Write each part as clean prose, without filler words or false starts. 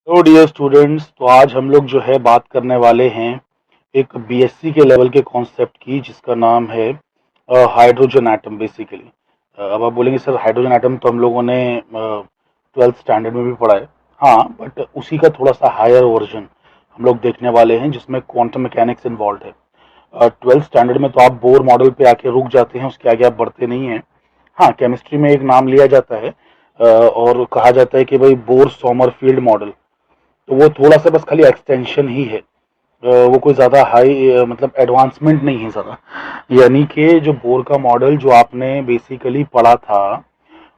तो dear students, तो आज हम लोग जो है बात करने वाले हैं एक बीएससी के लेवल के कॉन्सेप्ट की, जिसका नाम है हाइड्रोजन एटम बेसिकली। अब आप बोलेंगे सर हाइड्रोजन एटम तो हम लोगों ने 12th स्टैंडर्ड में भी पढ़ा है। हाँ, बट उसी का थोड़ा सा हायर वर्जन हम लोग देखने वाले हैं, जिसमें क्वांटम मैकेनिक्स इन्वॉल्व है। 12th स्टैंडर्ड में तो आप बोर मॉडल पे आके रुक जाते हैं, उसके आगे आप बढ़ते नहीं हैं। हाँ, केमिस्ट्री में एक नाम लिया जाता है और कहा जाता है कि भाई बोर सोमरफील्ड मॉडल, तो वो थोड़ा सा बस खाली एक्सटेंशन ही है। वो कोई ज़्यादा हाई मतलब एडवांसमेंट नहीं है ज़्यादा। यानी कि जो बोर का मॉडल जो आपने बेसिकली पढ़ा था,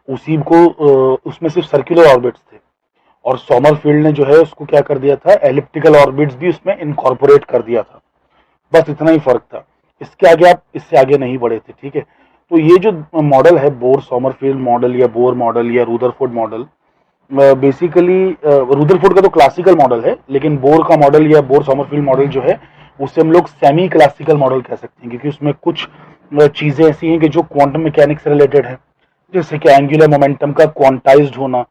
उसी को उसमें सिर्फ सर्कुलर ऑर्बिट्स थे, और सोमरफील्ड ने जो है उसको क्या कर दिया था, एलिप्टिकल ऑर्बिट्स भी उसमें इनकॉर्पोरेट कर दिया था। बस इतना ही फर्क था। इसके आगे आप इससे आगे नहीं बढ़े थे, ठीक है। तो ये जो मॉडल है, बोर सोमरफील्ड मॉडल या बोर मॉडल या रुदरफोर्ड मॉडल, बेसिकली रुदरफोर्ड का तो क्लासिकल मॉडल है, लेकिन बोर का मॉडल या बोर समरफील्ड मॉडल जो है, उसे हम लोग सेमी क्लासिकल मॉडल कह सकते हैं, क्योंकि उसमें कुछ चीजें ऐसी हैं कि जो क्वांटम मैकेनिक्स से रिलेटेड है। जैसे कि एंगुलर मोमेंटम का क्वांटाइज्ड होना,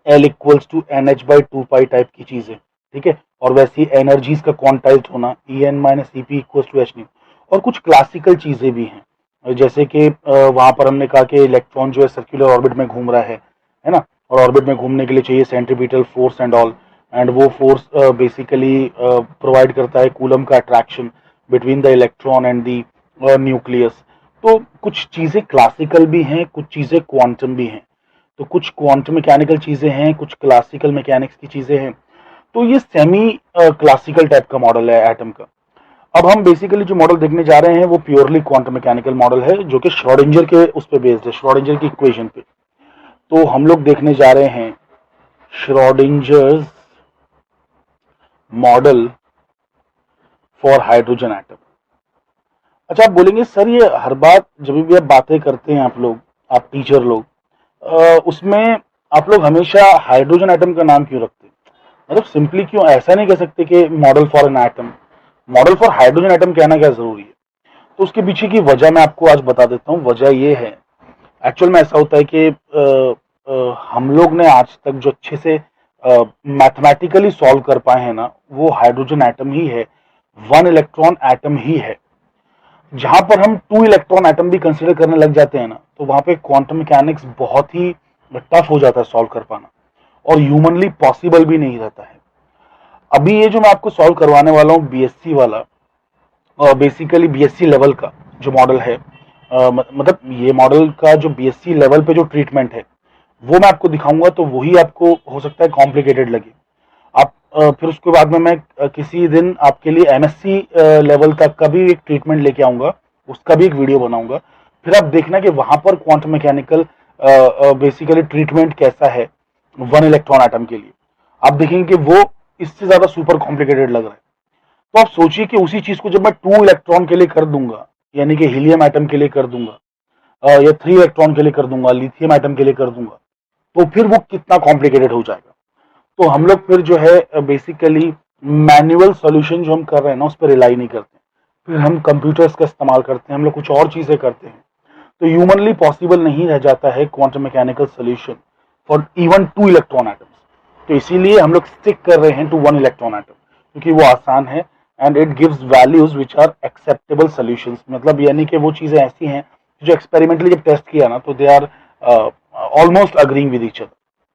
L equals to n h by two pi type की चीजें, ठीक है। और वैसी एनर्जीज का क्वांटाइज्ड होना, E n minus E p equals to h nu. और कुछ क्लासिकल चीजें भी हैं, जैसे कि वहां पर हमने कहा कि इलेक्ट्रॉन जो है सर्कुलर ऑर्बिट में घूम रहा है ना। और ऑर्बिट में घूमने के लिए चाहिए centripetal force and all, and वो फोर्स बेसिकली प्रोवाइड करता है कूलम का attraction between the electron and the nucleus. तो कुछ चीजें क्लासिकल भी हैं, कुछ चीजें क्वांटम भी हैं। तो कुछ क्वांटम मैकेनिकल चीजें हैं, कुछ क्लासिकल मैकेनिक्स की चीजें हैं। तो ये सेमी क्लासिकल टाइप का मॉडल है एटम का। अब हम बेसिकली जो मॉडल देखने जा रहे हैं वो प्योरली क्वांटम मैकेनिकल मॉडल है, जो कि श्रोडिंगर के उस पे बेस्ड है, श्रोडिंगर की इक्वेशन पे। तो हम लोग देखने जा रहे हैं श्रोडिंजर्स मॉडल फॉर हाइड्रोजन एटम। अच्छा, आप बोलेंगे सर ये हर बात जब भी आप बातें करते हैं, आप लोग, आप टीचर लोग, उसमें आप लोग हमेशा हाइड्रोजन एटम का नाम क्यों रखते हैं? मतलब सिंपली क्यों ऐसा नहीं कह सकते कि model for an atom? Model for hydrogen atom कहना क्या जरूरी है? तो उसके पीछे की वजह मैं आपको आज बता देता हूँ। वजह ये है, एक्चुअल में ऐसा होता है कि हम लोग ने आज तक जो अच्छे से मैथमेटिकली सॉल्व कर पाए हैं ना, वो हाइड्रोजन एटम ही है, वन इलेक्ट्रॉन एटम ही है। जहां पर हम टू इलेक्ट्रॉन एटम भी कंसीडर करने लग जाते हैं ना, तो वहां पे क्वांटम मैकेनिक्स बहुत ही टफ हो जाता है सॉल्व कर पाना, और ह्यूमनली पॉसिबल भी नहीं रहता है। अभी ये जो मैं आपको सॉल्व करवाने वाला हूँ बीएससी वाला, बेसिकली बीएससी लेवल का जो मॉडल है, मतलब ये मॉडल का जो बीएससी लेवल पे जो ट्रीटमेंट है, वो मैं आपको दिखाऊंगा। तो वही आपको हो सकता है कॉम्प्लिकेटेड लगे। आप फिर उसके बाद में मैं किसी दिन आपके लिए एमएससी लेवल तक का भी एक ट्रीटमेंट लेके आऊंगा, उसका भी एक वीडियो बनाऊंगा। फिर आप देखना कि वहां पर क्वांटम मैकेनिकल बेसिकली ट्रीटमेंट कैसा है वन इलेक्ट्रॉन एटम के लिए। आप देखेंगे कि वो इससे ज्यादा सुपर कॉम्प्लिकेटेड लग रहा है। तो आप सोचिए कि उसी चीज को जब मैं टू इलेक्ट्रॉन के लिए कर दूंगा, यानी कि हीलियम एटम के लिए कर दूंगा, या थ्री इलेक्ट्रॉन के लिए कर दूंगा, लिथियम एटम के लिए कर दूंगा, तो फिर वो कितना कॉम्प्लिकेटेड हो जाएगा। तो हम लोग फिर जो है बेसिकली मैनुअल सॉल्यूशन जो हम कर रहे हैं ना, उस पर रिलाई नहीं करते। फिर हम कंप्यूटर्स का इस्तेमाल करते हैं, हम लोग कुछ और चीजें करते हैं। तो ह्यूमनली पॉसिबल नहीं रह जाता है quantum mechanical solution for even two electron atoms. तो इसीलिए हम लोग स्टिक कर रहे हैं टू वन इलेक्ट्रॉन एटम, क्योंकि वो आसान है and it gives values which are acceptable solutions. मतलब यानी कि वो चीजें ऐसी हैं जो एक्सपेरिमेंटली जब टेस्ट किया ना, तो they are almost agreeing with each other,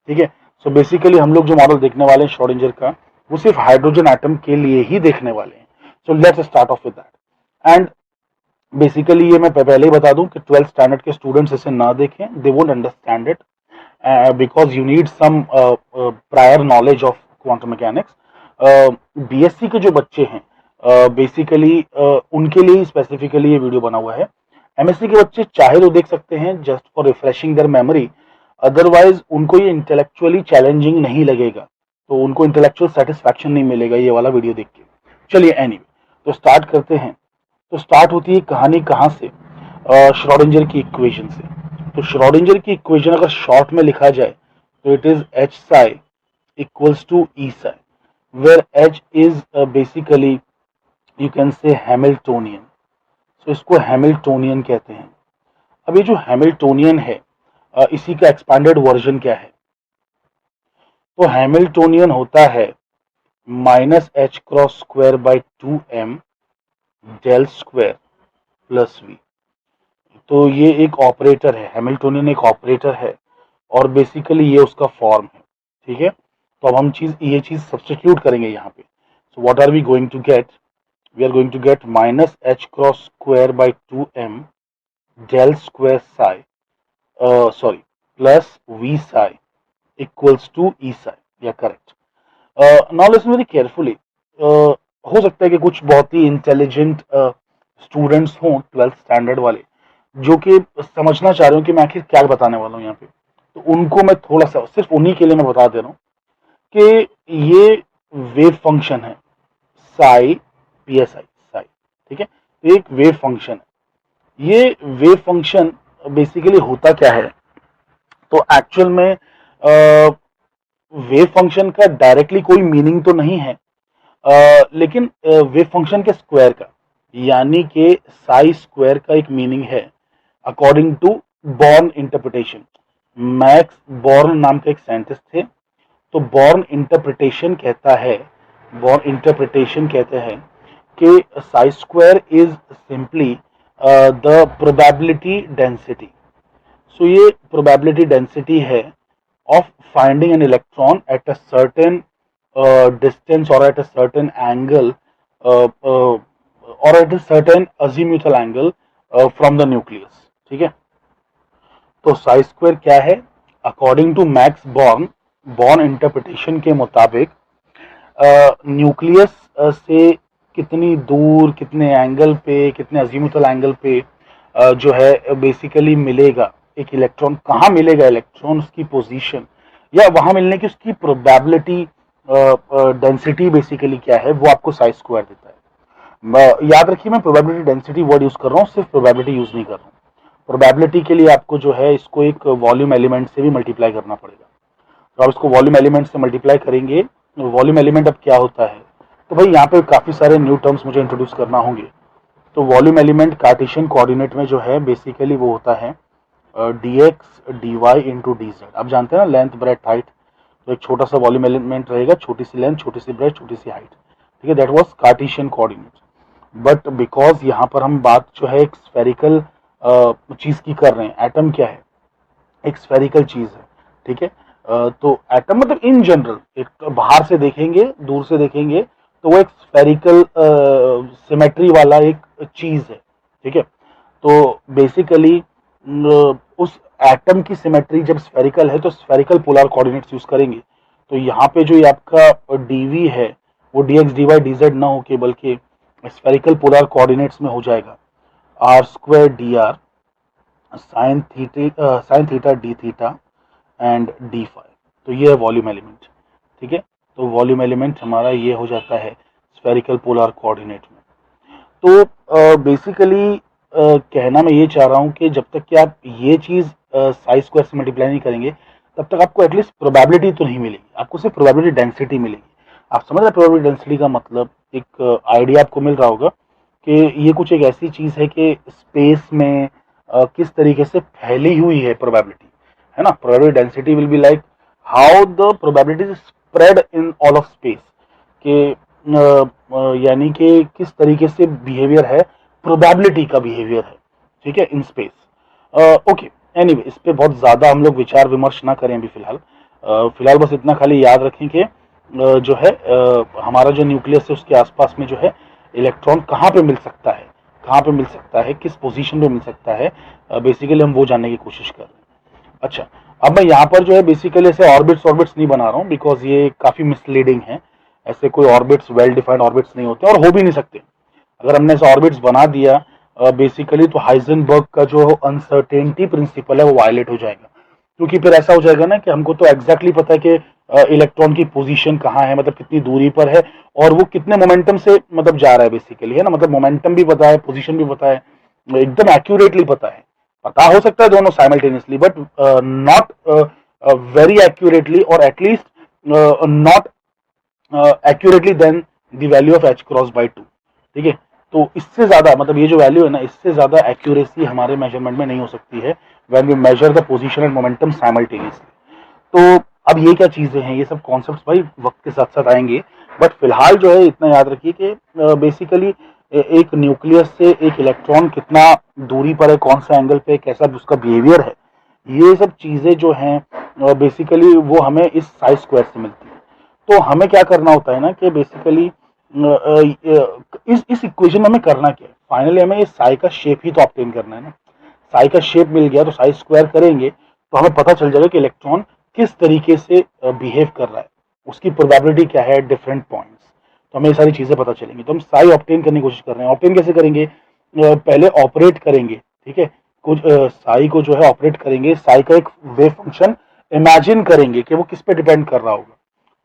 ठीक है। सो बेसिकली हम लोग जो मॉडल देखने वाले हैं श्रोडिंगर का, वो सिर्फ हाइड्रोजन एटम के लिए ही देखने वाले हैं। So let's start of with that. And basically ये मैं पहले ही बता दूं कि 12th स्टैंडर्ड के स्टूडेंट्स इसे ना देखें, they won't understand it, because you need some prior knowledge of quantum mechanics. BSc के जो बच्चे हैं, बेसिकली उनके लिए स्पेसिफिकली ये वीडियो बना हुआ है। एमएससी के बच्चे चाहे तो देख सकते हैं just for refreshing there memory, otherwise उनको ये इंटेलेक्चुअली चैलेंजिंग नहीं लगेगा, तो उनको इंटेलेक्चुअल सेटिस्फैक्शन नहीं मिलेगा ये वाला वीडियो देख के। चलिए एनीवे, तो स्टार्ट करते हैं। तो स्टार्ट होती है कहानी कहाँ से? श्रोडिंगर की इक्वेशन से। तो श्रोडिंगर की इक्वेशन अगर शॉर्ट में लिखा जाए तो it is H psi equals to E psi, where H is basically you can say Hamiltonian. So इसको हैमिल्टोनियन कहते हैं। अब ये जो हैमिल्टोनियन है, इसी का एक्सपांडेड वर्जन क्या है? तो हैमिल्टोनियन होता है minus H cross square by 2m del square plus V. तो ये एक ऑपरेटर है, हैमिल्टोनियन एक ऑपरेटर है और बेसिकली ये उसका फॉर्म है। ठीक है, तो अब हम ये चीज सब्स्टिट्यूट करेंगे यहाँ पे। So what are we going to get? We are going to get minus H cross square by 2m del square psi sorry plus V psi equals to E psi. या correct. Now listen very carefully. हो सकता है कि कुछ बहुत ही intelligent students हों 12th standard वाले, जो कि समझना चाह रहे हो कि मैं आखिर क्या बताने वाला हूँ यहाँ पे। तो उनको मैं थोड़ा सा, सिर्फ उन्हीं के लिए मैं बता दे रहा हूँ कि ये वेव फंक्शन है Sai P S I Sai. ठीक है, तो एक वेव फंक्शन है। ये वेव फंक्शन बेसिकली होता क्या है? तो एक्चुअल में वेव फंक्शन का डायरेक्टली कोई मीनिंग तो नहीं है, लेकिन वेव फंक्शन के स्क्वायर का, यानी कि साई स्क्वायर का एक मीनिंग है according to Born interpretation. Max Born नाम के एक साइंटिस्ट थे। तो बॉर्न इंटरप्रिटेशन कहते हैं कि psi square is simply the probability density. So ये प्रोबेबिलिटी डेंसिटी है of finding an electron at a certain distance or at a certain angle or at a certain azimuthal angle from the nucleus। ठीक है, तो Sai square क्या है? According to Max Born interpretation के मुताबिक nucleus से कितनी दूर, कितने एंगल पे, कितने अजीमुथल एंगल पे जो है बेसिकली मिलेगा एक इलेक्ट्रॉन, कहाँ मिलेगा इलेक्ट्रॉन, उसकी पोजीशन या वहां मिलने की उसकी प्रोबेबिलिटी डेंसिटी बेसिकली क्या है, वो आपको साई स्क्वायर देता है। याद रखिए, मैं प्रोबेबिलिटी डेंसिटी वर्ड यूज कर रहा हूँ, सिर्फ प्रोबेबिलिटी यूज नहीं कर रहा हूँ। प्रोबेबिलिटी के लिए आपको जो है इसको एक वॉल्यूम एलिमेंट से भी मल्टीप्लाई करना पड़ेगा। तो आप इसको वॉल्यूम एलिमेंट से मल्टीप्लाई करेंगे। वॉल्यूम एलिमेंट अब क्या होता है? तो भाई यहाँ पे काफी सारे न्यू टर्म्स मुझे इंट्रोड्यूस करना होंगे। तो वॉल्यूम एलिमेंट कार्टेशियन कोऑर्डिनेट में जो है बेसिकली वो होता है dx dy into D Z. आप जानते हैं ना, लेंथ ब्रेथ हाइट। तो एक छोटा सा वॉल्यूम एलिमेंट रहेगा, छोटी सी लेंथ, छोटी सी ब्रेथ, छोटी सी हाइट। ठीक है, that was Cartesian coordinate. But because यहाँ पर हम बात जो है एक स्फेरिकल चीज की कर रहे हैं, एटम क्या है? एक स्फेरिकल चीज है। ठीक है, तो एटम मतलब इन जनरल, एक तो बाहर से देखेंगे, दूर से देखेंगे तो वो एक स्फेरिकल सिमेट्री वाला एक चीज है। ठीक है, तो बेसिकली उस एटम की सिमेट्री जब स्फेरिकल है तो स्फेरिकल पोलर कोऑर्डिनेट्स यूज करेंगे। तो यहाँ पे जो ये आपका डीवी है वो dx dy dz ना हो के बल्कि स्फेरिकल पोलर कोऑर्डिनेट्स में हो जाएगा। R square D r sign theta d theta and d phi. तो ये है वॉल्यूम एलिमेंट। ठीक है, तो वॉल्यूम एलिमेंट हमारा ये हो जाता है स्फेरिकल पोलर कोऑर्डिनेट में। तो बेसिकली कहना मैं ये चाह रहा हूँ कि जब तक कि आप ये चीज साई स्क्वायर से मल्टीप्लाई नहीं करेंगे तब तक आपको एटलीस्ट प्रोबेबिलिटी तो नहीं मिलेगी, आपको सिर्फ प्रोबेबिलिटी डेंसिटी मिलेगी। आप समझ रहे हैं प्रोबेबिलिटी डेंसिटी का मतलब? एक आइडिया आपको मिल रहा होगा कि ये कुछ एक ऐसी चीज है कि स्पेस में किस तरीके से फैली हुई है प्रोबेबिलिटी, है ना। Probability density will be like how the probability spread in all of space के, यानी कि किस तरीके से बिहेवियर है, प्रोबेबिलिटी का बिहेवियर है। ठीक है, इन स्पेस। ओके, एनीवे इस पे बहुत ज्यादा हम लोग विचार विमर्श ना करें अभी फिलहाल। फिलहाल बस इतना खाली याद रखें कि जो है हमारा जो न्यूक्लियस है उसके आसपास में जो है इलेक्ट्रॉन कहाँ पे मिल सकता है, कहाँ पे मिल सकता है, किस पोजीशन पे मिल सकता है, बेसिकली हम वो जानने की कोशिश कर रहे हैं। अच्छा, अब मैं यहाँ पर जो है बेसिकली ऐसे ऑर्बिट्स नहीं बना रहा हूँ बिकॉज ये काफी मिसलीडिंग है। ऐसे कोई ऑर्बिट्स वेल डिफाइंड ऑर्बिट्स नहीं होते और हो भी नहीं सकते। अगर हमने ऐसे ऑर्बिट्स बना दिया बेसिकली तो हाइजेनबर्ग का जो अनसर्टेनिटी प्रिंसिपल है वो वायलेट हो जाएगा। क्योंकि फिर ऐसा हो जाएगा ना कि हमको तो एग्जैक्टली पता है कि इलेक्ट्रॉन की पोजीशन कहाँ है, मतलब कितनी दूरी पर है और वो कितने मोमेंटम से मतलब जा रहा है बेसिकली, है ना। मतलब मोमेंटम भी पता है, पोजीशन भी पता है, एकदम एक्यूरेटली पता है। पता हो सकता है दोनों simultaneously but not very accurately और at least not accurately then the value of h cross by 2। ठीक है, तो इससे ज्यादा मतलब ये जो वैल्यू है ना, इससे ज्यादा एक्यूरेसी हमारे मेजरमेंट में नहीं हो सकती है when we measure the position and momentum simultaneously. तो अब ये क्या चीजें हैं, ये सब कॉन्सेप्ट्स भाई वक्त के साथ साथ आएंगे, बट फिलहाल जो है इतना याद रखिए कि बेसिकली एक न्यूक्लियस से एक इलेक्ट्रॉन कितना दूरी पर है, कौन सा एंगल पे, कैसा उसका बिहेवियर है, ये सब चीजें जो हैं बेसिकली वो हमें इस साई स्क्वायर से मिलती है। तो हमें क्या करना होता है ना कि बेसिकली इस इक्वेशन में हमें करना क्या है, फाइनली हमें इस साई का शेप ही तो ऑब्टेन करना है ना। साई का शेप मिल गया तो साई स्क्वायर करेंगे तो हमें पता चल जाएगा कि इलेक्ट्रॉन किस तरीके से बिहेव कर रहा है, उसकी प्रोबेबिलिटी क्या है डिफरेंट पॉइंट्स। तो हमें ये सारी चीजें पता चलेंगी। तो हम साई ऑब्टेन करने की कोशिश कर रहे हैं। ऑब्टेन कैसे करेंगे, पहले ऑपरेट करेंगे, ठीक है, कुछ साई को जो है ऑपरेट करेंगे, साई का एक वेव फंक्शन इमेजिन करेंगे कि वो किस पे डिपेंड कर रहा होगा,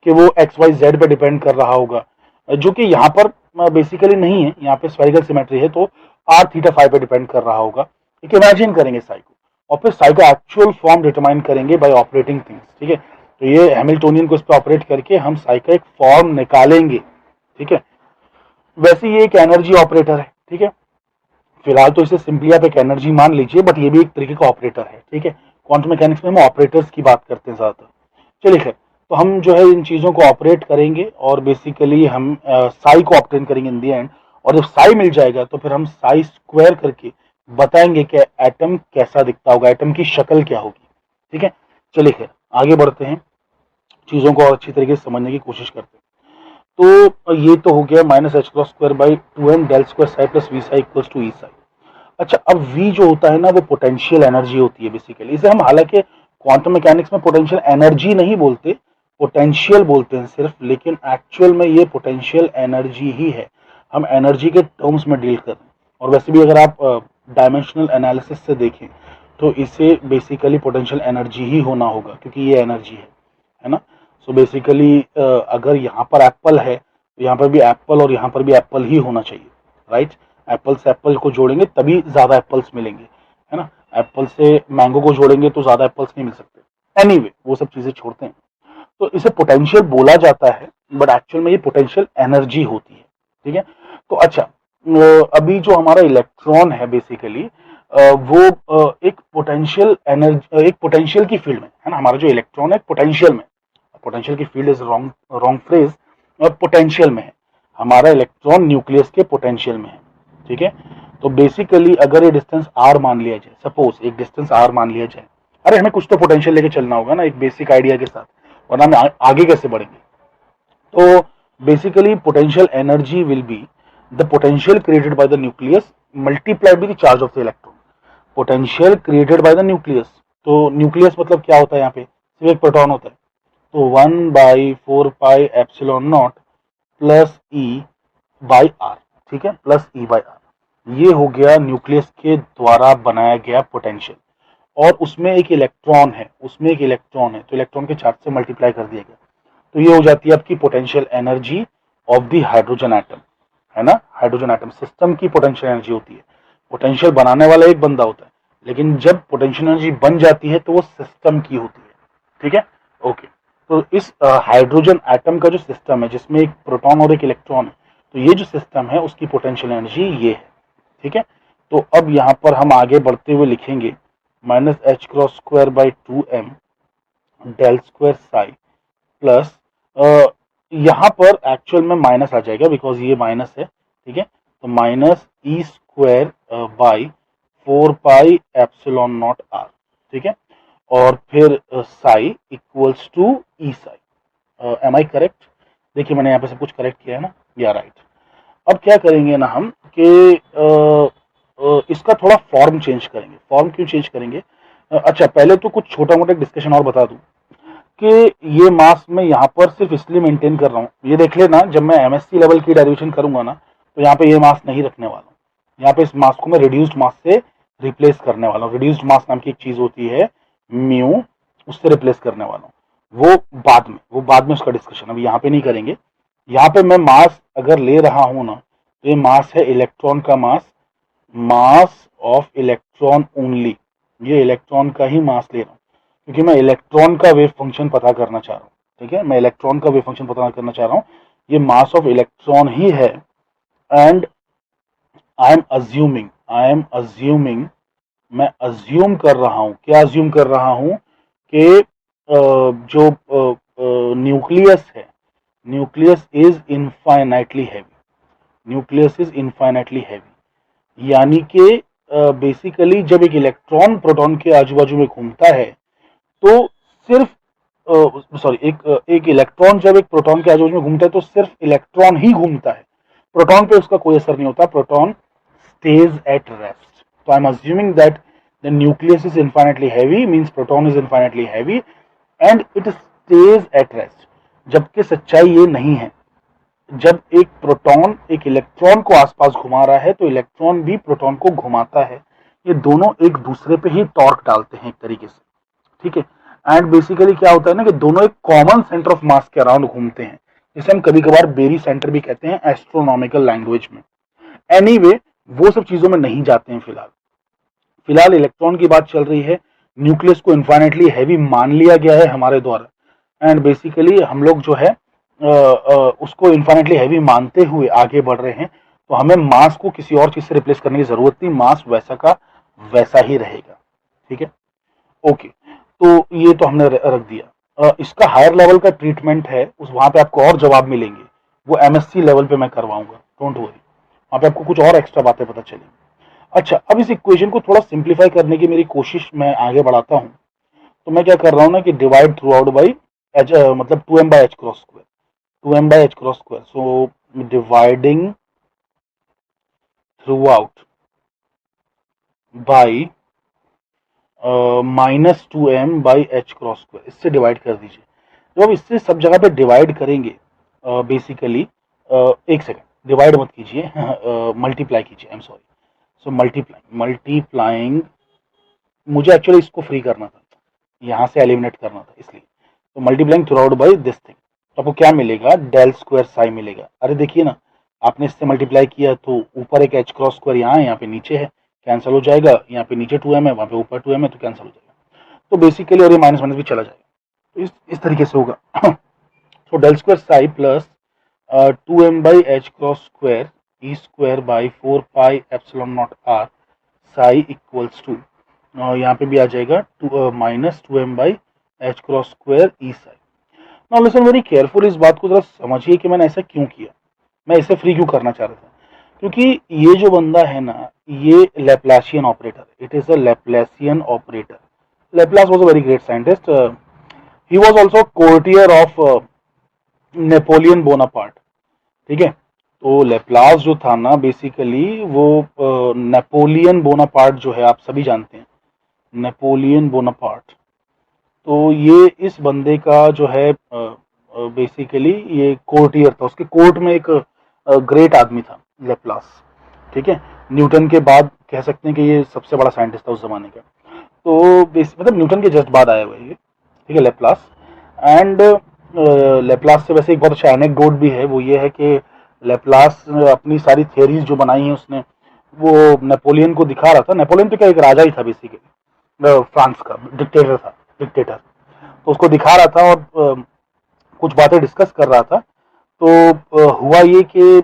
कि वो एक्स वाई जेड पे डिपेंड कर रहा होगा, जो कि यहाँ पर बेसिकली नहीं है, यहाँ पे स्फेरिकल सिमेट्री है तो आर थीटा फाइव पे डिपेंड कर रहा होगा। एक इमेजिन करेंगे साई को और फिर साई का एक्चुअल फॉर्म डिटरमाइन करेंगे बाय ऑपरेटिंग थिंग्स, ठीक है। तो ये हैमिल्टोनियन को इस पर ऑपरेट करके हम साई का एक फॉर्म निकालेंगे, ठीक है। वैसे ये एक एनर्जी ऑपरेटर है, ठीक है। फिलहाल तो इसे सिंपली आप एक एनर्जी मान लीजिए, बट ये भी एक तरीके का ऑपरेटर है, ठीक है। क्वांटम मैकेनिक्स में हम ऑपरेटर्स की बात करते हैं ज्यादातर। चलिए खैर, तो हम जो है इन चीजों को ऑपरेट करेंगे और बेसिकली हम साई को ऑप्टेन करेंगे इन दी एंड। और जब साई मिल जाएगा तो फिर हम साई स्क्वायर करके बताएंगे कि एटम कैसा दिखता होगा, एटम की शक्ल क्या होगी, ठीक है। चलिए खैर आगे बढ़ते हैं, चीजों को और अच्छी तरीके से समझने की कोशिश करते हैं। तो ये तो हो गया minus H cross square by two M del square psi plus V psi equals to E psi. अच्छा, अब V जो होता है ना वो पोटेंशियल एनर्जी होती है बेसिकली। इसे हम हालांकि क्वांटम मैकेनिक्स में पोटेंशियल एनर्जी नहीं बोलते, पोटेंशियल बोलते हैं सिर्फ, लेकिन एक्चुअल में ये पोटेंशियल एनर्जी ही है। हम एनर्जी के टर्म्स में डील कर रहे हैं। और वैसे भी अगर आप डायमेंशनल एनालिसिस से देखें तो इसे बेसिकली पोटेंशियल एनर्जी ही होना होगा, क्योंकि ये एनर्जी है ना। सो बेसिकली अगर यहाँ पर एप्पल है तो यहाँ पर भी एप्पल और यहाँ पर भी एप्पल ही होना चाहिए, राइट। एप्पल से एप्पल को जोड़ेंगे तभी ज्यादा एप्पल्स मिलेंगे, है ना। एप्पल से मैंगो को जोड़ेंगे तो ज्यादा एप्पल्स नहीं मिल सकते। एनीवे वो सब चीजें छोड़ते हैं। तो इसे पोटेंशियल बोला जाता है, बट एक्चुअल में ये पोटेंशियल एनर्जी होती है, ठीक है। तो अच्छा, अभी जो हमारा इलेक्ट्रॉन है बेसिकली वो एक पोटेंशियल एनर्जी, एक पोटेंशियल की फील्ड में है ना। हमारा जो इलेक्ट्रॉन है पोटेंशियल में, पोटेंशियल की field is wrong wrong phrase, और पोटेंशियल में है। हमारा इलेक्ट्रॉन न्यूक्लियस के पोटेंशियल में है, ठीक है। तो बेसिकली अगर ये डिस्टेंस आर मान लिया जाए, सपोज एक डिस्टेंस आर मान लिया जाए, अरे हमें कुछ तो पोटेंशियल लेके चलना होगा ना एक बेसिक आइडिया के साथ, वरना हम आगे कैसे बढ़ेंगे। तो basically potential energy will be the potential created by the nucleus multiplied by the charge of the electron. Potential created by the nucleus, तो न्यूक्लियस मतलब क्या होता है, यहाँ पे सिर्फ एक प्रोटॉन होता है, तो 1/4 pi epsilon nought plus e by r, ठीक है, प्लस ई बाई आर। ये हो गया न्यूक्लियस के द्वारा बनाया गया पोटेंशियल। और उसमें एक इलेक्ट्रॉन है, उसमें एक इलेक्ट्रॉन है, तो इलेक्ट्रॉन के चार्ज से मल्टीप्लाई कर दिया गया, तो ये हो जाती है आपकी potential energy of the hydrogen atom, है ना। हाइड्रोजन एटम सिस्टम की पोटेंशियल एनर्जी होती है। पोटेंशियल बनाने वाला एक बंदा होता है, लेकिन जब पोटेंशियल एनर्जी बन जाती है तो वो सिस्टम की होती है, ठीक है। ओके, तो इस हाइड्रोजन एटम का जो सिस्टम है जिसमें एक प्रोटॉन और एक इलेक्ट्रॉन है, तो ये जो सिस्टम है उसकी पोटेंशियल एनर्जी ये है, ठीक है। तो अब यहाँ पर हम आगे बढ़ते हुए लिखेंगे minus H cross square by two M del square psi plus, यहाँ पर एक्चुअल में माइनस आ जाएगा बिकॉज ये माइनस है, ठीक है। तो minus E square by 4 pi epsilon not R, ठीक है। और फिर psi equals to E psi. Am I correct? देखिए मैंने यहाँ पे सब कुछ करेक्ट किया है ना, या राइट। अब क्या करेंगे ना हम कि इसका थोड़ा फॉर्म चेंज करेंगे। फॉर्म क्यों चेंज करेंगे? अच्छा, पहले तो कुछ छोटा मोटा डिस्कशन और बता दूं कि ये मास मैं यहाँ पर सिर्फ इसलिए मेंटेन कर रहा हूँ, ये देख लेना जब मैं एमएससी लेवल की डेरिवेशन करूंगा ना तो यहाँ पे ये मास नहीं रखने वाला हूँ। यहाँ पे इस मास को मैं रिड्यूस्ड मास से रिप्लेस करने वाला हूँ। रिड्यूस्ड मास नाम की एक चीज होती है म्यू, उससे रिप्लेस करने वाला हूँ। वो बाद में उसका डिस्कशन अभी यहाँ पे नहीं करेंगे। यहाँ पे मैं मास अगर ले रहा हूँ ना तो ये मास है इलेक्ट्रॉन का मास, मास ऑफ इलेक्ट्रॉन ओनली। ये इलेक्ट्रॉन का ही मास ले रहा हूँ क्योंकि मैं इलेक्ट्रॉन का वेव फंक्शन पता करना चाह रहा हूँ, ठीक है। मैं इलेक्ट्रॉन का वेव फंक्शन पता करना चाह रहा हूँ, ये मास ऑफ इलेक्ट्रॉन ही है। एंड आई एम अज्यूमिंग, मैं अज्यूम कर रहा हूँ, क्या अज्यूम कर रहा हूँ कि जो न्यूक्लियस है, nucleus is infinitely heavy, nucleus is infinitely heavy, यानी कि बेसिकली जब एक इलेक्ट्रॉन प्रोटॉन के आजू बाजू में घूमता है तो सिर्फ सॉरी एक इलेक्ट्रॉन जब एक प्रोटॉन के आजू बाजू में घूमता है तो सिर्फ इलेक्ट्रॉन ही घूमता है, प्रोटॉन पे उसका कोई असर नहीं होता, proton stays at rest. So I'm assuming that the nucleus is infinitely heavy, means proton is infinitely heavy and it stays at rest. जबकि सच्चाई ये नहीं है, जब एक प्रोटॉन एक इलेक्ट्रॉन को आसपास घुमा रहा है तो इलेक्ट्रॉन भी प्रोटॉन को घुमाता है, ये दोनों एक दूसरे पे ही टॉर्क डालते हैं एक तरीके से, ठीक है। एंड बेसिकली क्या होता है ना कि दोनों एक कॉमन सेंटर ऑफ मास के अराउंड घूमते हैं, जिसे हम कभी कभार बेरी सेंटर भी कहते हैं एस्ट्रोनॉमिकल लैंग्वेज में। एनीवे वो सब चीजों में नहीं जाते हैं फिलहाल, फिलहाल इलेक्ट्रॉन की बात चल रही है, न्यूक्लियस को इन्फाइनेटली हैवी मान लिया गया है हमारे द्वारा एंड बेसिकली हम लोग जो है उसको इन्फाइनेटली हैवी मानते हुए आगे बढ़ रहे हैं, तो हमें मास को किसी और चीज से रिप्लेस करने की जरूरत नहीं, मास वैसा का वैसा ही रहेगा, ठीक है। ओके, तो ये तो हमने रख दिया। इसका हायर लेवल का ट्रीटमेंट है, उस वहां पे आपको और जवाब मिलेंगे, वो एमएससी लेवल पे मैं करवाऊंगा, डोंट वरी, वहां पे आपको कुछ और एक्स्ट्रा बातें पता चलेंगी। अच्छा, अब इस इक्वेशन को थोड़ा सिंप्लीफाई करने की मेरी कोशिश मैं आगे बढ़ाता हूं, तो मैं क्या कर रहा हूं ना कि divide through out by H, मतलब 2m by H cross square, 2m by H cross square, so dividing throughout by -2m by H cross square, इससे डिवाइड कर दीजिए। जब आप इससे सब जगह पे डिवाइड करेंगे बेसिकली, एक सेकेंड, डिवाइड मत कीजिए, मल्टीप्लाई कीजिए, I am sorry, so multiplying मुझे एक्चुअली इसको फ्री करना था, यहाँ से एलिमिनेट करना था, इसलिए तो multiplying through out by this thing, तो आपको क्या मिलेगा, डेल स्क्वायर साई मिलेगा। अरे देखिए ना, आपने इससे मल्टीप्लाई किया तो ऊपर एक एच क्रॉस स्क्वायर यहाँ पे नीचे है, कैंसिल हो जाएगा, यहाँ पे नीचे 2m है, वहाँ पे ऊपर 2m है, तो कैंसिल हो जाएगा, तो बेसिकली और ये माइनस माइनस भी चला जाएगा, तो इस तरीके से होगा। तो del square psi plus 2m by H cross square E square by 4 pi epsilon not R psi equals to, यहाँ पे भी आ जाएगा -2m by H cross square E psi. Now listen very careful, इस बात को जरा समझिए कि मैंने ऐसा क्यों किया, मैं इसे फ्री क्यों करना चाह रहा था, क्योंकि ये जो बंदा है ना, ये Laplacian operator, it is a Laplacian operator. Laplace was a very great scientist, he was also courtier of Napoleon Bonaparte, ठीक है। तो लैप्लास जो था ना, बेसिकली वो नेपोलियन बोनापार्ट जो है, आप सभी जानते हैं नेपोलियन बोनापार्ट, तो ये इस बंदे का जो है बेसिकली ये कोर्टियर था, उसके कोर्ट में एक ग्रेट आदमी था लेप्लास, ठीक है। न्यूटन के बाद कह सकते हैं कि ये सबसे बड़ा साइंटिस्ट था उस जमाने का, तो मतलब न्यूटन के जस्ट बाद आया हुआ ये, ठीक है, लेप्लास। एंड लेप्लास से वैसे एक बहुत अच्छा एनेक्डोट भी है, वो ये है कि लेप्लास अपनी सारी थियरीज जो बनाई हैं उसने, वो नेपोलियन को दिखा रहा था। नेपोलियन तो क्या एक राजा ही था बेसिकली, फ्रांस का डिक्टेटर था, डिक्टेटर, तो उसको दिखा रहा था और कुछ बातें डिस्कस कर रहा था। तो हुआ ये कि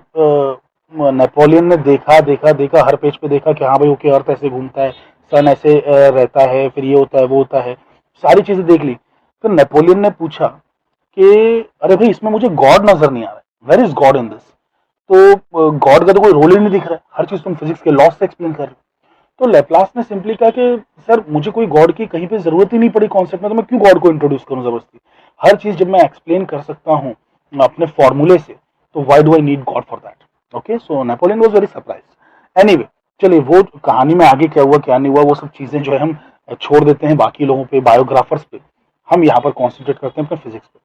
नेपोलियन ने देखा देखा देखा, हर पेज पे देखा कि हाँ भाई ओके, अर्थ ऐसे घूमता है, सन ऐसे रहता है, फिर ये होता है वो होता है, सारी चीजें देख ली। फिर नेपोलियन ने पूछा कि अरे भाई इसमें मुझे गॉड नजर नहीं आ रहा है, where is God in this, तो गॉड का तो कोई रोल ही नहीं दिख रहा है, हर चीज तुम फिजिक्स के लॉ से एक्सप्लेन कर रहे हो। तो लेप्लास ने सिंपली कहा कि सर मुझे कोई गॉड की कहीं पे जरूरत ही नहीं पड़ी कॉन्सेप्ट में, तो मैं क्यों गॉड को इंट्रोड्यूस करूं जबरदस्ती, हर चीज जब मैं एक्सप्लेन कर सकता हूं अपने फॉर्मूले से, तो why do I need God for that. Okay, so Napoleon was very surprised. Anyway, चलिए वो कहानी में आगे क्या हुआ क्या नहीं हुआ वो सब चीजें जो है हम छोड़ देते हैं बाकी लोगों पे, बायोग्राफर्स पे, हम यहाँ पर कॉन्सेंट्रेट करते हैं अपने फिजिक्स पे।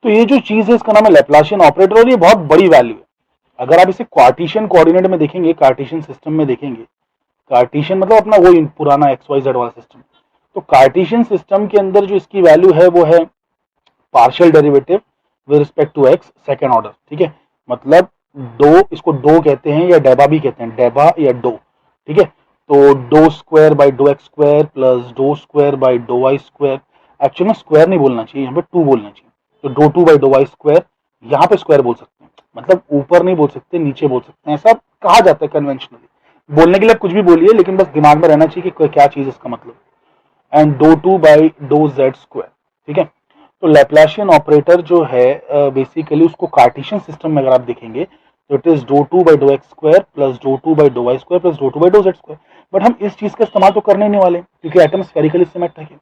तो ये जो चीज है इसका नाम है लैप्लासियन ऑपरेटर, और ये बहुत बड़ी वैल्यू है। अगर आप इसे कार्टेशियन कोऑर्डिनेट में देखेंगे, कार्टेशियन सिस्टम में देखेंगे, कार्टेशियन मतलब अपना वो पुराना एक्स वाई जेड वाला सिस्टम, तो कार्टेशियन सिस्टम के अंदर जो इसकी वैल्यू है वो है partial derivative with respect to X second order, ठीक है। मतलब दो, इसको दो कहते हैं या डेबा भी कहते हैं, डेबा या डो, ठीक है। तो doh square by doh X square plus doh square by doh Y square, actually में स्क्वायर नहीं बोलना चाहिए, यहाँ पे टू बोलना चाहिए, तो doh two by doh Y square, यहाँ पे स्क्वायर बोल सकते हैं, मतलब ऊपर नहीं बोल सकते, नीचे बोल सकते हैं, ऐसा कहा जाता है कन्वेंशनली। बोलने के लिए कुछ भी बोलिए, लेकिन बस दिमाग में रहना चाहिए कि क्या चीज इसका मतलब। And do two by doh Z square, ठीक है। तो लैप्लाशियन ऑपरेटर जो है बेसिकली उसको कार्टेशियन सिस्टम में अगर आप देखेंगे तो it is doh two by doh X square plus doh two by doh Y square plus doh two by doh Z square. But हम इस चीज का इस्तेमाल तो करने नहीं वाले क्योंकि एटम स्फेरिकली सिमेट्रिक है।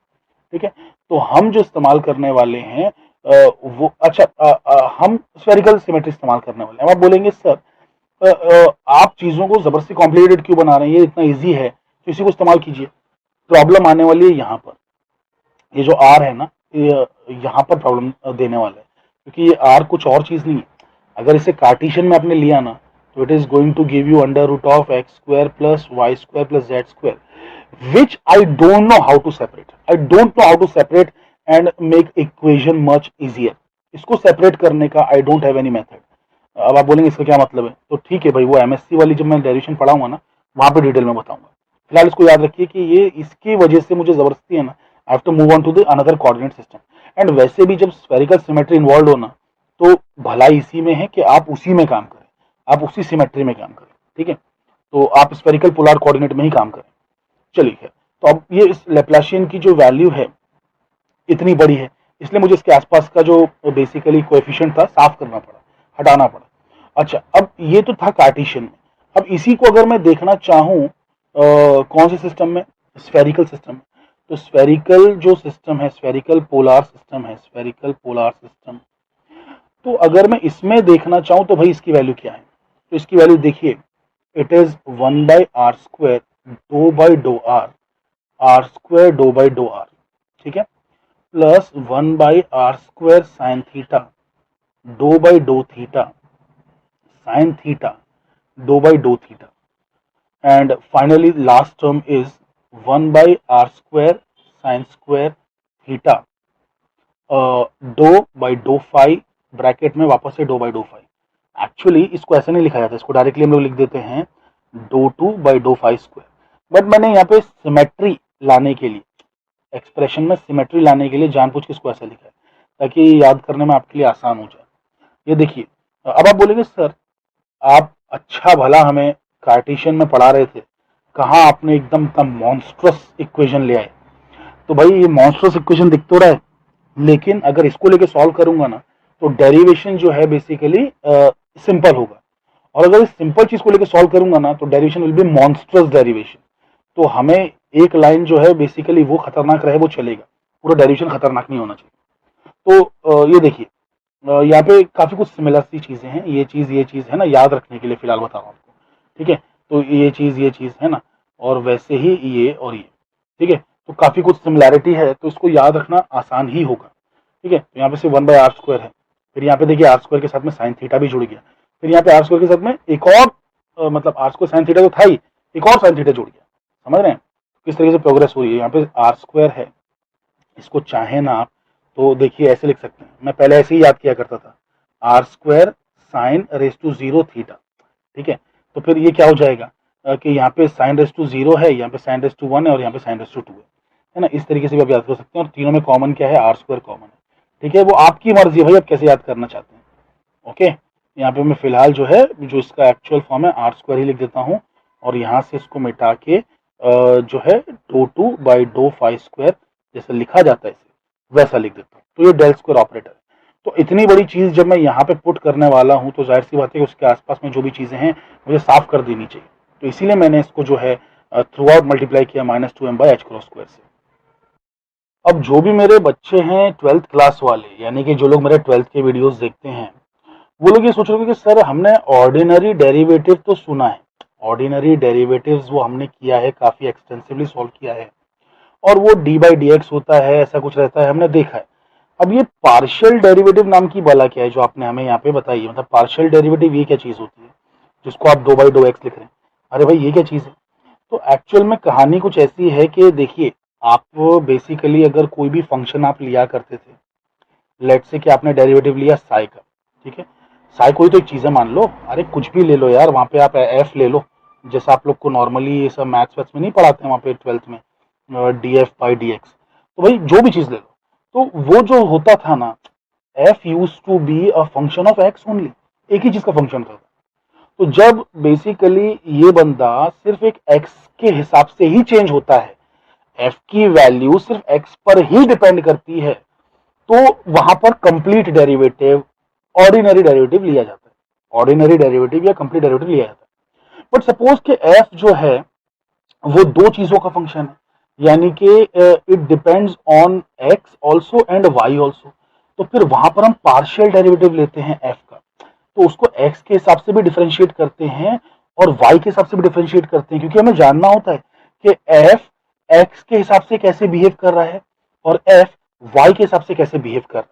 ठीक है। तो हम जो इस्तेमाल करने वाले हैं वो अच्छा हम स्फेरिकल सिमेट्री इस्तेमाल करने वाले हैं। अब आप बोलेंगे सर आप चीजों को जबरदस्ती कॉम्प्लिकेटेड क्यों बना रहे हैं, ये इतना इजी है तो इसी को इस्तेमाल कीजिए। प्रॉब्लम आने वाली है यहाँ पर, ये जो आर है ना ये यहाँ पर प्रॉब्लम देने वाला है क्योंकि ये आर कुछ और चीज नहीं है। अगर इसे कार्टेशियन में आपने लिया ना तो it is going to give you under root of X square plus Y square plus Z square, which I don't know how to separate. I don't know how to separate and make equation much easier. इसको separate करने का I don't have any method. अब आप बोलेंगे इसका क्या मतलब है, तो ठीक है भाई वो एमएससी वाली जब मैं डेरिवेशन पढ़ाऊंगा ना वहां पे डिटेल में बताऊंगा। फिलहाल इसको याद रखिए कि ये इसकी वजह से मुझे जबरदस्ती है ना I have to move on to the another coordinate system. And वैसे भी जब स्फेरिकल सिमेट्री इन्वॉल्व हो ना तो भलाई इसी में है कि आप उसी में काम करें, आप उसी सिमेट्री में काम करें। ठीक है। तो आप स्फेरिकल पोलर कोऑर्डिनेट में ही काम करें। चलिए है तो अब ये इस लैप्लाशियन की जो वैल्यू है इतनी बड़ी है इसलिए मुझे इसके आसपास का जो बेसिकली कोएफिशिएंट था साफ करना पड़ा, हटाना पड़ा। अच्छा अब ये तो था कार्टेशियन में। अब इसी को अगर मैं देखना चाहूं कौन से सिस्टम में, स्फेरिकल सिस्टम में, तो स्फेरिकल जो सिस्टम है स्फेरिकल पोलर सिस्टम है, स्फेरिकल पोलर सिस्टम, तो अगर मैं इसमें देखना चाहूं तो भाई इसकी वैल्यू क्या है, तो इसकी वैल्यू देखिए it is 1/r² doh by doh r² doh by doh r, ठीक है, plus 1/r² sine theta dough by dough theta sine theta dough by dough theta, and finally last term is 1/r² sine square theta dough by dough phi bracket में वापस से doh by dough phi. Actually इसको ऐसे नहीं लिखा जाता, इसको directly हम लोग लिख देते हैं doh two by dough phi square. But मैंने यहाँ पे सिमेट्री लाने के लिए, एक्सप्रेशन में सिमेट्री लाने के लिए जानबूझ के इसको ऐसा लिखा है ताकि याद करने में आपके लिए आसान हो जाए। ये देखिए अब आप बोलेंगे सर आप अच्छा भला हमें कार्टेशियन में पढ़ा रहे थे, कहाँ आपने एकदम मॉन्स्ट्रस इक्वेशन ले आए। तो भाई ये मॉन्स्ट्रस इक्वेशन दिख तो रहा है लेकिन अगर इसको लेके सॉल्व करूंगा ना तो डेरिवेशन जो है बेसिकली सिंपल होगा, और अगर इस सिंपल चीज को लेके सॉल्व करूंगा ना तो derivation will be monstrous derivation. तो हमें एक लाइन जो है बेसिकली वो खतरनाक रहे वो चलेगा, पूरा डेरिवेशन खतरनाक नहीं होना चाहिए। तो ये देखिए यहाँ पे काफी कुछ सिमिलर सी चीजें हैं, ये चीज है ना याद रखने के लिए फिलहाल बता रहा हूँ आपको। ठीक है। तो ये चीज है ना, और वैसे ही ये और ये, ठीक है, तो काफी कुछ सिमिलैरिटी है तो इसको याद रखना आसान ही होगा। ठीक है। तो यहाँ पे से 1/r² है, फिर यहाँ पे देखिए r² के साथ में साइन थीटा भी जुड़ गया, फिर यहाँ पे r² के साथ में एक और मतलब r² साइन थीटा तो था ही, एक और साइन थीटा जुड़ गया। समझ रहे हैं किस तरीके से प्रोग्रेस हो रही है। यहाँ पे r² है, इसको चाहे ना आप तो देखिए ऐसे लिख सकते हैं, मैं पहले ऐसे ही याद किया करता था r² sign raise to 0 theta. ठीक है। तो फिर ये क्या हो जाएगा कि यहाँ पे साइन रेस टू 0 है, यहाँ पे साइन रेस टू 1 है और यहाँ पे साइन रेस टू 2 है ना। इस तरीके से भी आप याद कर सकते हैं और तीनों में कॉमन क्या है, r² कॉमन है। ठीक है। वो आपकी मर्जी है भाई आप कैसे याद करना चाहते हैं। ओके। यहाँ पे मैं फिलहाल जो है जो इसका एक्चुअल फॉर्म है r² ही लिख देता हूँ और यहाँ से इसको मिटा के जो है doh two by dough phi square जैसे लिखा जाता है इसे वैसा लिख देता हूँ। तो ये डेल स्क्वायर ऑपरेटर है। तो इतनी बड़ी चीज जब मैं यहाँ पे पुट करने वाला हूँ तो जाहिर सी बात है कि उसके आसपास में जो भी चीजें हैं मुझे साफ कर देनी चाहिए। तो इसीलिए मैंने इसको जो है थ्रू आउट मल्टीप्लाई किया -2m/h² से। अब जो भी मेरे बच्चे हैं 12th क्लास वाले, यानी कि जो लोग मेरे 12th के वीडियोस देखते हैं, वो लोग ये सोच रहे कि सर हमने ऑर्डिनरी डेरिवेटिव तो सुना है, ऑर्डिनरी डेरिवेटिव्स वो हमने किया है, काफी एक्सटेंसिवली सॉल्व किया है, और वो d/dx होता है ऐसा कुछ रहता है हमने देखा है। अब ये पार्शियल डेरिवेटिव नाम की बला क्या है जो आपने हमें यहाँ पे बताई है, मतलब पार्शियल डेरिवेटिव ये क्या चीज होती है जिसको आप 2/2x लिख रहे हैं। अरे भाई ये क्या चीज है। तो एक्चुअल में कहानी कुछ ऐसी है कि देखिए आप बेसिकली अगर कोई भी फंक्शन आप लिया करते थे, लेट्स से कि आपने डेरिवेटिव लिया साई का, ठीक है, साई कोई तो एक चीज है मान लो, अरे कुछ भी ले लो यार, वहां पे आप एफ ले लो, जैसा आप लोग को नॉर्मली ये सब मैथ्स वैथ्स में नहीं पढ़ाते हैं वहाँ पे 12th में df/dx, तो भाई जो भी चीज ले लो, तो वो जो होता था ना f used to be a function of x only, एक ही चीज का फंक्शन था। तो जब बेसिकली ये बंदा सिर्फ एक x के हिसाब से ही चेंज होता है, f की वैल्यू सिर्फ x पर ही डिपेंड करती है, तो वहां पर कंप्लीट डेरिवेटिव, ऑर्डिनरी डेरिवेटिव लिया जाता है, ऑर्डिनरी डेरिवेटिव या कंप्लीट डेरिवेटिव लिया जाता है। बट सपोज कि एफ जो है वो दो चीजों का फंक्शन है, यानी कि it depends on X also and Y also, तो फिर वहां पर हम पार्शियल डेरिवेटिव लेते हैं एफ का, तो उसको एक्स के हिसाब से भी डिफरेंशिएट करते हैं और वाई के हिसाब से भी डिफरेंशिएट करते हैं, क्योंकि हमें जानना होता है कि एफ एक्स के हिसाब से कैसे बिहेव कर रहा है और एफ वाई के हिसाब से कैसे बिहेव कर रहा है।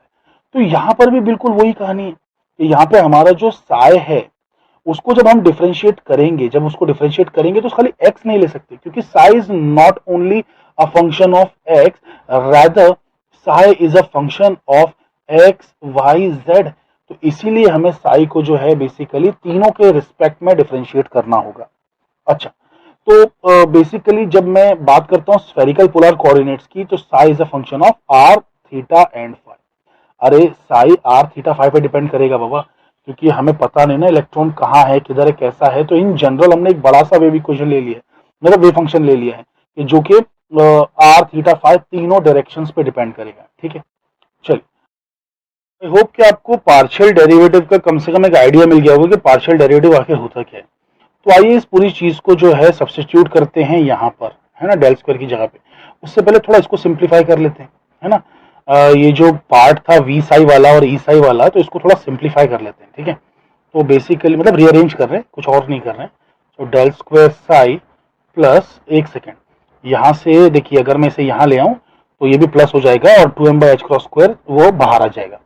तो यहां पर भी बिल्कुल वही कहानी है कि यहाँ पे हमारा जो साय है उसको जब हम डिफरेंशिएट करेंगे, जब उसको डिफरेंशिएट करेंगे तो खाली एक्स नहीं ले सकते, क्योंकि psi is not only a function of X, rather psi is a function of X Y Z. तो इसीलिए हमें साई को जो है बेसिकली तीनों के रिस्पेक्ट में डिफरेंशिएट करना होगा। अच्छा, तो बेसिकली जब मैं बात करता हूँ स्फेरिकल पोलर कोऑर्डिनेट्स की, तो psi is a function of R theta and phi. अरे साई आर थीटा फाई पे डिपेंड करेगा बाबा, क्योंकि हमें पता नहीं ना इलेक्ट्रॉन कहाँ है, किधर है, कैसा है। तो इन जनरल हमने एक बड़ा सा वेव इक्वेशन ले लिया है, मतलब वेव फंक्शन ले लिया है कि जो कि आर थीटा फाई तीनों डायरेक्शंस पे डिपेंड करेगा। ठीक है, चलिए, आई होप कि आपको पार्शियल डेरिवेटिव का कम से कम एक आइडिया मिल गया होगा कि पार्शियल डेरिवेटिव आखिर होता क्या है। तो आइए इस पूरी चीज को जो है सब्स्टिट्यूट करते हैं यहाँ पर, है ना, डेल स्क्वायर की जगह पे। उससे पहले थोड़ा इसको सिंप्लीफाई कर लेते हैं, है ना। ये जो पार्ट था वी साई वाला और ई साई वाला, तो इसको थोड़ा सिंप्लीफाई कर लेते हैं। ठीक है, तो बेसिकली मतलब रीअरेंज कर रहे हैं, कुछ और नहीं कर रहे हैं। तो डेल स्क्वायर साई प्लस, एक सेकेंड, यहाँ से देखिए अगर मैं इसे यहाँ ले आऊँ तो ये भी प्लस हो जाएगा और 2m/h² वो बाहर आ जाएगा।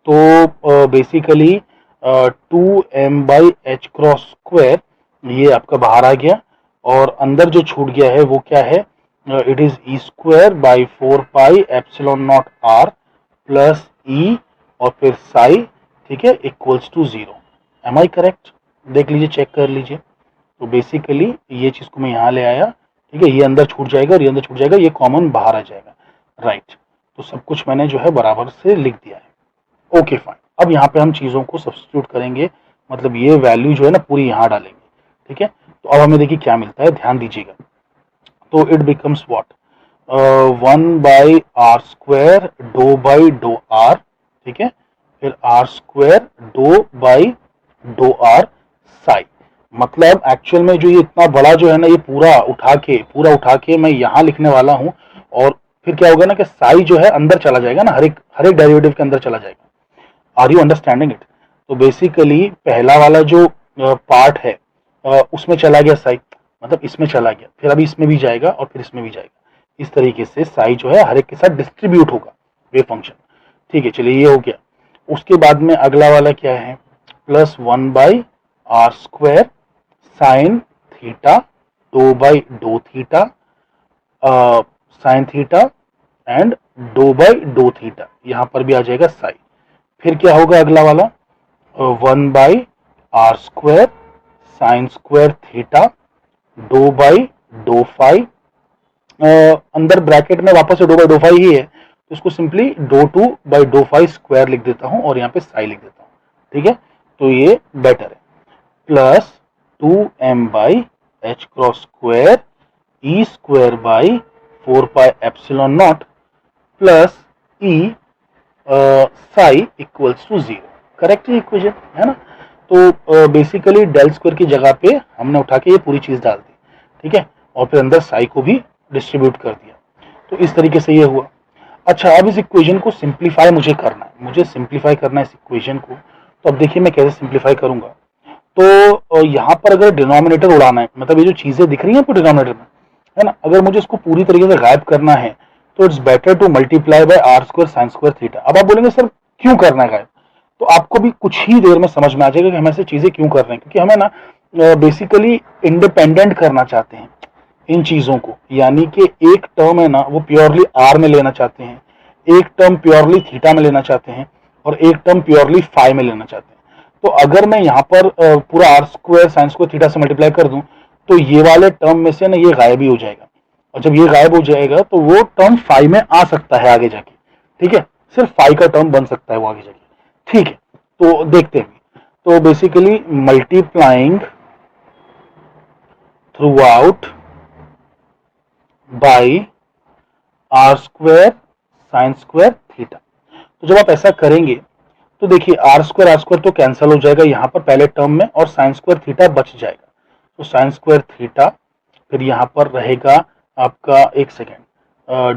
तो बेसिकली 2m/h² ये आपका बाहर आ गया, और अंदर जो छूट गया है वो क्या है, इट इज e²/4πε0r प्लस ई और फिर साई, ठीक है, equals to 0। Am I correct? देख लीजिए, चेक कर लीजिए। तो बेसिकली ये चीज को मैं यहाँ ले आया, ठीक है, ये अंदर छूट जाएगा और ये अंदर छूट जाएगा, ये कॉमन बाहर आ जाएगा, राइट। तो सब कुछ मैंने जो है बराबर से लिख दिया है। ओके फाइन, अब यहाँ पे हम चीजों को सब्स्टिट्यूट करेंगे, मतलब ये वैल्यू जो है ना पूरी यहाँ डालेंगे। ठीक है, तो अब हमें देखिए क्या मिलता है, ध्यान दीजिएगा। तो it becomes what, 1/r² डो/डो r, ठीक है, फिर r² डो/डो r साई। मतलब एक्चुअल में जो ये इतना बड़ा जो है ना, ये पूरा उठा के मैं यहाँ लिखने वाला हूँ, और फिर क्या होगा ना कि साई जो है अंदर चला जाएगा ना, हर एक डेरिवेटिव के अंदर चला जाएगा। Are you understanding it? तो बेसिकली पहला वाला जो पार्ट है उसमें चला गया साई, मतलब इसमें चला गया, फिर अभी इसमें भी जाएगा और फिर इसमें भी जाएगा। इस तरीके से साई जो है हर एक के साथ डिस्ट्रीब्यूट होगा वेव फंक्शन। ठीक है, चलिए ये हो गया। उसके बाद में अगला वाला क्या है, plus 1/r² sine theta doh theta sine theta and doh theta, यहां पर भी आ जाएगा साई। फिर क्या होगा अगला वाला, 1/r² sine square theta doh अंदर ब्रैकेट में वापस से डो ही है, तो इसको सिंपली डो2/डो लिख देता हूं और यहाँ पे साई लिख देता हूं। ठीक है, तो ये बेटर है। Plus 2m/h² e²/4πε0 plus E psi equals to 0। Correct equation है ना। तो बेसिकली डेल स्क्वायर की जगह पे हमने उठा के ये पूरी चीज डाल दी, ठीक है, और फिर अंदर साई को भी डिस्ट्रीब्यूट कर दिया। तो इस तरीके से ये हुआ। अच्छा, अब इस इक्वेशन को सिंप्लीफाई मुझे करना है, मुझे सिंप्लीफाई करना है इस इक्वेशन को। तो अब देखिए मैं कैसे सिंप्लीफाई करूंगा। तो यहाँ पर अगर डिनोमिनेटर उड़ाना है, मतलब ये जो चीजें दिख रही हैं आपको डिनोमिनेटर में, है ना, अगर मुझे इसको पूरी तरीके से गायब करना है तो it's better to multiply by r² sine square theta. अब आप बोलेंगे सर क्यों करना है गायब, तो आपको भी कुछ ही देर में समझ में आ जाएगा कि हम ऐसे चीजें क्यों कर रहे हैं, क्योंकि हमें ना बेसिकली इंडिपेंडेंट करना चाहते हैं इन चीजों को, यानी कि एक टर्म है ना वो प्योरली आर में लेना चाहते हैं, एक टर्म प्योरली थीटा में लेना चाहते हैं, और एक टर्म प्योरली फाई में लेना चाहते हैं। तो अगर मैं यहाँ पर पूरा r² साइन स्क्वायर थीटा से मल्टीप्लाई कर दूं तो ये वाले टर्म में से ना ये गायब ही हो जाएगा, और जब ये गायब हो जाएगा तो वो टर्म फाई में आ सकता है आगे जाके। ठीक है, सिर्फ फाई का टर्म बन सकता है वो आगे जाके। ठीक है, तो देखते हैं। तो basically multiplying through out by r² sine square theta. तो जब आप ऐसा करेंगे तो देखिए आर स्क्वायर तो कैंसिल हो जाएगा यहाँ पर पहले टर्म में, और साइन स्क्वायर थीटा बच जाएगा। तो साइन स्क्वायर थीटा, फिर यहाँ पर रहेगा आपका, एक second,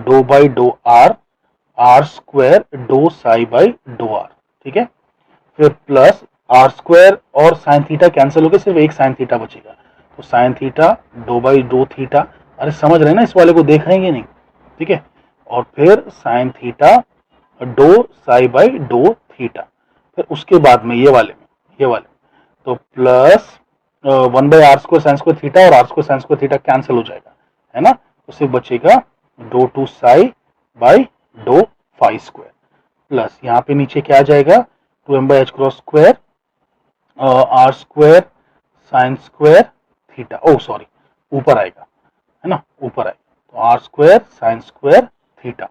doh by doh R, R square doh psi by doh R, ठीक है। फिर प्लस आर स्क्वायर और साइन थीटा कैंसिल हो गए, सिर्फ एक साइन थीटा बचेगा, तो sine theta dough by dough theta, अरे समझ रहे हैं ना, इस वाले को देख रहे हैं कि नहीं, ठीक है। और फिर sine theta doh psi by dough theta, फिर उसके बाद में ये वाले तो plus 1/r² sine square theta, और r² sine square theta cancel हो जाएगा, है ना, तो सिर्फ बचेगा do two psi by dough phi square, plus यहाँ पे नीचे क्या आ जाएगा 2m/h² r² sine square theta, oh sorry ऊपर आएगा, है ना, ऊपर आएगा, तो r² साइन स्क्वायर थीटा,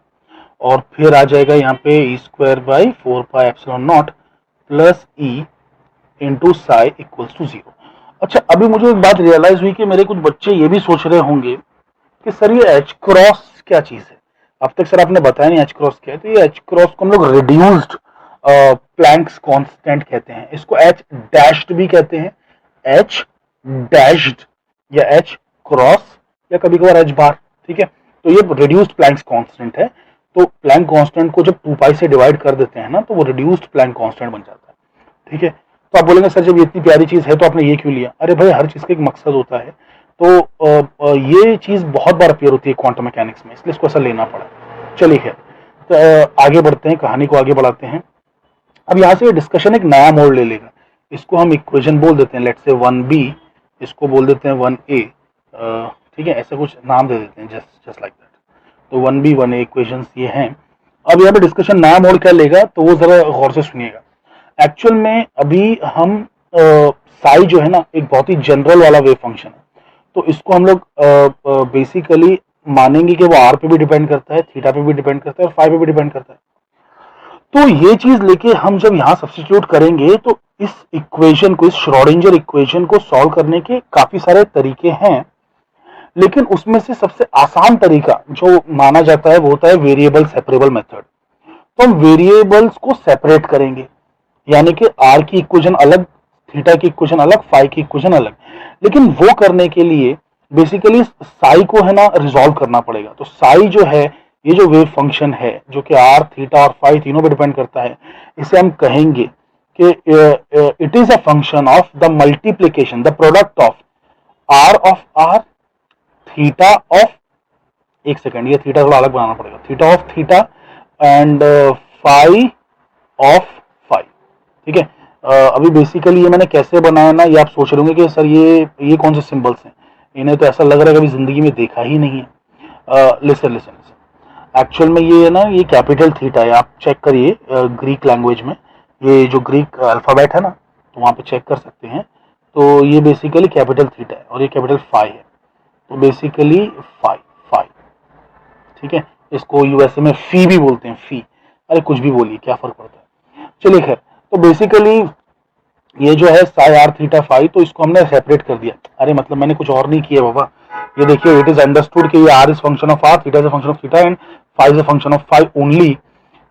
और फिर आ जाएगा यहाँ पे e² 4πε0 plus E into psi equals to 0। अच्छा, अभी मुझे एक बात रियलाइज हुई कि मेरे कुछ बच्चे ये भी सोच रहे होंगे कि सर ये एच क्रॉस क्या चीज है। अब तक सर आपने बताया नहीं एच क्रॉस क्या है। तो ये एच क्रॉस को हम लोग रिड्यूस्ड प्लैंक्स कांस्टेंट कहते हैं, इसको एच डैश्ड भी कहते हैं, एच डैश्ड या एच क्रॉस या कभी कभार एच बार, ठीक है। तो ये रिड्यूस्ड प्लैंक्स कांस्टेंट है। तो प्लैंक कांस्टेंट को जब 2 पाई से डिवाइड कर देते हैं ना, तो वो रिड्यूस्ड प्लैंक कांस्टेंट बन जाता है, ठीक है। तो आप बोलेंगे सर जब ये इतनी प्यारी चीज है तो आपने ये क्यों लिया। अरे भाई, हर चीज का एक मकसद होता है। तो ये चीज बहुत बार अपीयर होती है क्वांटम मैकेनिक्स में, इसलिए इसको ऐसा लेना पड़ा। चलिए खैर, तो आगे बढ़ते हैं, कहानी को आगे बढ़ाते हैं। अब यहाँ से डिस्कशन एक नया मोड़ ले लेगा। इसको हम इक्वेशन बोल देते हैं, लेट्स से 1b, इसको बोल देते हैं 1a, ठीक है, ऐसा कुछ नाम दे देते हैं, जस्ट लाइक दैट। तो 1b 1a इक्वेशंस ये हैं। अब यहाँ पे डिस्कशन नया मोड़ क्या लेगा, तो वो जरा गौर से सुनिएगा। एक्चुअल में अभी हम साई जो है ना, एक बहुत ही जनरल वाला वेव फंक्शन है। तो इसको हम लोग बेसिकली मानेंगे कि वो आर पे भी डिपेंड करता है, थीटा पे भी डिपेंड करता है, और फाई पे भी डिपेंड करता है। तो ये चीज लेके हम जब यहाँ सब्स्टिट्यूट करेंगे तो इस इक्वेशन को, इस श्रोडिंगर इक्वेशन को सॉल्व करने के काफी सारे तरीके हैं, लेकिन उसमें से सबसे आसान तरीका जो माना जाता है वो होता है वेरिएबल सेपरेबल मेथड। तो हम वेरिएबल्स को सेपरेट करेंगे, यानी कि आर की इक्वेशन अलग, थीटा की इक्वेशन अलग, फाई की इक्वेशन अलग। लेकिन वो करने के लिए बेसिकली साई को है ना रिजॉल्व करना पड़ेगा। तो साई जो है, ये जो वेव फंक्शन है जो कि आर, थीटा और फाई तीनों पे डिपेंड करता है, इसे हम कहेंगे कि it is a function of the multiplication, the product of R, theta of, एक सेकेंड, ये थीटा थोड़ा अलग बनाना पड़ेगा, theta of theta and phi of phi, ठीक है। अभी बेसिकली ये मैंने कैसे बनाया ना, ये आप सोच रहे होंगे कि सर ये कौन से सिंबल्स हैं, इन्हें तो ऐसा लग रहा है कभी जिंदगी में देखा ही नहीं है। लिसन, एक्चुअल में ये है ना, ये कैपिटल थीटा है, आप चेक करिए ग्रीक लैंग्वेज में, ये जो ग्रीक अल्फाबेट है ना, तो वहाँ पे चेक कर सकते हैं। तो ये बेसिकली कैपिटल थीटा है और ये कैपिटल फाई है, तो बेसिकली फाई, ठीक है। इसको यूएसए में फी भी बोलते हैं, फी, अरे कुछ भी बोलिए, क्या फर्क पड़ता है। चलिए खैर, तो बेसिकली ये जो है साई आर थीटा फाई, तो इसको हमने सेपरेट कर दिया। अरे मतलब मैंने कुछ और नहीं किया बाबा, ये देखिए, इट इज अंडरस्टूड कि ये R is function of R, theta is a function of theta and phi is a function of phi only.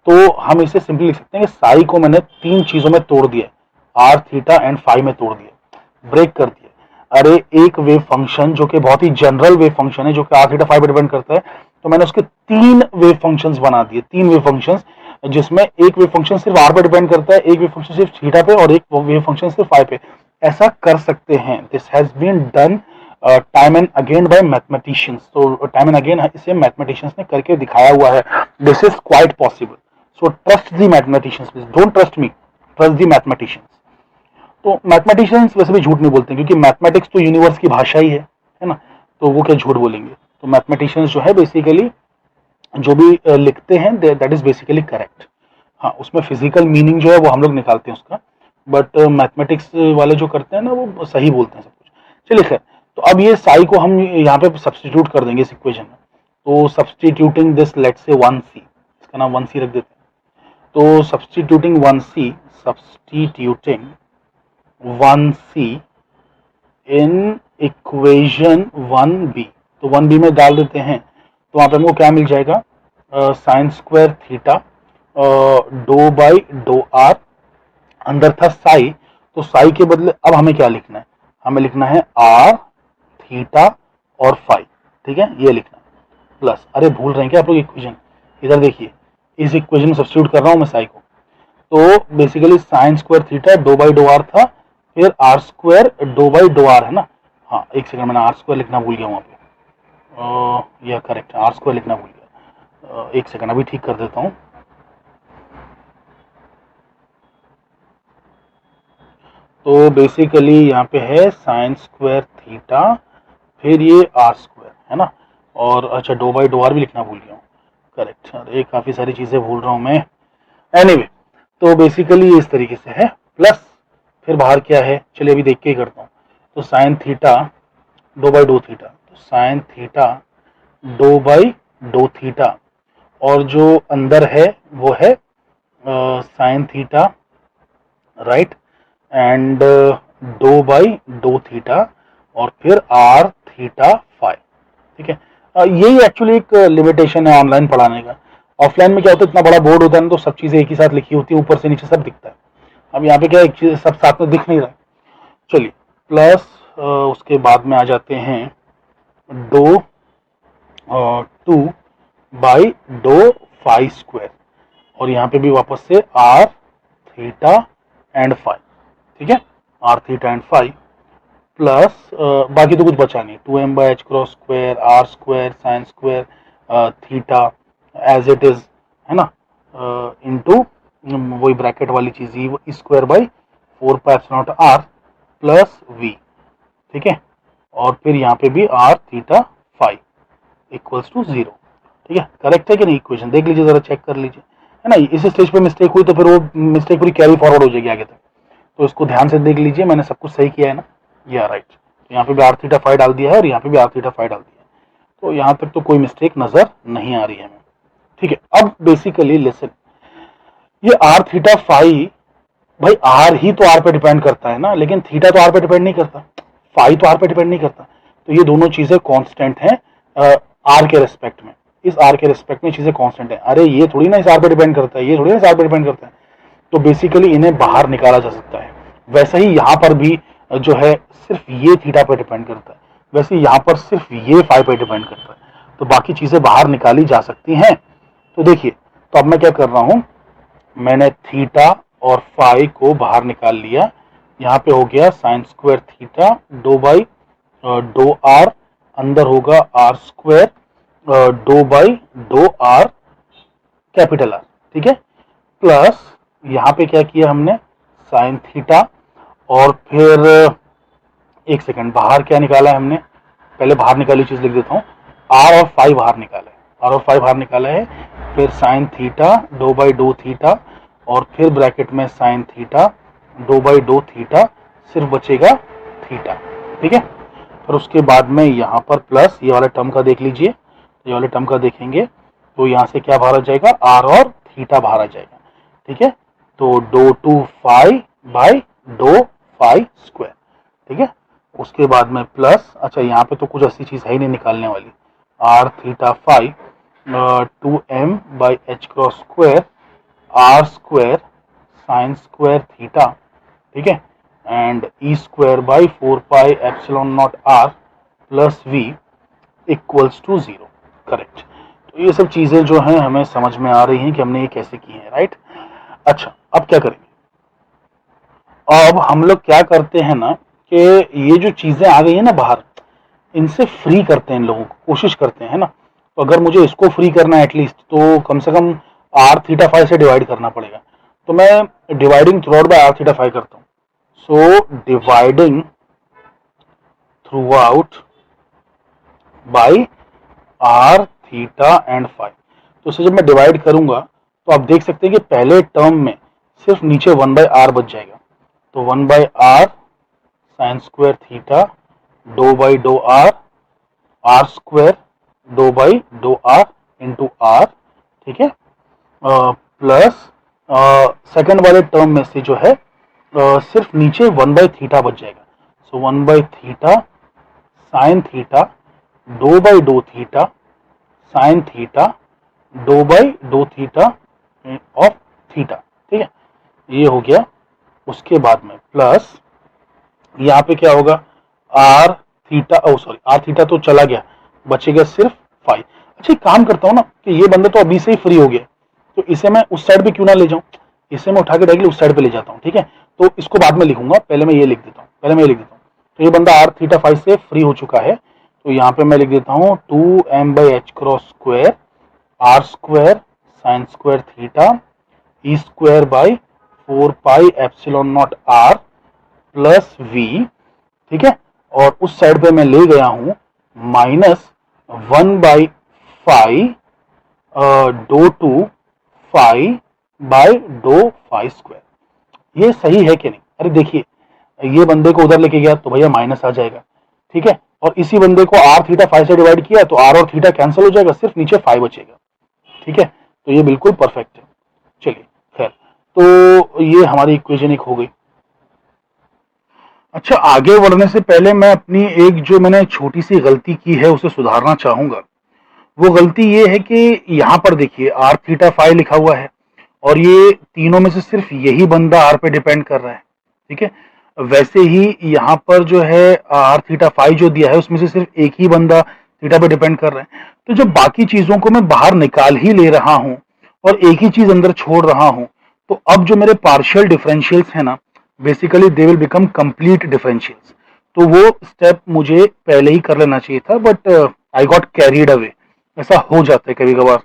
तो हम इसे सिंपली लिख सकते हैं कि साई को मैंने 3 चीजों में तोड़ दिया, आर, थीटा एंड फाई में तोड़ दिया, ब्रेक कर दिया। अरे एक वेव फंक्शन जो कि बहुत ही जनरल वेव फंक्शन है, जो कि आर, थीटा, फाई पर डिपेंड करता है, तो मैंने उसके 3 वेव फंक्शंस बना दिए, 3 वेव फंक्शंस, जिसमें एक वेव फंक्शन सिर्फ आर पे डिपेंड करता है, एक वेव फंक्शन सिर्फ थीटा पे, और एक वेव फंक्शन सिर्फ फाई पे। ऐसा कर सकते हैं। This has been done time and again by mathematicians. तो टाइम एंड अगेन इसे मैथमेटिशियंस ने करके दिखाया हुआ है। This is quite possible. So trust the mathematicians, please don't trust me, trust the mathematicians. तो मैथमेटिशियंस वैसे भी झूठ नहीं बोलते, क्योंकि मैथमेटिक्स तो यूनिवर्स की भाषा ही है ना, तो वो क्या झूठ बोलेंगे। तो मैथमेटिशियंस जो है बेसिकली जो भी लिखते हैं दैट इज बेसिकली करेक्ट। हाँ, उसमें फिजिकल मीनिंग जो है वो हम लोग निकालते हैं उसका, बट मैथमेटिक्स वाले जो करते हैं ना वो सही बोलते हैं सब कुछ। चलिए खैर, तो अब ये साई को हम यहाँ पे सब्स्टिट्यूट कर देंगे इस इक्वेशन में। तो substituting this, let's say 1c, इसका नाम 1c रख देते हैं। तो substituting 1c in equation 1b, तो 1b में डाल देते हैं। तो वहां पे हमको क्या मिल जाएगा, sine square theta dough by doh R, अंदर था साई, तो साई के बदले अब हमें क्या लिखना है, हमें लिखना है आर थीटा और फाई, ठीक है, ये लिखना है प्लस, अरे भूल रहे हैं क्या आप लोग इक्वेशन, इधर देखिए, इस इक्वेशन में सब्स्टिट्यूट कर रहा हूं मैं साई को, तो basically sine square theta dough by doh R था, फिर R square doh by doh R है ना, हाँ एक सेकंड, मैंने आर स्क्वायर लिखना भूल गया वहां पे, यह करेक्ट है, आर स्क्वायर लिखना भूल गया, एक सेकंड अभी ठीक कर देता हूँ। तो बेसिकली यहाँ पे है साइन स्क्वायर थीटा, फिर ये आर स्क्वायर है ना, और अच्छा डो बाई डो आर भी लिखना भूल गया हूँ, करेक्ट, अरे काफ़ी सारी चीज़ें भूल रहा हूँ मैं, एनीवे तो बेसिकली इस तरीके से है, प्लस फिर बाहर क्या है, चलिए अभी देख के ही करता हूँ, तो sine theta dough by dough theta, तो sine theta dough by dough theta, और जो अंदर है वो है sine theta, right, and do by dough theta, और फिर आर थीटा फाई, ठीक है। यही एक्चुअली एक लिमिटेशन है ऑनलाइन पढ़ाने का, ऑफलाइन में क्या होता है, इतना बड़ा बोर्ड होता है ना, तो सब चीजें एक ही साथ लिखी होती है, ऊपर से नीचे सब दिखता है, अब यहाँ पे क्या एक चीज सब साथ में दिख नहीं रहा है। चलिए प्लस उसके बाद में आ जाते हैं doh two by dough phi square, और यहाँ पे भी वापस से आर थीटा एंड फाई, ठीक है, r theta and phi, plus बाकी तो कुछ बचा नहीं, two M by H cross square are square sine square theta as it is, है ना, इनटू वही ब्रैकेट वाली चीज ही square by 4 pi epsilon not are plus V, ठीक है, और फिर यहाँ पे भी r theta phi equals to 0, ठीक है, करेक्ट है कि नहीं, इक्वेशन देख लीजिए जरा, चेक कर लीजिए, है ना, इस स्टेज पे मिस्टेक हुई तो फिर वो मिस्टेक पूरी कैरी फॉरवर्ड हो जाएगी आगे तक, तो इसको ध्यान से देख लीजिए, मैंने सब कुछ सही किया है ना, या राइट, तो यहाँ पे भी आर थीटा फाई डाल दिया है और यहाँ पे भी आर थीटा फाई डाल दिया है, तो यहाँ तक तो कोई मिस्टेक नजर नहीं आ रही है हमें, ठीक है। अब बेसिकली लिसन, ये आर थीटा फाई, भाई आर ही तो आर पे डिपेंड करता है ना, लेकिन थीटा तो आर पे डिपेंड नहीं करता, फाई तो आर पे डिपेंड नहीं करता, तो ये दोनों चीजें कांस्टेंट हैं आर के रेस्पेक्ट में, इस आर के रेस्पेक्ट में चीजें कांस्टेंट है, अरे ये थोड़ी ना इस आर पे डिपेंड करता है, ये थोड़ी ना इस आर पे डिपेंड करता है, तो बेसिकली इन्हें बाहर निकाला जा सकता है, वैसे ही यहाँ पर भी जो है सिर्फ ये थीटा पे डिपेंड करता है, वैसे यहाँ पर सिर्फ ये फाई पे डिपेंड करता है, तो बाकी चीजें बाहर निकाली जा सकती हैं। तो देखिए, तो अब मैं क्या कर रहा हूं, मैंने थीटा और फाई को बाहर निकाल लिया, यहाँ पे हो गया sine square theta dough by doh R, अंदर होगा R square doh by doh R capital R, ठीक है, प्लस यहाँ पे क्या किया हमने, साइन थीटा, और फिर एक सेकंड, बाहर क्या निकाला है हमने, पहले बाहर निकाली चीज लिख देता हूँ, आर और फाई बाहर निकाला है, आर और फाई बाहर निकाला है, फिर sine theta dough by dough theta, और फिर ब्रैकेट में sign theta dough by dough theta, सिर्फ बचेगा थीटा, ठीक है, फिर उसके बाद में यहाँ पर प्लस ये वाला टर्म का देख लीजिए, ये वाले टर्म का देखेंगे तो यहाँ से क्या बाहर आ जाएगा, आर और थीटा बाहर आ जाएगा, ठीक है, तो doh two phi by dough phi square, ठीक है, उसके बाद में प्लस, अच्छा यहाँ पे तो कुछ ऐसी चीज है ही नहीं निकालने वाली, R theta phi two M by H cross square are square sine square theta, ठीक है, and E square by 4 pi epsilon not are plus V equals to 0, correct. तो ये सब चीजें जो हैं हमें समझ में आ रही हैं कि हमने ये कैसे की हैं, राइट। अच्छा अब क्या करेंगे, अब हम लोग क्या करते हैं ना कि ये जो चीजें आ गई है ना बाहर, इनसे फ्री करते हैं इन लोगों को, कोशिश करते हैं ना, तो अगर मुझे इसको फ्री करना है एटलीस्ट, तो कम से कम आर थीटा फाई से डिवाइड करना पड़ेगा, तो मैं dividing throughout by R theta phi करता हूँ, so dividing throughout by R theta and phi, तो इसे जब मैं डिवाइड करूंगा तो आप देख सकते हैं कि पहले टर्म में सिर्फ नीचे 1/r बच जाएगा, तो 1/r sine square theta dough by doh R, R square doh by doh R into R, ठीक है, प्लस सेकंड वाले टर्म में से जो है सिर्फ नीचे 1/थीटा बच जाएगा, सो 1/थीटा sine theta dough by dough theta sine theta dough by dough theta of theta, ठीक है, ये हो गया। उसके बाद में प्लस यहाँ पे क्या होगा, R theta, oh sorry R theta तो चला गया, बचेगा सिर्फ फाइव। अच्छा एक काम करता हूँ ना कि ये बंदा तो अभी से ही फ्री हो गया, तो इसे मैं उस साइड पे क्यों ना ले जाऊं, इसे मैं उठा के डायरेक्टली उस साइड पे ले जाता हूँ, ठीक है। तो इसको बाद में लिखूंगा, पहले मैं ये लिख देता हूँ, पहले मैं ये लिख देता हूँ। तो ये बंदा आर थीटा फाइव से फ्री हो चुका है, तो यहाँ पे मैं लिख देता हूँ 2m/h cross square are square sine square theta E square by 4πε0 R plus V, ठीक है। और उस साइड पे मैं ले गया हूं -1/5 doh two five by doh five square. ये सही है कि नहीं? अरे देखिए, ये बंदे को उधर लेके गया तो भैया माइनस आ जाएगा, ठीक है। और इसी बंदे को आर थीटा फाइव से डिवाइड किया तो आर और थीटा कैंसिल हो जाएगा, सिर्फ नीचे फाइव बचेगा, ठीक है। तो ये बिल्कुल परफेक्ट है। चलिए खैर, तो ये हमारी इक्वेशन एक हो गई। अच्छा, आगे बढ़ने से पहले मैं अपनी एक जो मैंने छोटी सी गलती की है उसे सुधारना चाहूंगा। वो गलती ये है कि यहाँ पर देखिए आर थीटा फाइव लिखा हुआ है और ये तीनों में से सिर्फ यही बंदा आर पे डिपेंड कर रहा है, ठीक है। वैसे ही यहाँ पर जो है आर थीटा फाइव जो दिया है उसमें से सिर्फ एक ही बंदा थीटा पे डिपेंड कर रहा है। तो जब बाकी चीजों को मैं बाहर निकाल ही ले रहा हूँ और एक ही चीज अंदर छोड़ रहा हूँ, तो अब जो मेरे पार्शियल डिफरेंशियल्स है ना, basically they will become complete differentials. तो वो स्टेप मुझे पहले ही कर लेना चाहिए था, but I got carried away. ऐसा हो जाता है कभी कभार,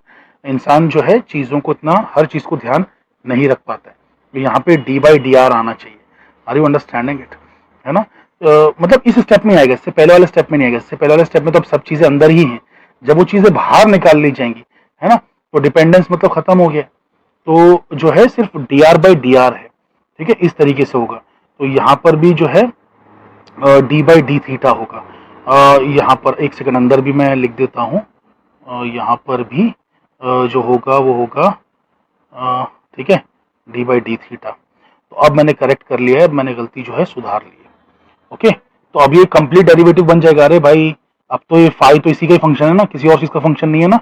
इंसान जो है चीजों को इतना हर चीज को ध्यान नहीं रख पाता है। तो यहाँ पे d/dr आना चाहिए। आर यू अंडरस्टैंडिंग इट, है ना। मतलब इस स्टेप में आएगा, इससे पहले वाले स्टेप में नहीं आएगा। इससे पहले वाले स्टेप में तो अब सब चीजें अंदर ही हैं, जब वो चीजें बाहर निकाल ली जाएंगी, है ना, तो डिपेंडेंस मतलब खत्म हो गया। तो जो है सिर्फ dr/dr है, ठीक है, इस तरीके से होगा। तो यहाँ पर भी जो है d/d थीटा होगा। यहाँ पर एक सेकंड अंदर भी मैं लिख देता हूँ, यहाँ पर भी जो होगा वो होगा, ठीक है, d/d थीटा। तो अब मैंने करेक्ट कर लिया है, अब मैंने गलती जो है सुधार ली है। ओके, तो अब ये कंप्लीट डेरिवेटिव बन जाएगा। अरे भाई, अब तो ये फाइव तो इसी का ही फंक्शन है ना, किसी और चीज का फंक्शन नहीं है ना।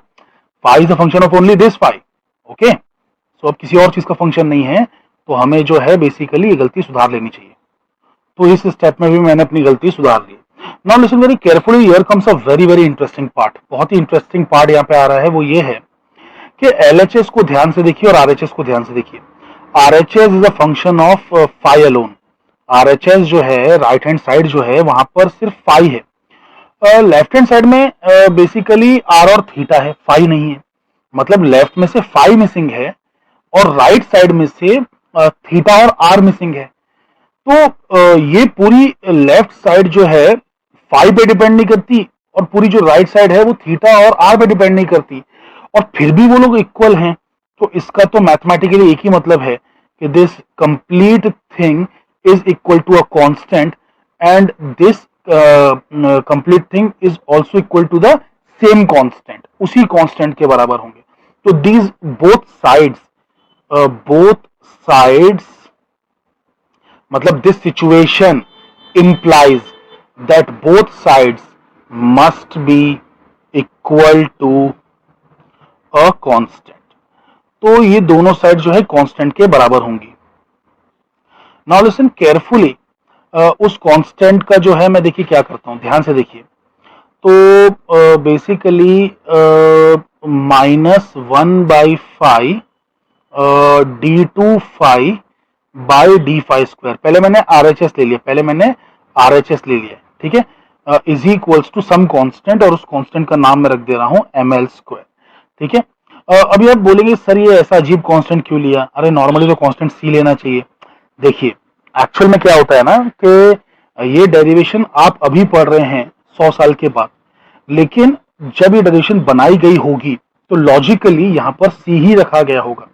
Five is a function of only this five. Okay, so अब किसी और चीज का फंक्शन नहीं है, तो हमें जो है बेसिकली ये गलती सुधार लेनी चाहिए। तो इस स्टेप में भी मैंने अपनी गलती सुधार ली। Now listen very carefully, here comes a very very interesting part. बहुत ही इंटरेस्टिंग पार्ट यहाँ पे आ रहा है, वो ये है कि LHS को ध्यान से देखिए और RHS को ध्यान से देखिए। RHS is a function of five alone. RHS जो है राइट हैंड साइड जो है वहां पर सिर्फ फाइव है, लेफ्ट हैंड साइड में बेसिकली आर और थीटा है, फाइव नहीं है। मतलब लेफ्ट में से फाइव मिसिंग है और राइट साइड में से थीटा और आर मिसिंग है। तो ये पूरी लेफ्ट साइड जो है फाइव पे डिपेंड नहीं करती और पूरी जो राइट साइड है वो थीटा और आर पे डिपेंड नहीं करती, और फिर भी वो लोग इक्वल हैं। तो इसका तो मैथमेटिकली एक ही मतलब है कि this complete thing is equal to a constant and this complete thing is also equal to the same constant, उसी कांस्टेंट के बराबर होंगे। तो दीज बोथ साइड्स मतलब this situation implies that both sides must be equal to a constant। तो ये दोनों side जो है कांस्टेंट के बराबर होंगी। नाउ लिसन केयरफुली, उस कांस्टेंट का जो है मैं देखिए क्या करता हूं, ध्यान से देखिए। तो basically -1/5 d/5 by d5 square, पहले मैंने RHS ले लिया, ठीक है, is equals to some constant, और उस कांस्टेंट का नाम मैं रख दे रहा हूं ml स्क्वायर, ठीक है। अभी आप बोलेंगे सर ये ऐसा अजीब कांस्टेंट क्यों लिया? अरे नॉर्मली तो कांस्टेंट c लेना चाहिए। देखिए एक्चुअल में क्या होता है ना कि ये डेरिवेशन आप अभी पढ़ रहे हैं 100 साल के बाद, लेकिन जब ये डेरिवेशन बनाई गई होगी तो लॉजिकली यहां पर c ही रखा गया होगा।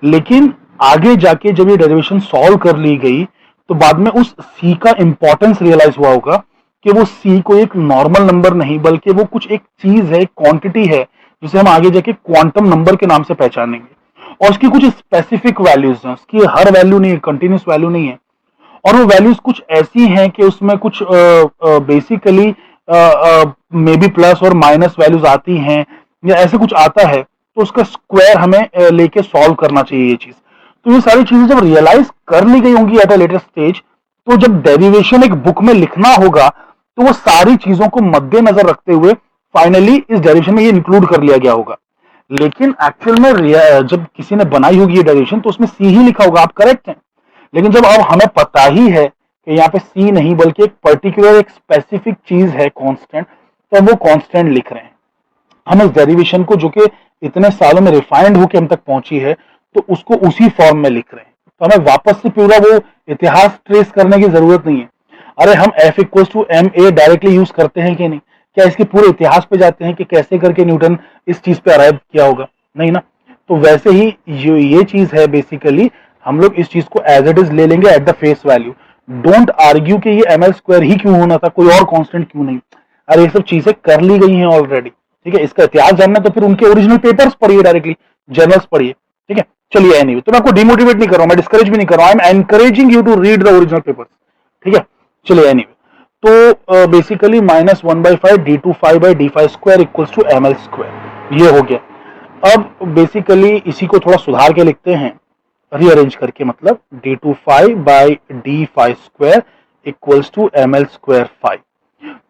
लेकिन आगे जाके जब ये डेरिवेशन सॉल्व कर ली गई तो बाद में उस c का इंपॉर्टेंस रियलाइज हुआ होगा कि वो c को एक नॉर्मल नंबर नहीं बल्कि वो कुछ एक चीज है, क्वांटिटी है, जिसे हम आगे जाके क्वांटम नंबर के नाम से पहचानेंगे, और उसकी कुछ स्पेसिफिक वैल्यूज हैं। उसकी हर वैल्यू नहीं है, कंटिन्यूस वैल्यू नहीं है, और वो वैल्यूज कुछ ऐसी हैं कि उसमें कुछ बेसिकली मे बी प्लस और माइनस वैल्यूज आती हैं या ऐसे कुछ आता है। तो उसका स्क्वायर हमें लेके सॉल्व करना चाहिए ये चीज। तो ये सारी चीजें जब रियलाइज कर ली गई होंगी एट अ लेटर स्टेज, तो जब डेरिवेशन एक बुक में लिखना होगा तो वो सारी चीजों को मद्देनजर रखते हुए फाइनली इस डेरिवेशन में ये इंक्लूड कर लिया गया होगा। लेकिन एक्चुअल में जब किसी ने बनाई होगी ये डेरिवेशन तो उसमें सी ही लिखा होगा, आप करेक्ट हैं। लेकिन जब अब हमें पता ही है कि यहाँ पे सी नहीं बल्कि एक पर्टिकुलर एक स्पेसिफिक चीज है कांस्टेंट, तो वो कांस्टेंट लिख रहे हैं हम इस डेरिवेशन को, जो कि इतने सालों में रिफाइंड होकर हम तक पहुंची है, तो उसको उसी फॉर्म में लिख रहे हैं। तो हमें वापस से पूरा वो इतिहास ट्रेस करने की जरूरत नहीं है। अरे हम F equals to M A directly use करते हैं कि नहीं? क्या इसके पूरे इतिहास पे जाते हैं कि कैसे करके न्यूटन इस चीज पे अराइव किया होगा? नहीं ना। तो वैसे ही जो ये चीज है बेसिकली, हम लोग इस चीज को एज इट इज ले लेंगे at the face value. Don't argue कि ये ml² ही क्यों होना था, कोई और कांस्टेंट क्यों नहीं। अरे ये सब चीजें कर ली गई हैं ऑलरेडी, ठीक है। इसका इतिहास जानना तो फिर उनके ओरिजिनल पेपर्स पढ़िए, डायरेक्टली जर्नल्स पढ़िए, ठीक है। चलिए एनीवे, तो मैं आपको डिमोटिवेट नहीं कर रहा हूं, मैं डिस्करेज भी नहीं कर रहा हूं, I am encouraging you to read the original papers, ठीक है। चलिए एनीवे, तो basically -1/5 d25/d5² equals to ml², ये हो गया। अब बेसिकली इसी को थोड़ा सुधार के लिखते हैं, रीअरेंज करके, मतलब d25/d5² इक्वल्स टू ml²5।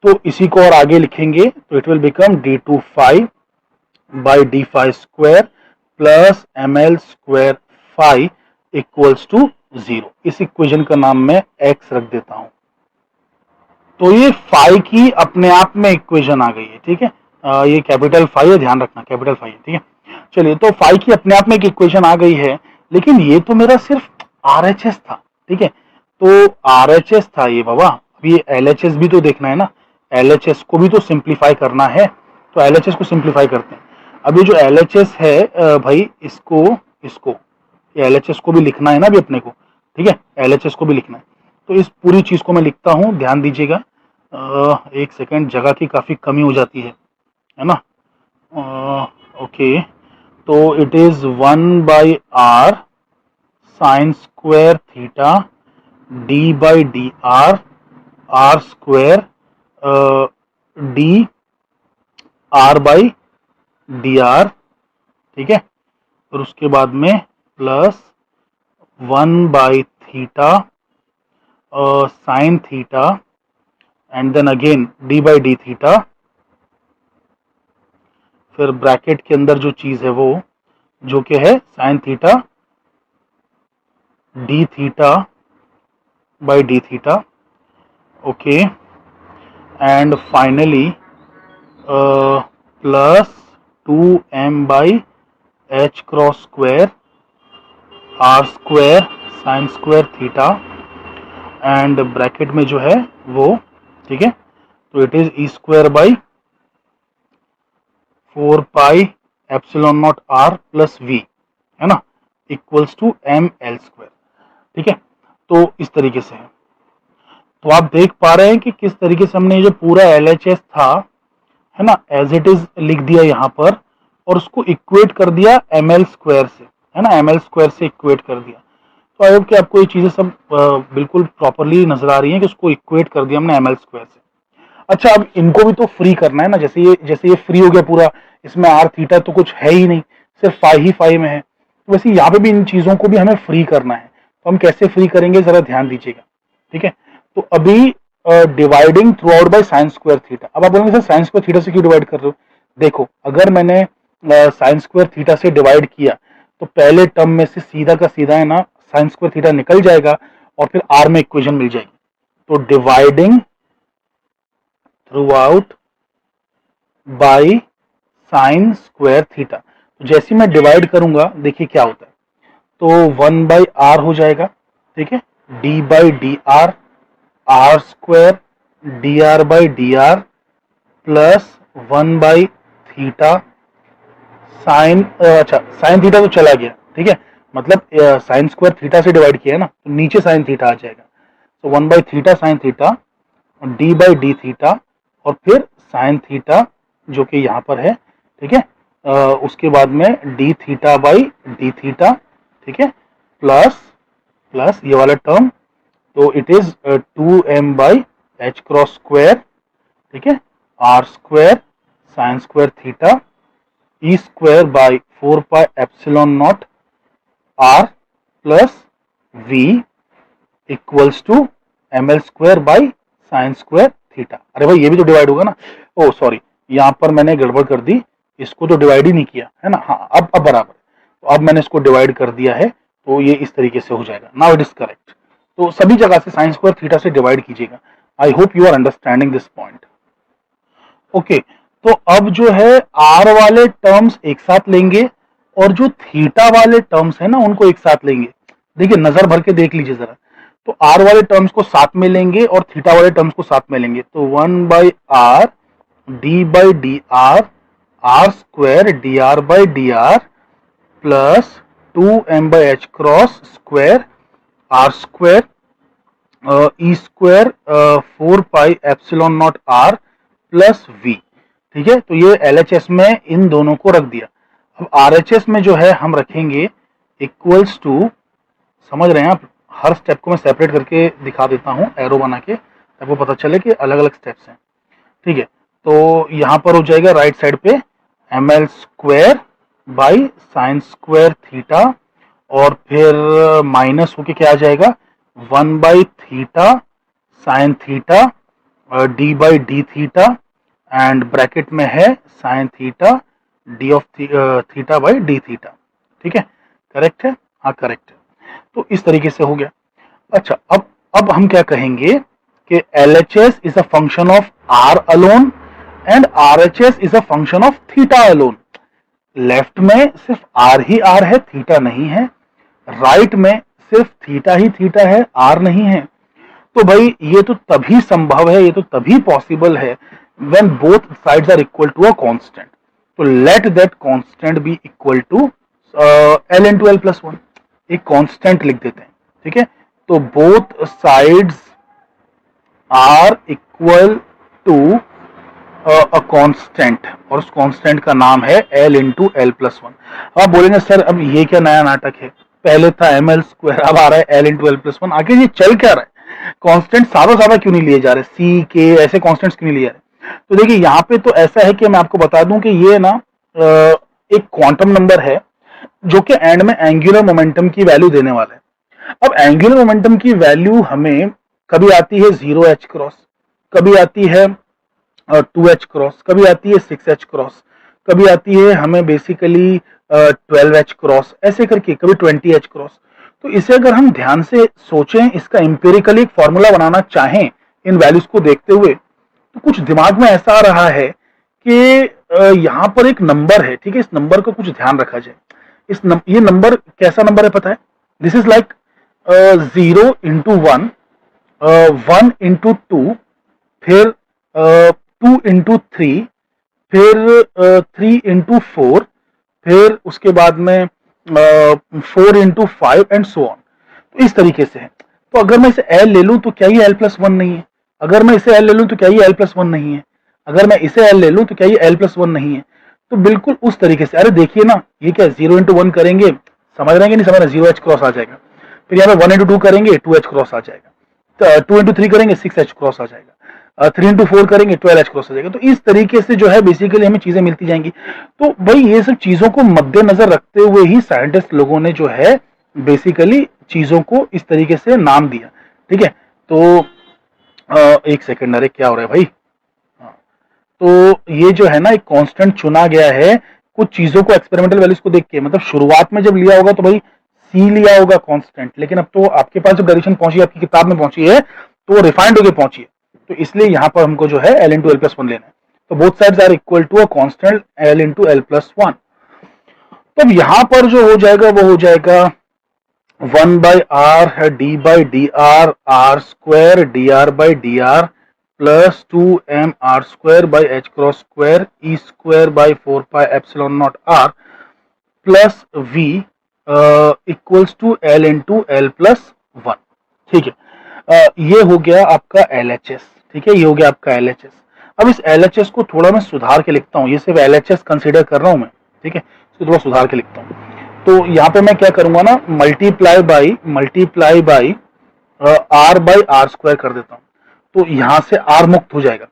तो इसी को और आगे लिखेंगे तो it will become d25/d5² plus ml²5 equals to 0। इस इक्वेशन का नाम मैं x रख देता हूं। तो ये फाई की अपने आप में इक्वेशन आ गई है, ठीक है। ये कैपिटल फाई है, ध्यान रखना कैपिटल फाई है, ठीक है। चलिए, तो फाई की अपने आप में एक इक्वेशन आ गई है, लेकिन ये तो मेरा सिर्फ RHS था, ठीक है। तो RHS था ये बाबा, अब ये LHS भी तो देखना है ना, LHS को भी तो सिंप्लीफाई करना है। तो LHS को सिंप्लीफाई करते हैं। अब ये जो LHS है भाई, इसको इसको LHS को भी लिखना है ना अभी अपने को, ठीक है। LHS को भी लिखना है, तो इस पूरी चीज को मैं लिखता हूं, ध्यान दीजिएगा। एक सेकेंड, जगह की काफी कमी हो जाती है ना। ओके, तो it is 1/r sin² theta d/dr r² d r/dr, ठीक है। और उसके बाद में प्लस 1/थीटा sin theta and then again d/d theta, फिर ब्रैकेट के अंदर जो चीज है वो जो कि है sin थीटा d थीटा/d theta, okay. And finally plus 2m/h×² r² sin² theta and bracket में जो है वो, ठीक है। तो it is e²/4πε0r plus v, है ना, इक्वल्स टू ml², ठीक है। तो इस तरीके से है। तो आप देख पा रहे हैं कि किस तरीके से हमने जो पूरा LHS था, है ना, एज इट इज लिख दिया यहाँ पर, और उसको इक्वेट कर दिया ml² से, है ना, ml² से इक्वेट कर दिया। तो आई होप कि आपको ये चीजें सब बिल्कुल प्रॉपरली नजर आ रही हैं कि उसको इक्वेट कर दिया हमने ml² से। अच्छा, अब इनको भी तो फ्री करना है ना, जैसे ये फ्री हो गया पूरा, इसमें r थीटा तो कुछ है ही नहीं, सिर्फ फाई ही फाई में है। तो वैसे यहाँ पे भी इन चीजों को भी हमें फ्री करना है। तो हम कैसे फ्री करेंगे, जरा ध्यान दीजिएगा, ठीक है। तो अभी dividing throughout by sin² theta. अब आप बोलेंगे सर sin² थीटा से क्यों डिवाइड कर रहे हो? देखो, अगर मैंने sin² थीटा से डिवाइड किया तो पहले टर्म में से सीधा का सीधा है ना sin² थीटा निकल जाएगा और फिर r में इक्वेशन मिल जाएगी। तो dividing throughout by sin² theta, तो जैसे मैं डिवाइड करूंगा देखिए क्या होता है। तो 1/r हो जाएगा, ठीक है, d/dr r² dr/dr प्लस 1/थीटा साइन, अच्छा साइन थीटा तो चला गया, ठीक है, मतलब sin² थीटा से डिवाइड किया है ना, तो नीचे साइन थीटा आ जाएगा। तो 1/थीटा साइन थीटा d/d थीटा और फिर साइन थीटा जो कि यहाँ पर है, ठीक है। उसके बाद में d थीटा/d थीटा, ठीक है, प्लस ये वाला टर्म, तो इट इज 2m/h×², ठीक है, r² sin² theta E square by 4 pi epsilon not are plus V equals to M L square by sine square theta. अरे भाई ये भी तो डिवाइड होगा ना, ओ सॉरी यहाँ पर मैंने गड़बड़ कर दी, इसको तो डिवाइड ही नहीं किया है ना, हाँ अब बराबर, तो अब मैंने इसको डिवाइड कर दिया है, तो ये इस तरीके से हो जाएगा, नाउ इट इज करेक्ट। तो सभी जगह से साइन स्क्वायर थीटा से डिवाइड कीजिएगा। I hope you are understanding this point. Okay, तो अब जो है आर वाले टर्म्स एक साथ लेंगे और जो थीटा वाले टर्म्स है ना उनको एक साथ लेंगे। देखिए नजर भर के देख लीजिए जरा, तो आर वाले टर्म्स को साथ में लेंगे और थीटा वाले टर्म्स को साथ में लेंगे, तो 1 by R D by D R square D R by D R plus 2m by H cross square are square E square 4 pi epsilon not are plus V. ठीक है, तो ये एलएचएस में इन दोनों को रख दिया। अब आरएचएस में जो है हम रखेंगे इक्वल्स टू, समझ रहे हैं आप, हर स्टेप को मैं सेपरेट करके दिखा देता हूं एरो बना के, आपको पता चले कि अलग अलग स्टेप्स हैं। ठीक है, तो यहां पर हो जाएगा राइट साइड पे M L square by sine square theta और फिर माइनस होके क्या आ जाएगा 1 by theta sine theta D by D theta and bracket में है sine theta D of theta by D theta. ठीक है, करेक्ट है, हाँ करेक्ट है। तो इस तरीके से हो गया। अच्छा, अब हम क्या कहेंगे कि LHS is a function of R alone and RHS is a function of theta alone. Left में सिर्फ R ही R है, थीटा नहीं है, राइट में सिर्फ थीटा ही थीटा है, R नहीं है। तो भाई ये तो तभी संभव है, ये तो तभी पॉसिबल है when both sides are equal to a constant. तो let that constant be equal to L into L plus 1, एक कांस्टेंट लिख देते हैं। ठीक है, तो both sides are equal to a constant और उस कांस्टेंट का नाम है L into L plus 1। आप बोलेंगे सर अब ये क्या नया नाटक है, पहले था एम एल स्क्वायर, अब आ रहा है L into L plus 1, आगे ये चल क्या रहा है, कांस्टेंट सादा क्यों नहीं लिए जा रहे, सी के ऐसे कांस्टेंट्स क्यों नहीं लिए जा रहे। तो देखिए यहाँ पे तो ऐसा है कि मैं आपको बता दूं कि ये ना एक क्वांटम नंबर है जो कि एंड में एंगुलर मोमेंटम की वैल्यू देने वाला है। अब एंगुलर मोमेंटम की वैल्यू हमें कभी आती है 0h क्रॉस, कभी आती है 2h क्रॉस, कभी आती है 6h क्रॉस, कभी आती है हमें बेसिकली 12h क्रॉस, ऐसे करके कभी 20h क्रॉस। तो इसे अगर हम ध्यान से सोचें, इसका एम्पिरिकली एक फॉर्मूला बनाना चाहें इन वैल्यूज को देखते हुए, तो कुछ दिमाग में ऐसा आ रहा है कि यहाँ पर एक नंबर है, ठीक है, इस नंबर का कुछ ध्यान रखा जाए। ये नंबर कैसा नंबर है पता है, this is like 0 into 1, 1 into 2, फिर 2 इंटू 3, फिर 3 इंटू 4, फिर उसके बाद में 4 इंटू 5 एंड सो ऑन। तो इस तरीके से है। तो अगर मैं इसे L ले लूं तो क्या ये L+1 नहीं है, अगर मैं इसे L ले लूं तो क्या ये L+1 नहीं है, अगर मैं इसे L ले लूं तो क्या ये L+1 नहीं है। तो बिल्कुल उस तरीके से, अरे देखिए ना, ये क्या 0 इंटू 1 करेंगे, समझ रहे हैं कि नहीं समझ रहे, 0h क्रॉस आ जाएगा, फिर यहाँ पे 1 इंटू 2 करेंगे 2h क्रॉस आ जाएगा, तो 2 इंटू 3 करेंगे 6h क्रॉस आ जाएगा, 3 इंटू 4 करेंगे 12h क्रॉस आ जाएगा। तो इस तरीके से जो है बेसिकली हमें चीजें मिलती जाएंगी। तो भाई ये सब चीजों को मद्देनजर रखते हुए ही साइंटिस्ट लोगों ने जो है बेसिकली चीजों को इस तरीके से नाम दिया। ठीक है, तो एक सेकेंड, अरे क्या हो रहा है भाई, तो ये जो है ना एक कांस्टेंट चुना गया है कुछ चीजों को एक्सपेरिमेंटल वैल्यूज को देख के, मतलब शुरुआत में जब लिया होगा तो भाई सी लिया होगा कांस्टेंट, लेकिन अब तो आपके पास जब डायरेक्शन पहुंची है, आपकी किताब में पहुंची है, तो वो रिफाइंड होकर पहुंची है, तो इसलिए यहाँ पर हमको जो है L into L+1 लेना है। तो both sides are equal to a constant L into L+1। तो अब यहाँ पर जो हो जाएगा वो हो जाएगा 1 बाई आर है D by D R square D R by D R plus 2m r square by h cross square E square by 4 pi epsilon nought r plus v equals to L into L+1। ठीक है, ये हो गया आपका LHS। ठीक है, ये हो गया आपका LHS। अब इस LHS को थोड़ा मैं सुधार के लिखता हूँ, ये सिर्फ LHS कंसीडर कर रहा हूँ मैं। ठीक है, इसको थोड़ा सुधार के लिखता हूँ। तो यहाँ पे मैं क्या करूंगा ना, multiply by r by R square कर देता हूँ, तो यहां से r मुक्त हो जाएगा,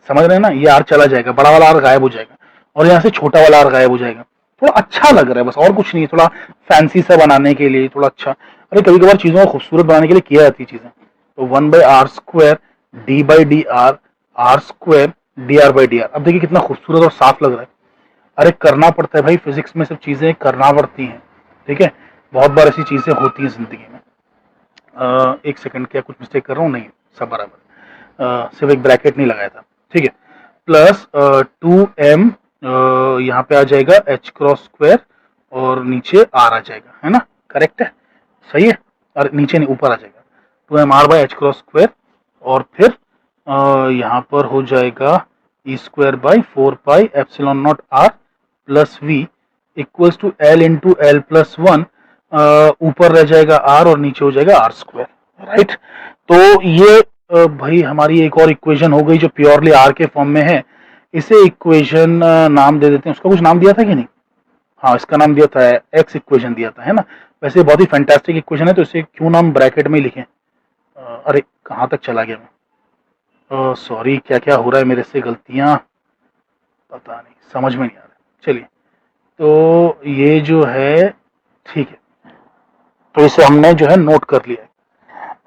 समझ रहे हैं ना, ये r चला जाएगा, बड़ा वाला r गायब हो जाएगा, और यहाँ से छोटा वाला आर गायब हो जाएगा। थोड़ा अच्छा लग रहा है बस, और कुछ नहीं, थोड़ा फैंसी सा बनाने के लिए, थोड़ा अच्छा। अरे कभी कभार चीजों को खूबसूरत बनाने के लिए किया जाती है चीजें। तो 1/r² d/dr r² dr/dr। अब देखिए कितना खूबसूरत और साफ लग रहा है। अरे करना पड़ता है भाई, फिजिक्स में सब चीजें करना पड़ती हैं, ठीक है। बहुत बार ऐसी चीजें होती हैं जिंदगी में। एक सेकंड, क्या कुछ मिस्टेक कर रहा हूँ? नहीं, सब बराबर। सिर्फ एक ब्रैकेट नहीं लगाया था, ठीक है। प्लस 2m यहाँ पे आ जाएगा h×² और नीचे r आ जाएगा, है ना, करेक्ट है, सही है। और नीचे नहीं, ऊपर आ जाएगा 2mr/h×²। और फिर यहाँ पर हो जाएगा e²/4πε0r plus v equals to l/l+1। ऊपर रह जाएगा r और नीचे हो जाएगा r², राइट। तो ये भाई हमारी एक और इक्वेशन हो गई जो प्योरली r के फॉर्म में है। इसे इक्वेशन नाम दे देते हैं। उसका कुछ नाम दिया था कि नहीं? हाँ, इसका नाम दिया था, एक्स इक्वेशन दिया था, है ना। वैसे बहुत ही फैंटास्टिक इक्वेशन है, तो इसे क्यों नाम ब्रैकेट में लिखें। अरे कहाँ तक चला गया मैं? सॉरी, क्या क्या हो रहा है मेरे से, गलतियाँ पता नहीं, समझ में नहीं आ रहा। चलिए, तो ये जो है, ठीक है, तो इसे हमने जो है नोट कर लिया है।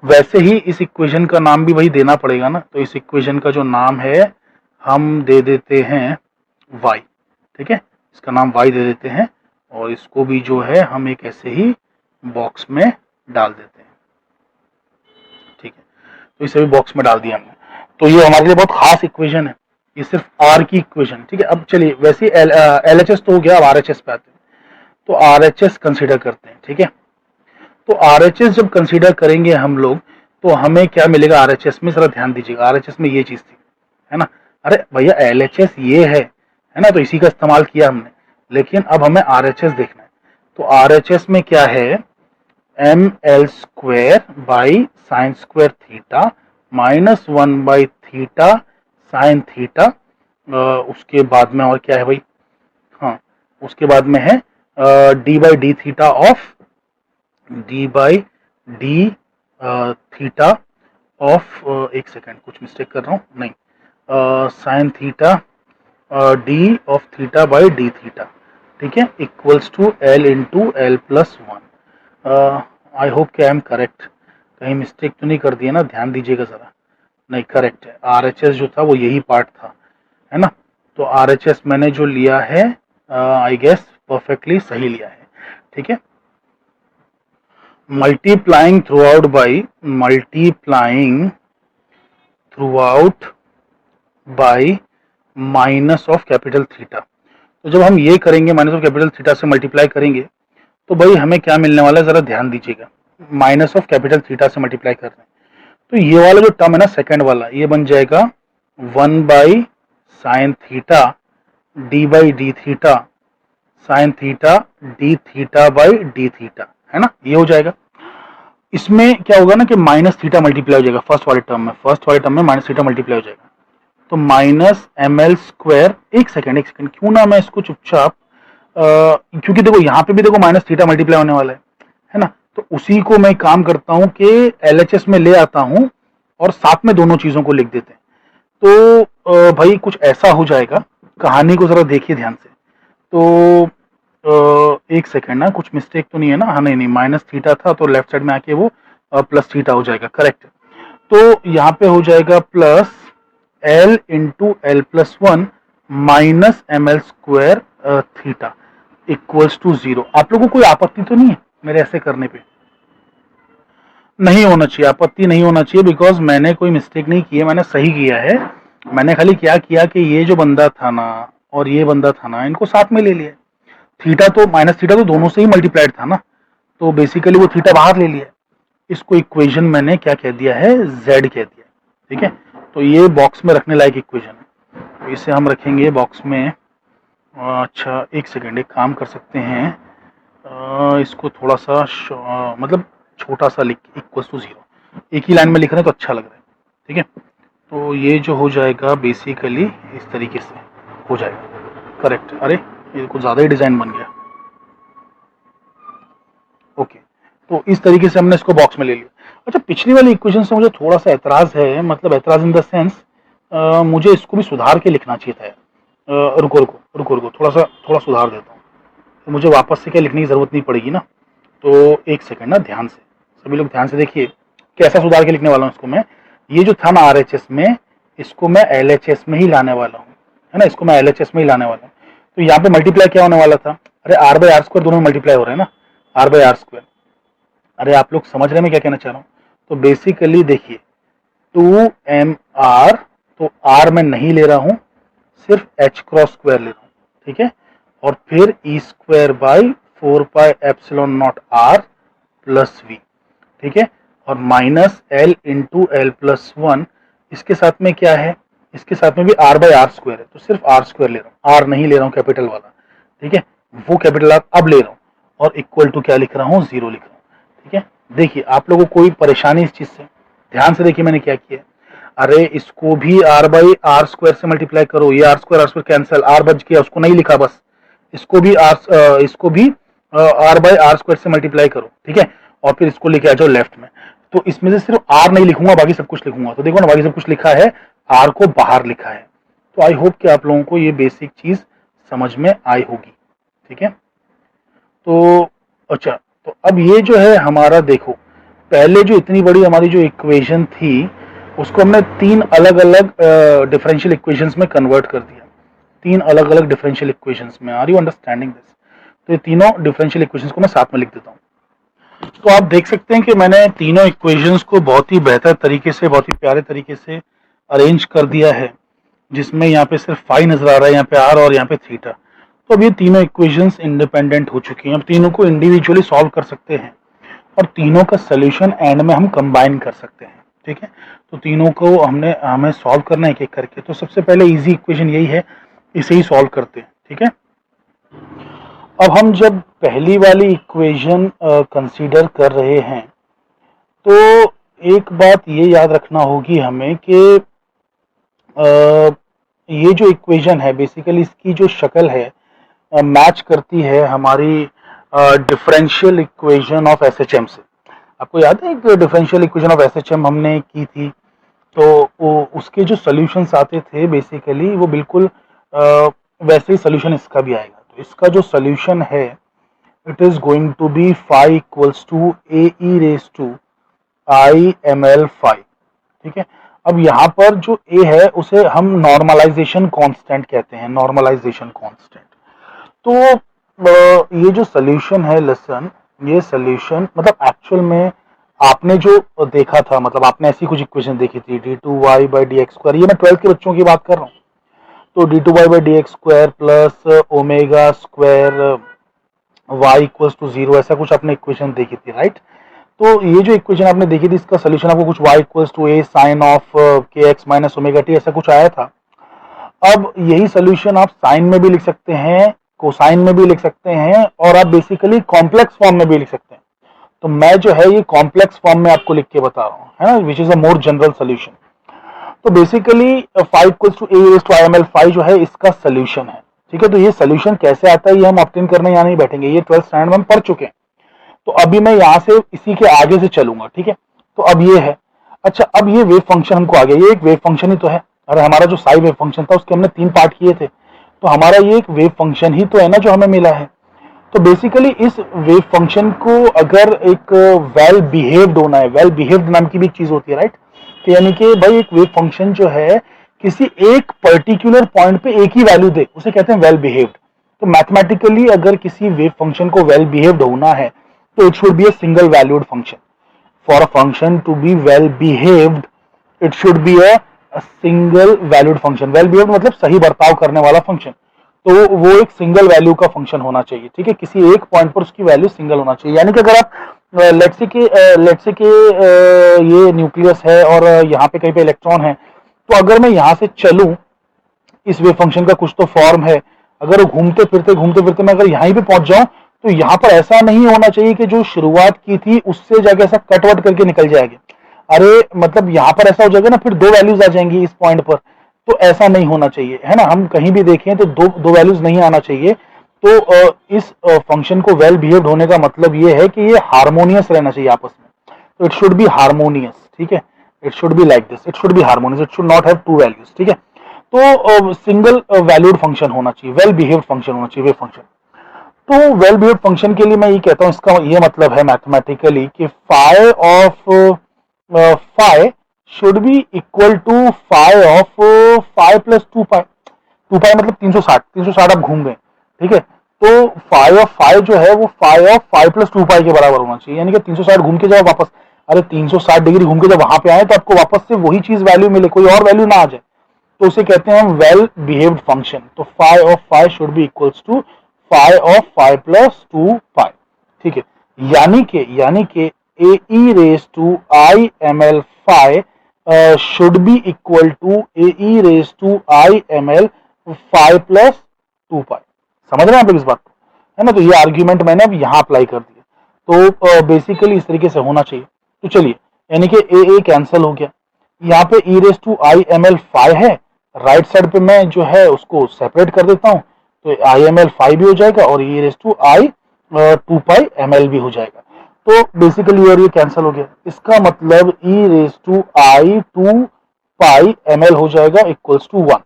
वैसे ही इस इक्वेशन का नाम भी वही देना पड़ेगा ना, तो इस इक्वेशन का जो नाम है हम दे देते हैं y, ठीक है। इसका नाम y दे देते हैं और इसको भी जो है हम एक ऐसे ही बॉक्स में डाल देते हैं, ठीक है। तो इसे भी बॉक्स में डाल दिया हमने। तो ये हमारे लिए बहुत खास इक्वेशन है, ये सिर्फ r की इक्वेशन, ठीक है। अब चलिए, वैसे LHS तो हो गया, अब RHS पे आते हैं। तो RHS कंसिडर करते हैं, ठीक है। तो RHS जब कंसीडर करेंगे हम लोग, तो हमें क्या मिलेगा RHS में, जरा ध्यान दीजिएगा। RHS में ये चीज थी, है ना। अरे भैया LHS ये है ना, तो इसी का इस्तेमाल किया हमने, लेकिन अब हमें RHS देखना है। तो RHS में क्या है, ml²/sin² -1/θ sin θ। उसके बाद में और क्या है भाई, हाँ, उसके बाद में है d/dθ of d/d theta of, एक सेकेंड, कुछ मिस्टेक कर रहा हूँ, नहीं, sine theta d of θ/dθ, ठीक है, equals to l/l+1। I hope कि आई एम करेक्ट, कहीं मिस्टेक तो नहीं कर दिया ना, ध्यान दीजिएगा जरा। नहीं, करेक्ट है, RHS जो था वो यही पार्ट था, है ना। तो RHS मैंने जो लिया है, आई गेस परफेक्टली सही लिया है, ठीक है। Multiplying throughout by minus of capital theta. तो जब हम ये करेंगे, माइनस ऑफ कैपिटल थीटा से मल्टीप्लाई करेंगे, तो भाई हमें क्या मिलने वाला है, जरा ध्यान दीजिएगा। माइनस ऑफ कैपिटल थीटा से मल्टीप्लाई कर रहे हैं, तो ये वाला जो टर्म है ना, सेकंड वाला, ये बन जाएगा 1/sin theta d/dθ sin theta dθ/dθ, है ना, ये हो जाएगा। इसमें क्या होगा ना कि माइनस थीटा मल्टीप्लाई हो जाएगा फर्स्ट वाले टर्म में माइनस थीटा मल्टीप्लाई हो जाएगा। तो -ml², एक सेकेंड, क्यों ना मैं इसको चुपचाप, क्योंकि देखो यहाँ पे भी देखो माइनस थीटा मल्टीप्लाई होने वाला है ना। तो उसी को मैं काम करता हूँ कि LHS में ले आता हूँ और साथ में दोनों चीजों को लिख देते हैं। तो भाई कुछ ऐसा हो जाएगा, कहानी को जरा देखिए ध्यान से। तो एक सेकेंड ना, कुछ मिस्टेक तो नहीं है ना, हाँ, नहीं, माइनस थीटा था तो लेफ्ट साइड में आके वो प्लस थीटा हो जाएगा, करेक्ट। तो यहाँ पे हो जाएगा plus l/l+1 -ml² theta equals to 0। आप लोगों को कोई आपत्ति तो नहीं है मेरे ऐसे करने पे? नहीं होना चाहिए, आपत्ति नहीं होना चाहिए, बिकॉज मैंने कोई मिस्टेक नहीं की है, मैंने सही किया है। मैंने खाली क्या किया कि ये जो बंदा था ना और ये बंदा था ना, इनको साथ में ले लिया। थीटा तो माइनस थीटा तो दोनों से ही मल्टीप्लाइड था ना, तो बेसिकली वो थीटा बाहर ले लिया। इसको इक्वेशन मैंने क्या कह दिया है, z कह दिया, ठीक है। तो ये बॉक्स में रखने लायक इक्वेशन है, तो इसे हम रखेंगे बॉक्स में। अच्छा, एक सेकेंड, एक काम कर सकते हैं, इसको थोड़ा सा मतलब छोटा सा लिख, इक्वल्स टू 0, एक ही लाइन में लिख रहे हैं तो अच्छा लग रहा है, ठीक है। तो ये जो हो जाएगा बेसिकली इस तरीके से हो जाएगा, करेक्ट। अरे ये कुछ ज़्यादा ही डिज़ाइन बन गया, ओके। तो इस तरीके से हमने इसको बॉक्स में ले लिया। अच्छा, पिछली वाली इक्वेशन से मुझे थोड़ा सा एतराज़ है, मतलब एतराज़ इन द सेंस, मुझे इसको भी सुधार के लिखना चाहिए था। रुको रुको रुको रुको, थोड़ा सुधार देता हूँ, तो मुझे वापस से क्या लिखने की ज़रूरत नहीं पड़ेगी ना। तो एक सेकंड ना, ध्यान से सभी लोग ध्यान से देखिए, कैसा सुधार के लिखने वाला हूँ इसको मैं। ये जो था ना RHS में, इसको मैं LHS में ही लाने वाला हूँ, है ना, इसको मैं LHS में ही लाने वाला हूँ। तो यहाँ पे मल्टीप्लाई क्या होने वाला था, अरे R/R² दोनों मल्टीप्लाई हो रहे हैं ना, R/R²। अरे आप लोग समझ रहे हैं मैं क्या कहना चाह रहा हूँ। तो बेसिकली देखिए 2mr, तो r मैं नहीं ले रहा हूं, सिर्फ h×2 ले रहा हूं, ठीक है। और फिर E² 4πε0r प्लस v, ठीक है। और माइनस l इंटू l+1, इसके साथ में क्या है, इसके साथ में भी r/r² है, तो सिर्फ r² ले रहा हूँ, r नहीं ले रहा हूँ कैपिटल वाला, ठीक है। वो कैपिटल r अब ले रहा हूँ, और इक्वल टू क्या लिख रहा हूँ, 0 लिख रहा हूँ, ठीक है। देखिए आप लोगों को कोई परेशानी इस चीज से, ध्यान से देखिए मैंने क्या किया। अरे इसको भी r/r² से मल्टीप्लाई करो, ये r² कैंसिल, r बच गया, उसको नहीं लिखा बस, इसको भी r/r² से मल्टीप्लाई करो, ठीक है। और फिर इसको लेके आ जाओ लेफ्ट में, तो इसमें से सिर्फ r नहीं लिखूंगा, बाकी सब कुछ लिखूंगा। तो देखो ना, बाकी सब कुछ लिखा है, r को बाहर लिखा है। तो आई होप कि आप लोगों को ये बेसिक चीज समझ में आई होगी, ठीक है। तो अच्छा, तो अब ये जो है हमारा, देखो पहले जो इतनी बड़ी हमारी जो इक्वेशन थी, उसको हमने 3 अलग अलग डिफरेंशियल इक्वेशंस में कन्वर्ट कर दिया, 3 अलग अलग डिफरेंशियल इक्वेशंस में। Are you understanding this? तो ये तीनों डिफरेंशियल इक्वेशंस को मैं साथ में लिख देता हूँ। तो आप देख सकते हैं कि मैंने तीनों इक्वेशंस को बहुत ही बेहतर तरीके से, बहुत ही प्यारे तरीके से अरेंज कर दिया है, जिसमें यहाँ पे सिर्फ फाई नजर आ रहा है, यहाँ पे r और यहाँ पे थीटा। तो अब ये तीनों इक्वेशंस इंडिपेंडेंट हो चुकी हैं, अब तीनों को इंडिविजुअली सॉल्व कर सकते हैं, और तीनों का सोल्यूशन एंड में हम कंबाइन कर सकते हैं, ठीक है। तो तीनों को हमें सॉल्व करना है एक एक करके। तो सबसे पहले इजी इक्वेशन यही है, इसे ही सॉल्व करते हैं, ठीक है। अब हम जब पहली वाली इक्वेशन कंसीडर कर रहे हैं, तो एक बात ये याद रखना होगी हमें कि ये जो इक्वेशन है बेसिकली इसकी जो शक्ल है मैच करती है हमारी डिफरेंशियल इक्वेशन ऑफ SHM से। आपको याद है एक डिफरेंशियल इक्वेशन ऑफ SHM हमने की थी, तो उसके जो सॉल्यूशंस आते थे बेसिकली वो बिल्कुल वैसे ही सॉल्यूशन इसका भी आएगा। तो इसका जो सॉल्यूशन है, it is going to be phi equals to AE⁴ phi, ठीक है। अब यहाँ पर जो a है उसे हम नॉर्मलाइजेशन कांस्टेंट कहते हैं, नॉर्मलाइजेशन कांस्टेंट। तो ये जो सॉल्यूशन है, लेसन, ये सॉल्यूशन मतलब एक्चुअल में आपने जो देखा था, मतलब आपने ऐसी कुछ इक्वेशन देखी थी d2y/dx², ये मैं 12th के बच्चों की बात कर रहा हूँ। तो d2y/dx² plus omega square y equals to 0, ऐसा कुछ आपने इक्वेशन देखी थी, राइट। तो ये जो इक्वेशन आपने देखी थी, इसका सोल्यूशन आपको कुछ y equals to a sine of kx minus omega t ऐसा कुछ आया था। अब यही सोल्यूशन आप साइन में भी लिख सकते हैं, कोसाइन में भी लिख सकते हैं, और आप बेसिकली कॉम्प्लेक्स फॉर्म में भी लिख सकते हैं। तो मैं जो है ये कॉम्प्लेक्स फॉर्म में आपको लिख के बता रहा हूँ, है ना, which is a more general solution. तो बेसिकली 5 इक्वल्स टू a⁴ जो है इसका सोल्यूशन है, ठीक है। तो ये सोल्यूशन कैसे आता है ये हम ऑब्टेन करने यहाँ नहीं बैठेंगे, ये 12th स्टैंडर्ड में हम पढ़ चुके हैं। तो अभी मैं यहाँ से इसी के आगे से चलूंगा, ठीक है। तो अब ये है, अच्छा अब ये वेव फंक्शन हमको आ गया, ये एक वेव फंक्शन ही तो है। अरे हमारा जो साई वेव फंक्शन था उसके हमने 3 पार्ट किए थे, तो हमारा ये एक वेव फंक्शन ही तो है ना जो हमें मिला है। तो बेसिकली इस वेव फंक्शन को अगर एक वेल बिहेव्ड होना है, वेल बिहेव्ड नाम की भी चीज होती है, राइट। तो यानी कि भाई एक वेव फंक्शन जो है किसी एक पर्टिकुलर पॉइंट पे एक ही वैल्यू दे, उसे कहते हैं वेल बिहेव्ड। तो मैथमेटिकली अगर किसी वेव फंक्शन को वेल बिहेव्ड होना है, तो it should be a single valued function. For a function to be well behaved, it should be a single valued function. Well behaved मतलब सही बर्ताव करने वाला फंक्शन, तो वो एक सिंगल वैल्यू का फंक्शन होना चाहिए, ठीक है। किसी एक पॉइंट पर उसकी वैल्यू सिंगल होना चाहिए। यानी कि अगर आप लेट्स से कि ये न्यूक्लियस है और यहाँ पे कहीं पे इलेक्ट्रॉन है, तो अगर मैं यहाँ से चलूं, इस वेव फंक्शन का कुछ तो फॉर्म है, अगर घूमते फिरते मैं अगर यहीं पे पहुंच जाऊं, तो यहाँ पर ऐसा नहीं होना चाहिए कि जो शुरुआत की थी उससे जाके ऐसा कटवट करके निकल जाएगी। अरे मतलब यहाँ पर ऐसा हो जाएगा ना, फिर 2 वैल्यूज आ जाएंगी इस पॉइंट पर, तो ऐसा नहीं होना चाहिए, है ना। हम कहीं भी देखें तो दो वैल्यूज नहीं आना चाहिए। तो इस फंक्शन को वेल बिहेव्ड होने का मतलब ये है कि ये हार्मोनियस रहना चाहिए आपस में। तो इट शुड बी हार्मोनियस, ठीक है। It should be like this, it should B harmonious, it should not have 2 values, ठीक है। तो सिंगल वैल्यूड फंक्शन होना चाहिए, वेल बिहेव्ड फंक्शन होना चाहिए, वे फंक्शन। तो वेल बिहेव्ड फंक्शन के लिए मैं ये कहता हूँ, इसका ये मतलब है मैथमेटिकली कि phi of phi should be equal to phi of phi plus 2 pi. 2 pi मतलब 360, 360 आप घूम गए, ठीक है। तो फाई ऑफ फाई जो है वो फाई ऑफ फाई प्लस 2 पाई के बराबर होना चाहिए, यानी कि 360 घूम के जाओ वापस, अरे 360 डिग्री घूम के जब वहां पे आए तो आपको वापस से वही चीज वैल्यू मिले, कोई और वैल्यू ना आ जाए, तो उसे कहते हैं हम वेल बिहेव्ड फंक्शन। तो phi of phi should be equals to phi of phi plus 2 pi, ठीक है। यानी कि A E raise to I M L phi should be equal to A E raise to I M L phi plus 2 pi. समझ रहे हैं आप इस बात को, है ना। तो ये आर्ग्यूमेंट मैंने अब यहाँ अप्लाई कर दिया। तो बेसिकली इस तरीके से होना चाहिए। तो चलिए, यानी कि ए कैंसिल हो गया, यहाँ पे E raise to I M L phi है, राइट साइड पे मैं जो है उसको सेपरेट कर देता हूँ, तो आई एम एल फाई भी हो जाएगा और E raise to I 2 pi M L भी हो जाएगा। तो बेसिकली और ये कैंसिल हो गया, इसका मतलब E raise to I 2 pi M L हो जाएगा इक्वल्स टू 1,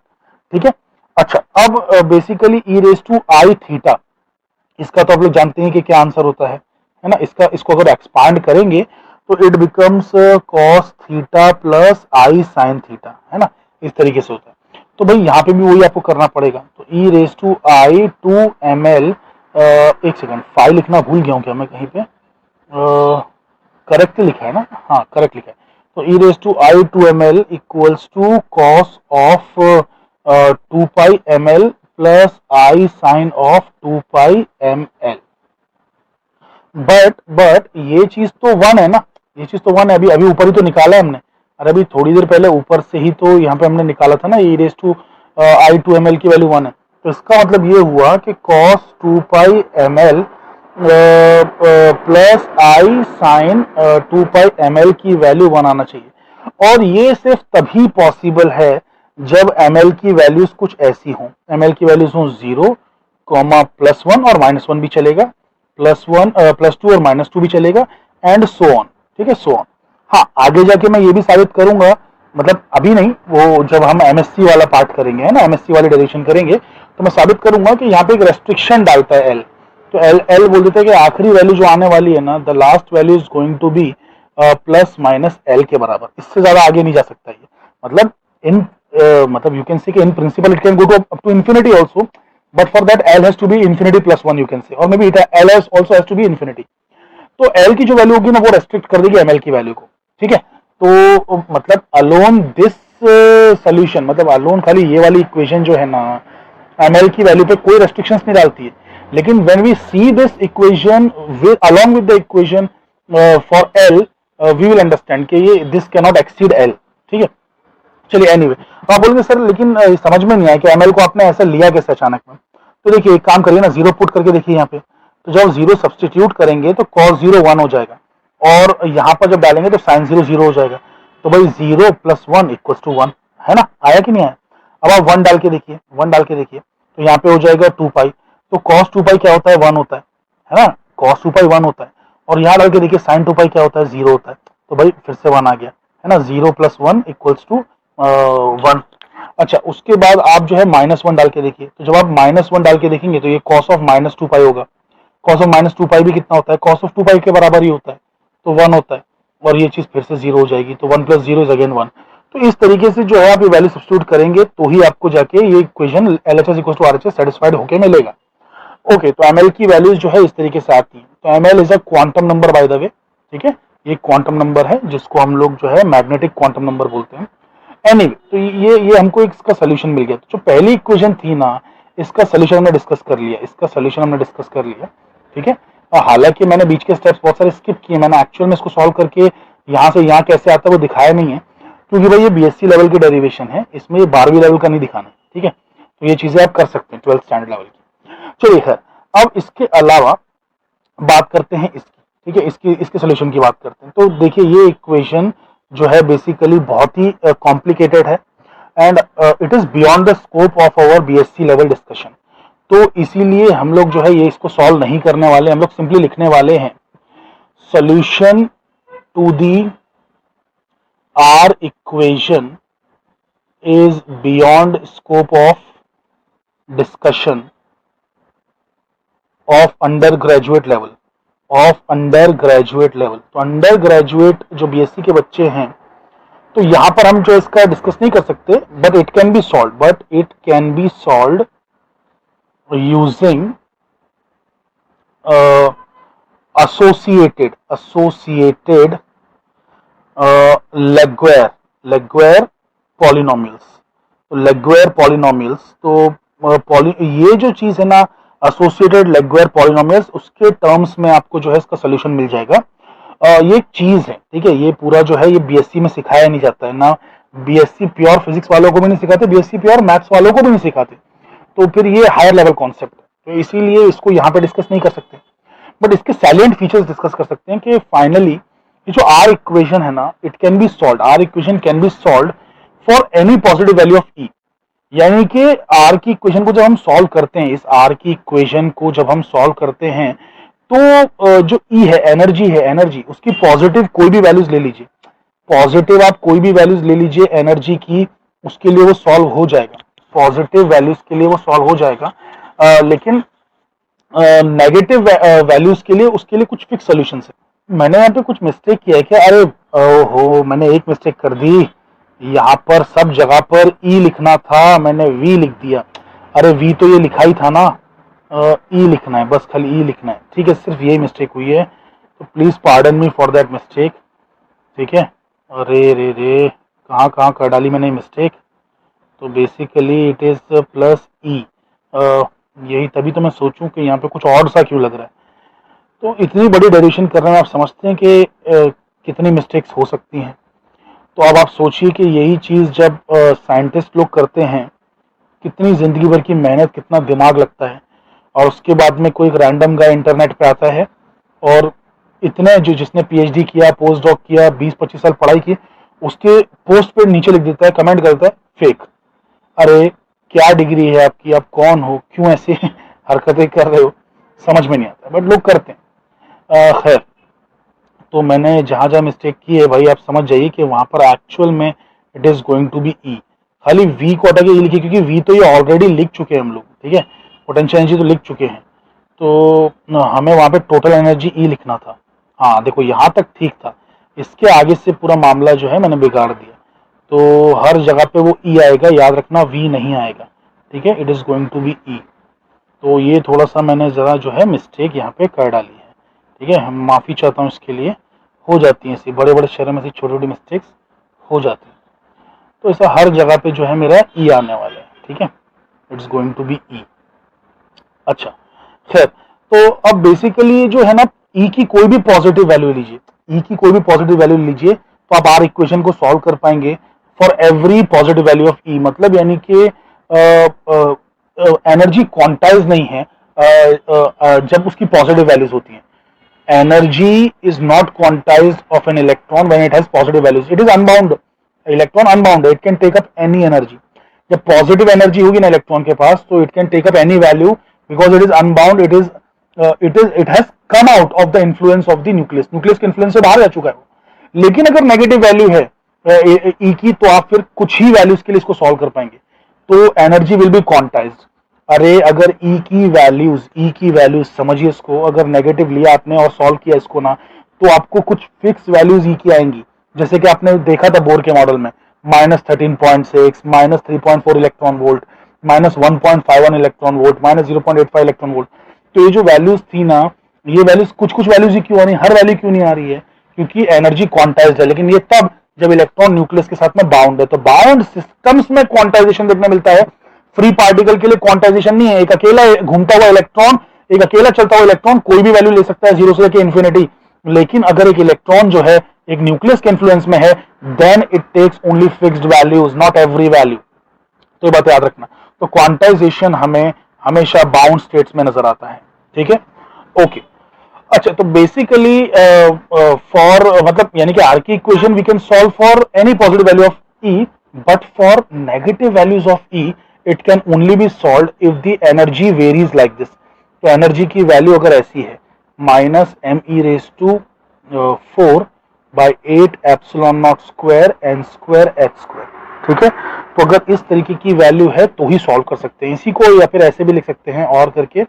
ठीक है। अच्छा, अब basically E raise to I theta, इसका तो आप लोग जानते हैं कि क्या आंसर होता है ना। इसको अगर एक्सपांड करेंगे तो it becomes cos theta plus I sine theta, है ना, इस तरीके से होता है। तो भाई यहाँ पे भी वही आपको करना पड़ेगा। तो E raise to I 2 ml, एक सेकंड, फाई लिखना भूल गया हूँ क्या मैं कहीं पे, करेक्ट लिखा है ना, हाँ करेक्ट लिखा है। तो E raise to I 2 ml equals to cos of 2 pi ml plus I sine of 2 pi ml। But ये चीज तो 1 है ना, ये चीज तो 1 है। अभी ऊपर ही तो निकाला है हमने, अरे अभी थोड़ी देर पहले ऊपर से ही तो यहाँ पे हमने निकाला था ना, ई रेज टू आई 2 ml की वैल्यू 1 है। तो इसका मतलब ये हुआ कि cos 2 pi ml plus I sign 2 pi ml की वैल्यू 1 आना चाहिए। और ये सिर्फ तभी पॉसिबल है जब ml की वैल्यूज कुछ ऐसी हों, ml की वैल्यूज हों 0, +1 और -1 भी चलेगा, +1 +2 और -2 भी चलेगा, एंड सो ऑन, ठीक है, सो ऑन। हाँ, आगे जाके मैं ये भी साबित करूंगा, मतलब अभी नहीं, वो जब हम एमएससी वाला पार्ट करेंगे, है ना, एमएससी वाली डेरिवेशन करेंगे, तो मैं साबित करूंगा कि यहाँ पे एक रेस्ट्रिक्शन डालता है एल। तो एल बोल देता है कि आखिरी वैल्यू जो आने वाली है ना, the last value is going to be plus minus L के बराबर, इससे ज्यादा आगे नहीं जा सकता ये। मतलब you can say in principle it can go to up to infinity also, but for that L has to be infinity +1 you can say, और maybe L also has to be infinity. तो L की जो value होगी ना वो restrict कर देगी ML की वैल्यू को, ठीक है। तो मतलब अलोन दिस सोल्यूशन, मतलब अलोन खाली ये वाली इक्वेशन जो है ना, एमएल की वैल्यू पे कोई रेस्ट्रिक्शंस नहीं डालती है। लेकिन when we see this equation along with the equation for L, we will understand कि ये this can not exceed L, ठीक है। चलिए एनीवे, आप बोलेंगे सर लेकिन समझ में नहीं आया कि एमएल को आपने ऐसा लिया कैसे अचानक में। तो देखिए एक काम करिए ना, 0 पुट करके देखिए यहाँ पे, तो जब 0 सब्सटीट्यूट करेंगे तो cos 0 1 हो जाएगा, और यहाँ पर जब डालेंगे तो sin 0 0 हो जाएगा। तो भाई 0 + 1 = 1, है ना, आया कि नहीं आया। अब आप 1 डाल के देखिए, 1 डाल के देखिए, तो यहाँ पे हो जाएगा 2 पाई। तो cos 2 पाई क्या होता है, 1 होता है ना, cos 2 पाई 1 होता है। और यहाँ डाल के देखिए sin 2 पाई क्या होता है, 0 होता है। तो भाई फिर से 1 आ गया, है ना, 0 + 1 = 1। अच्छा, उसके बाद आप जो है -1 डाल के देखिए, तो जब आप -1 डाल के देखेंगे तो ये cos ऑफ -2 पाई होगा। cos ऑफ -2 पाई भी कितना होता है, cos ऑफ 2 पाई के बराबर ही होता है, तो 1 होता है। और ये चीज फिर से 0 हो जाएगी, तो 1 + 0 इज अगेन 1। तो इस तरीके से जो है आप ये वैल्यू सब्स्टिट्यूट करेंगे तो ही आपको जाके ये इक्वेशन LHS = RHS सेटिस्फाइड होके मिलेगा। ओके, तो एमएल की वैल्यूज जो है इस तरीके से आती है। तो ML is a quantum number by the वे, ठीक है, ये क्वांटम नंबर है जिसको हम लोग जो है मैग्नेटिक क्वांटम नंबर बोलते हैं। एनीवे, तो ये हमको इसका सोल्यूशन मिल गया। तो जो पहली इक्वेशन थी ना, इसका सोल्यूशन हमने डिस्कस कर लिया, ठीक है। हालांकि मैंने बीच के स्टेप्स बहुत सारे स्किप किए, मैंने एक्चुअल में इसको सॉल्व करके यहाँ से यहाँ कैसे आता है वो दिखाया नहीं है, क्योंकि भाई ये बीएससी लेवल की डेरिवेशन है, इसमें ये 12वीं लेवल का नहीं दिखाना, ठीक है। तो ये चीजें आप कर सकते हैं 12th स्टैंडर्ड लेवल की। चलिए खैर, अब इसके अलावा बात करते हैं इसकी, ठीक है, इसके सोल्यूशन की बात करते हैं। तो देखिए ये इक्वेशन जो है बेसिकली बहुत ही कॉम्प्लिकेटेड है, and it is beyond the scope of our BSc level discussion. तो इसीलिए हम लोग जो है ये इसको सॉल्व नहीं करने वाले, हम लोग सिंपली लिखने वाले हैं solution to the R equation is beyond scope of discussion of undergraduate level, तो अंडर ग्रेजुएट जो बीएससी के बच्चे हैं, तो यहां पर हम जो इसका डिस्कस नहीं कर सकते, but it can be solve using associated लेग्वेयर पॉलिनोमियल्स। तो लेग्वेयर पॉलिनोमियल्स, तो ये जो चीज है ना एसोसिएटेड लेग्वेयर पॉलिनोमियल्स, उसके टर्म्स में आपको जो है इसका सोल्यूशन मिल जाएगा। ये एक चीज है, ठीक है, ये पूरा जो है ये बीएससी में सिखाया नहीं जाता है ना, बीएससी प्योर फिजिक्स वालों को भी नहीं सिखाते, बीएससी प्योर मैथ्स वालों को भी नहीं सिखाते, तो फिर ये हायर लेवल कॉन्सेप्ट है, तो इसीलिए इसको यहाँ पे डिस्कस नहीं कर सकते, बट इसके सैलिएंट फीचर्स डिस्कस कर सकते हैं कि फाइनली ये जो आर इक्वेशन है ना, it can be solve, R equation can be solve for any positive value of E. यानी कि आर की इक्वेशन को जब हम सॉल्व करते हैं, इस आर की इक्वेशन को जब हम सॉल्व करते हैं, तो जो ई है, एनर्जी, उसकी पॉजिटिव कोई भी वैल्यूज ले लीजिए, पॉजिटिव आप कोई भी वैल्यूज ले लीजिए एनर्जी की, उसके लिए वो सॉल्व हो जाएगा, पॉजिटिव वैल्यूज के लिए वो सॉल्व हो जाएगा। लेकिन नेगेटिव वैल्यूज के लिए, उसके लिए कुछ फिक्स सॉल्यूशंस है। मैंने यहाँ पे कुछ मिस्टेक किया है क्या? अरे ओहो, मैंने एक मिस्टेक कर दी, यहाँ पर सब जगह पर ई लिखना था, मैंने वी लिख दिया। अरे वी तो ये लिखा ही था ना, ई लिखना है, बस खाली ई लिखना है, ठीक है, सिर्फ यही मिस्टेक हुई है, तो please pardon me for that mistake, ठीक है। अरे रे रे, कहाँ कहाँ कर डाली मैंने मिस्टेक, तो बेसिकली इट इज प्लस ई, यही, तभी तो मैं सोचूं कि यहाँ पे कुछ और सा क्यों लग रहा है। तो इतनी बड़ी डेरिवेशन कर रहे हैं, आप समझते हैं कि कितनी मिस्टेक्स हो सकती हैं। तो अब आप सोचिए कि यही चीज़ जब साइंटिस्ट लोग करते हैं, कितनी ज़िंदगी भर की मेहनत, कितना दिमाग लगता है, और उसके बाद में कोई एक रैंडम गाय इंटरनेट पे आता है और इतने जो जिसने पीएचडी किया, पोस्ट डॉक किया, 20-25 साल पढ़ाई की, उसके पोस्ट पे नीचे लिख देता है, कमेंट करता है फेक। अरे क्या डिग्री है आपकी, आप कौन हो, क्यों ऐसे हरकतें कर रहे हो, समझ में नहीं आता, बट लोग करते हैं। खैर, तो मैंने जहां जहां मिस्टेक की है भाई, आप समझ जाइए कि वहां पर एक्चुअल में it is going to be E. खाली वी को हटा के ई लिखिए, क्योंकि वी तो ये ऑलरेडी लिख चुके हैं हम लोग, ठीक है, पोटेंशियल एनर्जी तो लिख चुके हैं, तो हमें वहां पे टोटल एनर्जी ई लिखना था। हाँ देखो, यहाँ तक ठीक था, इसके आगे से पूरा मामला जो है मैंने बिगाड़ दिया, तो हर जगह पे वो ई आएगा, याद रखना, वी नहीं आएगा, ठीक है, it is going to be E. तो ये थोड़ा सा मैंने जरा जो है मिस्टेक यहाँ पे कर डाली है, ठीक है, हम माफ़ी चाहता हूँ इसके लिए, हो जाती हैं ऐसी बड़े बड़े शहरों में ऐसी छोटी छोटी मिस्टेक्स हो जाती हैं। तो ऐसा हर जगह पे जो है मेरा ई आने वाला है, ठीक है, it's going to be E. अच्छा, खैर, तो अब बेसिकली जो है ना, ई की कोई भी पॉजिटिव वैल्यू लीजिए, ई की कोई भी पॉजिटिव वैल्यू लीजिए, तो आप आर इक्वेशन को सॉल्व कर पाएंगे for every positive value of E. मतलब यानी कि एनर्जी क्वांटाइज नहीं है जब उसकी पॉजिटिव वैल्यूज होती हैं। Energy is not quantized of an electron when it has positive values, it is unbound, electron unbound, it can take up any energy. जब पॉजिटिव एनर्जी होगी ना इलेक्ट्रॉन के पास, तो it can take up any value, because it is unbound, it has come out of the influence of the nucleus, nucleus के influence से बाहर जा चुका है। लेकिन अगर नेगेटिव वैल्यू है ई की, तो आप फिर कुछ ही वैल्यूज के लिए इसको सॉल्व कर पाएंगे, तो एनर्जी विल बी क्वांटाइज्ड। अरे अगर ई की वैल्यूज समझिए इसको, अगर नेगेटिव लिया आपने और सॉल्व किया इसको ना, तो आपको कुछ फिक्स वैल्यूज ई की आएंगी, जैसे कि आपने देखा था बोर के मॉडल में, -13.6, -3.4 electron volt, -1.51 electron volt, -0.85 electron volt. तो ये जो वैल्यूज थी ना, ये वैल्यूज कुछ वैल्यूज ही क्यों आ रही है, हर वैल्यू क्यों नहीं आ रही है? क्योंकि एनर्जी क्वांटाइज्ड है। लेकिन ये तब जब इलेक्ट्रॉन न्यूक्लियस के साथ में बाउंड है, तो बाउंड सिस्टम्स में क्वांटाइजेशन देखने मिलता है, फ्री पार्टिकल के लिए क्वांटाइजेशन नहीं है। एक अकेला घूमता हुआ इलेक्ट्रॉन, एक अकेला चलता हुआ इलेक्ट्रॉन कोई भी वैल्यू ले सकता है, 0 से लेकर इन्फिनिटी। लेकिन अगर एक इलेक्ट्रॉन जो है एक न्यूक्लियस के इन्फ्लुएंस में है, then it takes only fixed values, not every value. तो ये बात याद रखना। तो क्वांटाइजेशन हमें हमेशा बाउंड स्टेट्स में नजर आता है, ठीक है, ओके। अच्छा, तो बेसिकली फॉर मतलब यानी कि आर की equation we can solve for any positive value of E, but for negative values of E it can only be solve if the energy varies like this. तो energy की value अगर ऐसी है, -me⁴/8 epsilon naught square n² h², ठीक है। तो अगर इस तरीके की वैल्यू है तो ही सॉल्व कर सकते हैं इसी को, या फिर ऐसे भी लिख सकते हैं और करके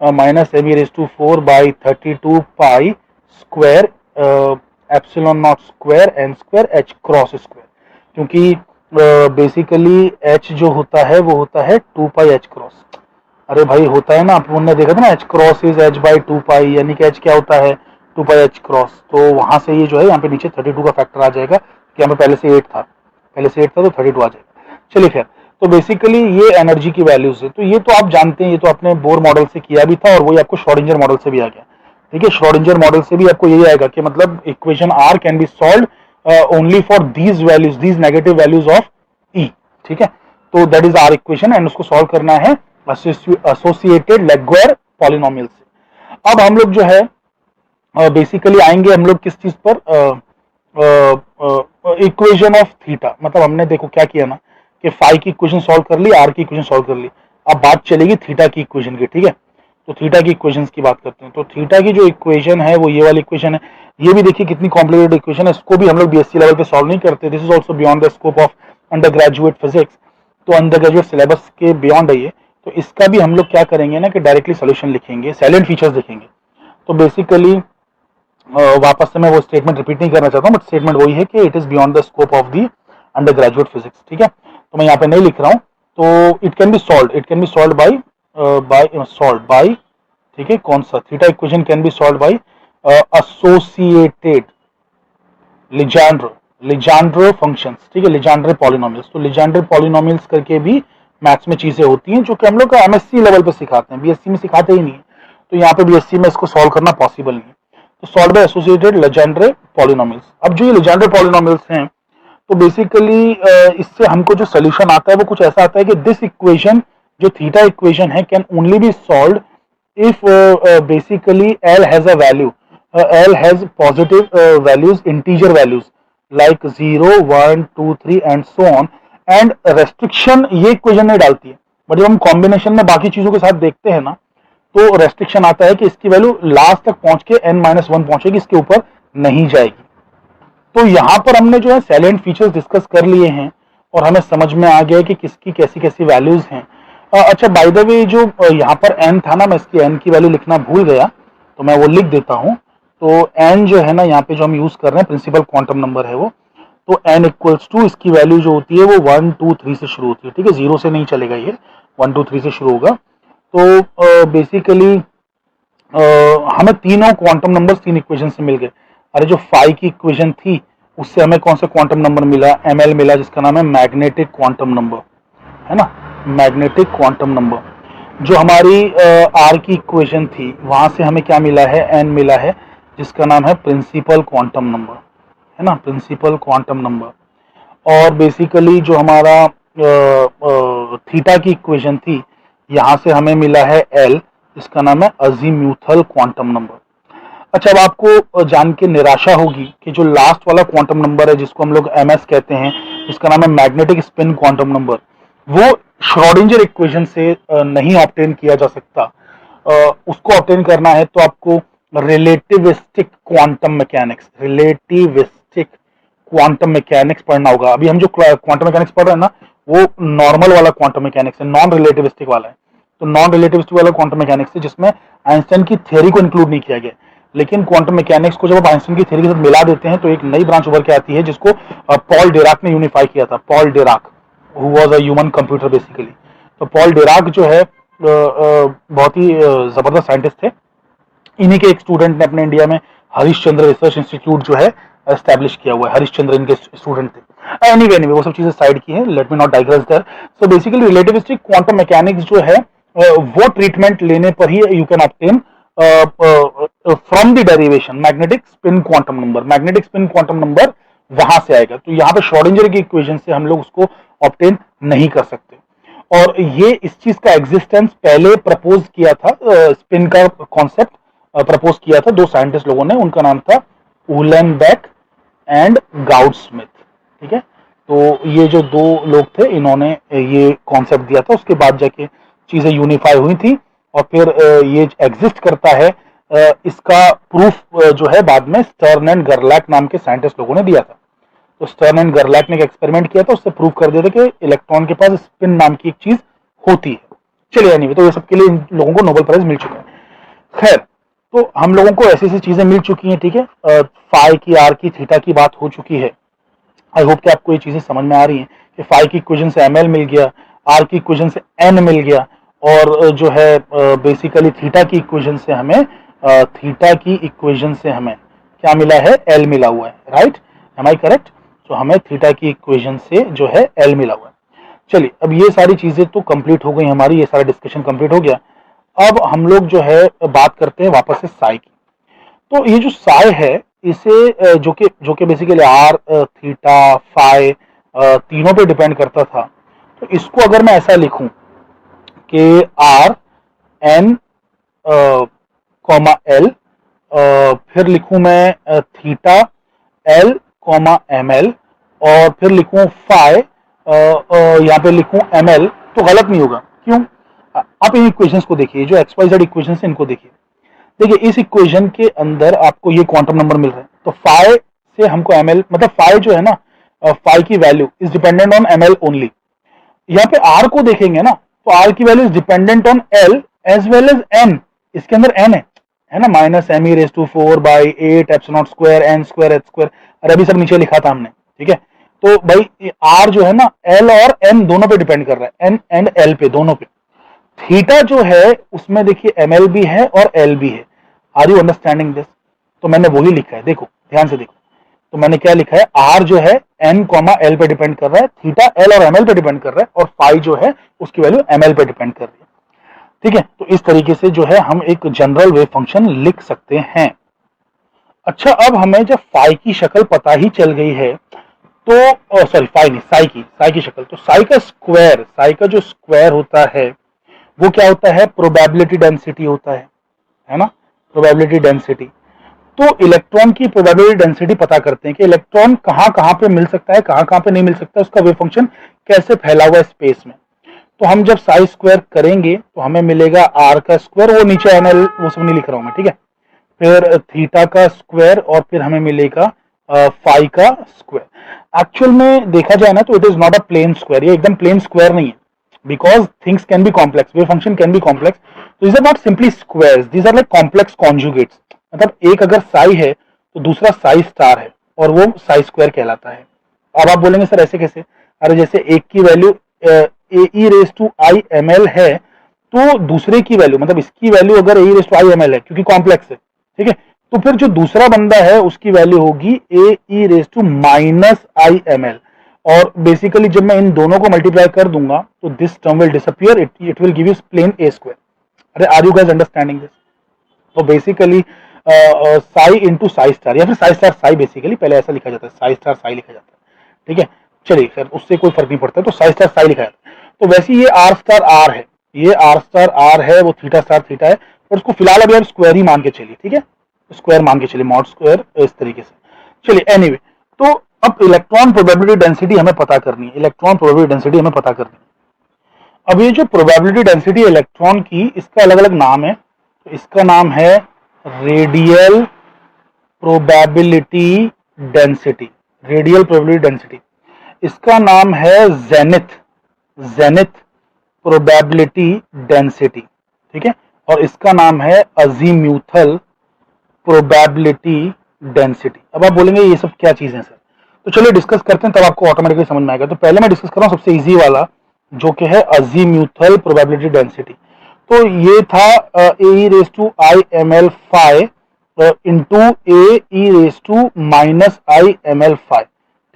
-m⁻⁴/32 square epsilon naught square N square H cross square, क्योंकि बेसिकली एच जो होता है वो होता है 2 एच क्रॉस। अरे भाई होता है ना, आपने देखा था ना, H cross is H by 2 यानी कि एच क्या होता है 2 एच क्रॉस। तो वहां से ये जो है यहाँ पे नीचे 32 का फैक्टर आ जाएगा, कि यहाँ पे पहले से 8 था, तो 32 आ जाएगा। चलिए खैर, तो बेसिकली ये एनर्जी की वैल्यूज है। तो ये तो आप जानते हैं, ये तो आपने बोर मॉडल से किया भी था और वही आपको श्रोडिंगर मॉडल से भी आ गया। ठीक है, श्रोडिंगर मॉडल से भी आपको यही आएगा कि मतलब equation R can be solve only for these values, these negative values of E. ठीक है, तो that is R equation and उसको सॉल्व करना है एसोसिएटेड लेग्वेर पॉलिनोमियल से। अब हम लोग जो है बेसिकली आएंगे हम लोग किस चीज पर, इक्वेशन ऑफ थीटा। मतलब हमने देखो क्या किया ना कि फाई की इक्वेशन सॉल्व कर ली, आर की इक्वेशन सॉल्व कर ली, अब बात चलेगी थीटा की इक्वेशन की। ठीक है, तो थीटा की इक्वेशंस की बात करते हैं। तो थीटा की जो इक्वेशन है वो ये वाली इक्वेशन है। ये भी देखिए कितनी कॉम्प्लिकेटेड इक्वेशन है, इसको भी हम लोग बीएससी लेवल पे सॉल्व नहीं करते। This is also beyond the scope of under graduate physics, तो अंडर ग्रेजुएट सिलेबस के बियॉन्ड है ये। तो इसका भी हम लोग क्या करेंगे ना कि डायरेक्टली सोल्यूशन लिखेंगे, साइलेंट फीचर्स देखेंगे। तो बेसिकली वापस से मैं वो स्टेटमेंट रिपीट नहीं करना चाहता हूँ, बट स्टेटमेंट वही है कि it is beyond the scope of the under graduate physics. ठीक है, तो मैं यहाँ पे नहीं लिख रहा हूँ। तो it can be solve by ठीक है, कौन सा theta equation can be solve by associated Legendre functions. ठीक है, लिजांड्रे पॉलिनोमियल्स। तो लिजांड्रे पॉलिनोमियल्स करके भी मैथ्स में चीजें होती हैं जो कि हम लोग एमएससी लेवल पे सिखाते हैं, बीएससी में सिखाते ही नहीं है। तो यहाँ पे बीएससी में इसको सॉल्व करना पॉसिबल नहीं है। तो सॉल्व बाय एसोसिएटेड लिजांड्रे पॉलिनोमियल्स। अब जो ये लिजांड्रे पॉलिनोमियल्स हैं, तो बेसिकली इससे हमको जो सोल्यूशन आता है वो कुछ ऐसा आता है कि दिस इक्वेशन जो थीटा इक्वेशन है can only B solved if basically L has a value, L has positive values, integer values like 0, 1, 2, 3 and so on, and restriction ये इक्वेशन नहीं डालती है। बट जब हम कॉम्बिनेशन में बाकी चीजों के साथ देखते हैं ना, तो रेस्ट्रिक्शन आता है कि इसकी वैल्यू लास्ट तक पहुंच के n-1 पहुंचेगी, इसके ऊपर नहीं जाएगी। तो यहां पर हमने जो है सैलेंट फीचर्स डिस्कस कर लिए हैं और हमें समझ में आ गया कि किसकी कैसी कैसी वैल्यूज हैं। अच्छा, बाय द वे जो यहाँ पर n था ना, मैं इसकी n की वैल्यू लिखना भूल गया, तो मैं वो लिख देता हूँ। तो n जो है ना यहाँ पे जो हम यूज कर रहे हैं प्रिंसिपल क्वांटम नंबर है वो, तो n इक्वल्स टू इसकी वैल्यू जो होती है वो 1, 2, 3 से शुरू होती है। ठीक है, 0 से नहीं चलेगा, ये 1, 2, 3 से शुरू होगा। तो बेसिकली हमें तीनों क्वांटम नंबर 3 इक्वेशन से मिल गए। अरे जो फाई की इक्वेशन थी उससे हमें कौन सा क्वांटम नंबर मिला, ml मिला, जिसका नाम है मैग्नेटिक क्वांटम नंबर, है ना, मैग्नेटिक क्वांटम नंबर। जो हमारी आर की इक्वेशन थी वहां से हमें क्या मिला है, एन मिला है, जिसका नाम है प्रिंसिपल क्वांटम नंबर, है ना, प्रिंसिपल क्वांटम नंबर। और बेसिकली जो हमारा थीटा की इक्वेशन थी, यहां से हमें मिला है एल, जिसका नाम है अजीम्यूथल क्वांटम नंबर। अच्छा, अब आपको जान के निराशा होगी कि जो लास्ट वाला क्वांटम नंबर है जिसको हम लोग एमएस कहते हैं, जिसका नाम है मैग्नेटिक स्पिन क्वांटम नंबर, वो श्रोडिंगर इक्वेशन से नहीं ऑब्टेन किया जा सकता। उसको ऑब्टेन करना है तो आपको रिलेटिविस्टिक क्वांटम मैकेनिक्स पढ़ना होगा। अभी हम जो क्वांटम मैकेनिक्स पढ़ रहे हैं ना, वो नॉर्मल वाला क्वांटम मैकेनिक्स है, नॉन रिलेटिविस्टिक वाला है। तो नॉन रिलेटिविस्टिक वाला क्वांटम मैकेनिक्स है जिसमें आइंस्टाइन की थ्योरी को इंक्लूड नहीं किया गया। लेकिन क्वांटम मैकेनिक्स को जब आप आइंस्टाइन की थ्योरी के साथ मिला देते हैं तो एक नई ब्रांच उभर के आती है जिसको पॉल डिराक ने यूनिफाई किया था। Paul Dirac who was a human computer basically। तो पॉल डिराक जो है बहुत ही जबरदस्त साइंटिस्ट थे। इन्हीं के एक स्टूडेंट ने अपने इंडिया में हरिश्चंद्र रिसर्च इंस्टीट्यूट जो है एस्टैब्लिश किया हुआ है। हरिश्चंद्र इनके स्टूडेंट थे। एनीवे वो सब चीजें साइड की हैं, let me not digress there. So basically relativistic quantum mechanics जो है वो ट्रीटमेंट लेने पर ही you can obtain from the derivation magnetic spin quantum number. Magnetic spin quantum number वहां से आएगा। तो यहाँ पे श्रोडिंगर की इक्वेशन से हम लोग उसको ऑब्टेन नहीं कर सकते। और ये इस चीज का एग्जिस्टेंस पहले प्रपोज किया था, स्पिन का कॉन्सेप्ट प्रपोज किया था दो साइंटिस्ट लोगों ने, उनका नाम था उलेनबेक एंड गाउडस्मिथ। ठीक है, तो ये जो दो लोग थे इन्होंने ये कॉन्सेप्ट दिया था, उसके बाद जाके चीजें यूनिफाई हुई थी और फिर ये एग्जिस्ट करता है। इसका प्रूफ जो है बाद में स्टर्न एंड गरलैक नाम के साइंटिस्ट लोगों ने दिया था। तो स्टर्न एंड गरलैक ने एक एक्सपेरिमेंट किया था, उससे प्रूव कर दिया था कि इलेक्ट्रॉन के पास स्पिन नाम की एक चीज होती है। चलिए एनीवे, तो ये सब के लिए इन लोगों को नोबेल प्राइज मिल चुका है। खैर, तो हम लोगों को ऐसी ऐसी चीजें मिल चुकी हैं, ठीक है, फाई की, आर की, थीटा की बात हो चुकी है। आई होप कि आपको ये चीजें समझ में आ रही हैं कि फाई की इक्वेशन से एमएल मिल गया, आर की इक्वेशन से एन मिल गया, और जो है बेसिकली थीटा की इक्वेशन से हमें क्या मिला है, एल मिला हुआ है, राइट, एम आई करेक्ट। तो हमें थीटा की इक्वेशन से जो है एल मिला हुआ है। चलिए, अब ये सारी चीजें तो कंप्लीट हो गई हमारी, ये सारा डिस्कशन कंप्लीट हो गया। अब हम लोग जो है बात करते हैं वापस से साई की। तो ये जो साई है, इसे जो कि बेसिकली आर, थीटा, फाई तीनों पे डिपेंड करता था। तो इसको अगर मैं ऐसा लिखूं कि आर एन कॉमा एल, फिर लिखूं मैं theta L comma M L, और फिर लिखूं फाई, यहाँ पे लिखूं एम एल, तो गलत नहीं होगा। क्यों? आप इन इक्वेशंस को देखिए, जो एक्स वाई जेड इक्वेशंस है इनको देखिए। देखिए, इस इक्वेशन के अंदर आपको ये क्वांटम नंबर मिल रहा है, तो फाई से हमको एम एल, मतलब फाई जो है ना, फाई की value is dependent on M L only. यहाँ पे आर को देखेंगे ना, तो आर की value is dependent on L as well as N. इसके अंदर एन है ना, minus M E raise to 4/8 epsilon square N square H square, अरे अभी सब नीचे लिखा था हमने, ठीक है। तो भाई आर जो है ना, एल और एन दोनों पे डिपेंड कर रहा है, एन एंड एल पे, दोनों पे। थीटा जो है उसमें देखिए एम एल भी है और एल भी है। Are you understanding this? तो मैंने वही लिखा है, देखो ध्यान से देखो। तो मैंने क्या लिखा है, आर जो है एन कॉमा एल पे डिपेंड कर रहा है, थीटा एल और एम एल पे डिपेंड कर रहा है, और फाई जो है उसकी वैल्यू एम एल पे डिपेंड कर रही है, ठीक है। तो इस तरीके से जो है हम एक जनरल वेव फंक्शन लिख सकते हैं। अच्छा, अब हमें जब फाई की शक्ल पता ही चल गई है, तो सॉरी फाई नहीं, साई की शक्ल, तो साई का जो स्क्वायर होता है वो क्या होता है, प्रोबेबिलिटी डेंसिटी होता है ना, प्रोबेबिलिटी डेंसिटी। तो इलेक्ट्रॉन की प्रोबेबिलिटी डेंसिटी पता करते हैं कि इलेक्ट्रॉन कहां कहां पे मिल सकता है, कहां कहां पे नहीं मिल सकता, उसका वेव फंक्शन कैसे फैला हुआ है स्पेस में। तो हम जब साई स्क्वायर करेंगे तो हमें मिलेगा आर का स्क्वायर, वो नीचे एन एल वो सब नहीं लिख रहा हूं मैं, ठीक है, फिर थीटा का स्क्वायर, और फिर हमें मिलेगा फाई का स्क्वायर। एक्चुअल में देखा जाए ना, तो it is not a plain square, ये एकदम प्लेन स्क्वायर नहीं है, because things can be complex, wave function can be complex. तो these are not simply squares, these are like complex conjugates। मतलब एक अगर साई है तो दूसरा साई स्टार है, और वो साई स्क्वायर कहलाता है। अब आप बोलेंगे सर ऐसे कैसे? अरे जैसे एक की value A E raise to I M L है, तो दूसरे की वैल्यू, मतलब इसकी वैल्यू अगर A E raise to I M L है, क्योंकि कॉम्प्लेक्स है, ठीक है, तो फिर जो दूसरा बंदा है उसकी वैल्यू होगी A E raise to minus I M L. और बेसिकली जब मैं इन दोनों को मल्टीप्लाई कर दूंगा तो this term will disappear, it will give you plain A square. अरे are you guys understanding this? तो basically psi into psi star, या फिर साई स्टार साई, बेसिकली पहले ऐसा लिखा जाता है, साई स्टार साई लिखा जाता है, ठीक है। चलिए सर, उससे कोई फर्क नहीं पड़ता, तो साई स्टार साई लिखा जाता है। तो वैसे ये आर स्टार आर है, ये आर स्टार आर है, वो थीटा स्टार थीटा है, और उसको फिलहाल अभी आप स्क्वायर ही मान के चलिए, ठीक है, स्क्वायर मान के चलिए, मॉड स्क्वायर, इस तरीके से। चलिए एनीवे, तो अब इलेक्ट्रॉन प्रोबेबिलिटी डेंसिटी हमें पता करनी है, इलेक्ट्रॉन प्रोबेबिलिटी डेंसिटी हमें पता करनी है। अब ये जो प्रोबेबिलिटी डेंसिटी इलेक्ट्रॉन की, इसका अलग अलग नाम है। तो इसका नाम है radial probability density, radial probability density. इसका नाम है जेनिथ प्रोबेबिलिटी डेंसिटी, ठीक है, और इसका नाम है अजीम्यूथल प्रोबेबिलिटी डेंसिटी। अब आप बोलेंगे ये सब क्या चीजें सर? तो चलिए डिस्कस करते हैं, तब आपको ऑटोमेटिकली समझ में आएगा। तो पहले मैं डिस्कस कर रहा हूं सबसे इजी वाला, जो कि है अजीम्यूथल प्रोबेबिलिटी डेंसिटी। तो ये था A E raise to I M L phi into A E raise to minus I M L phi,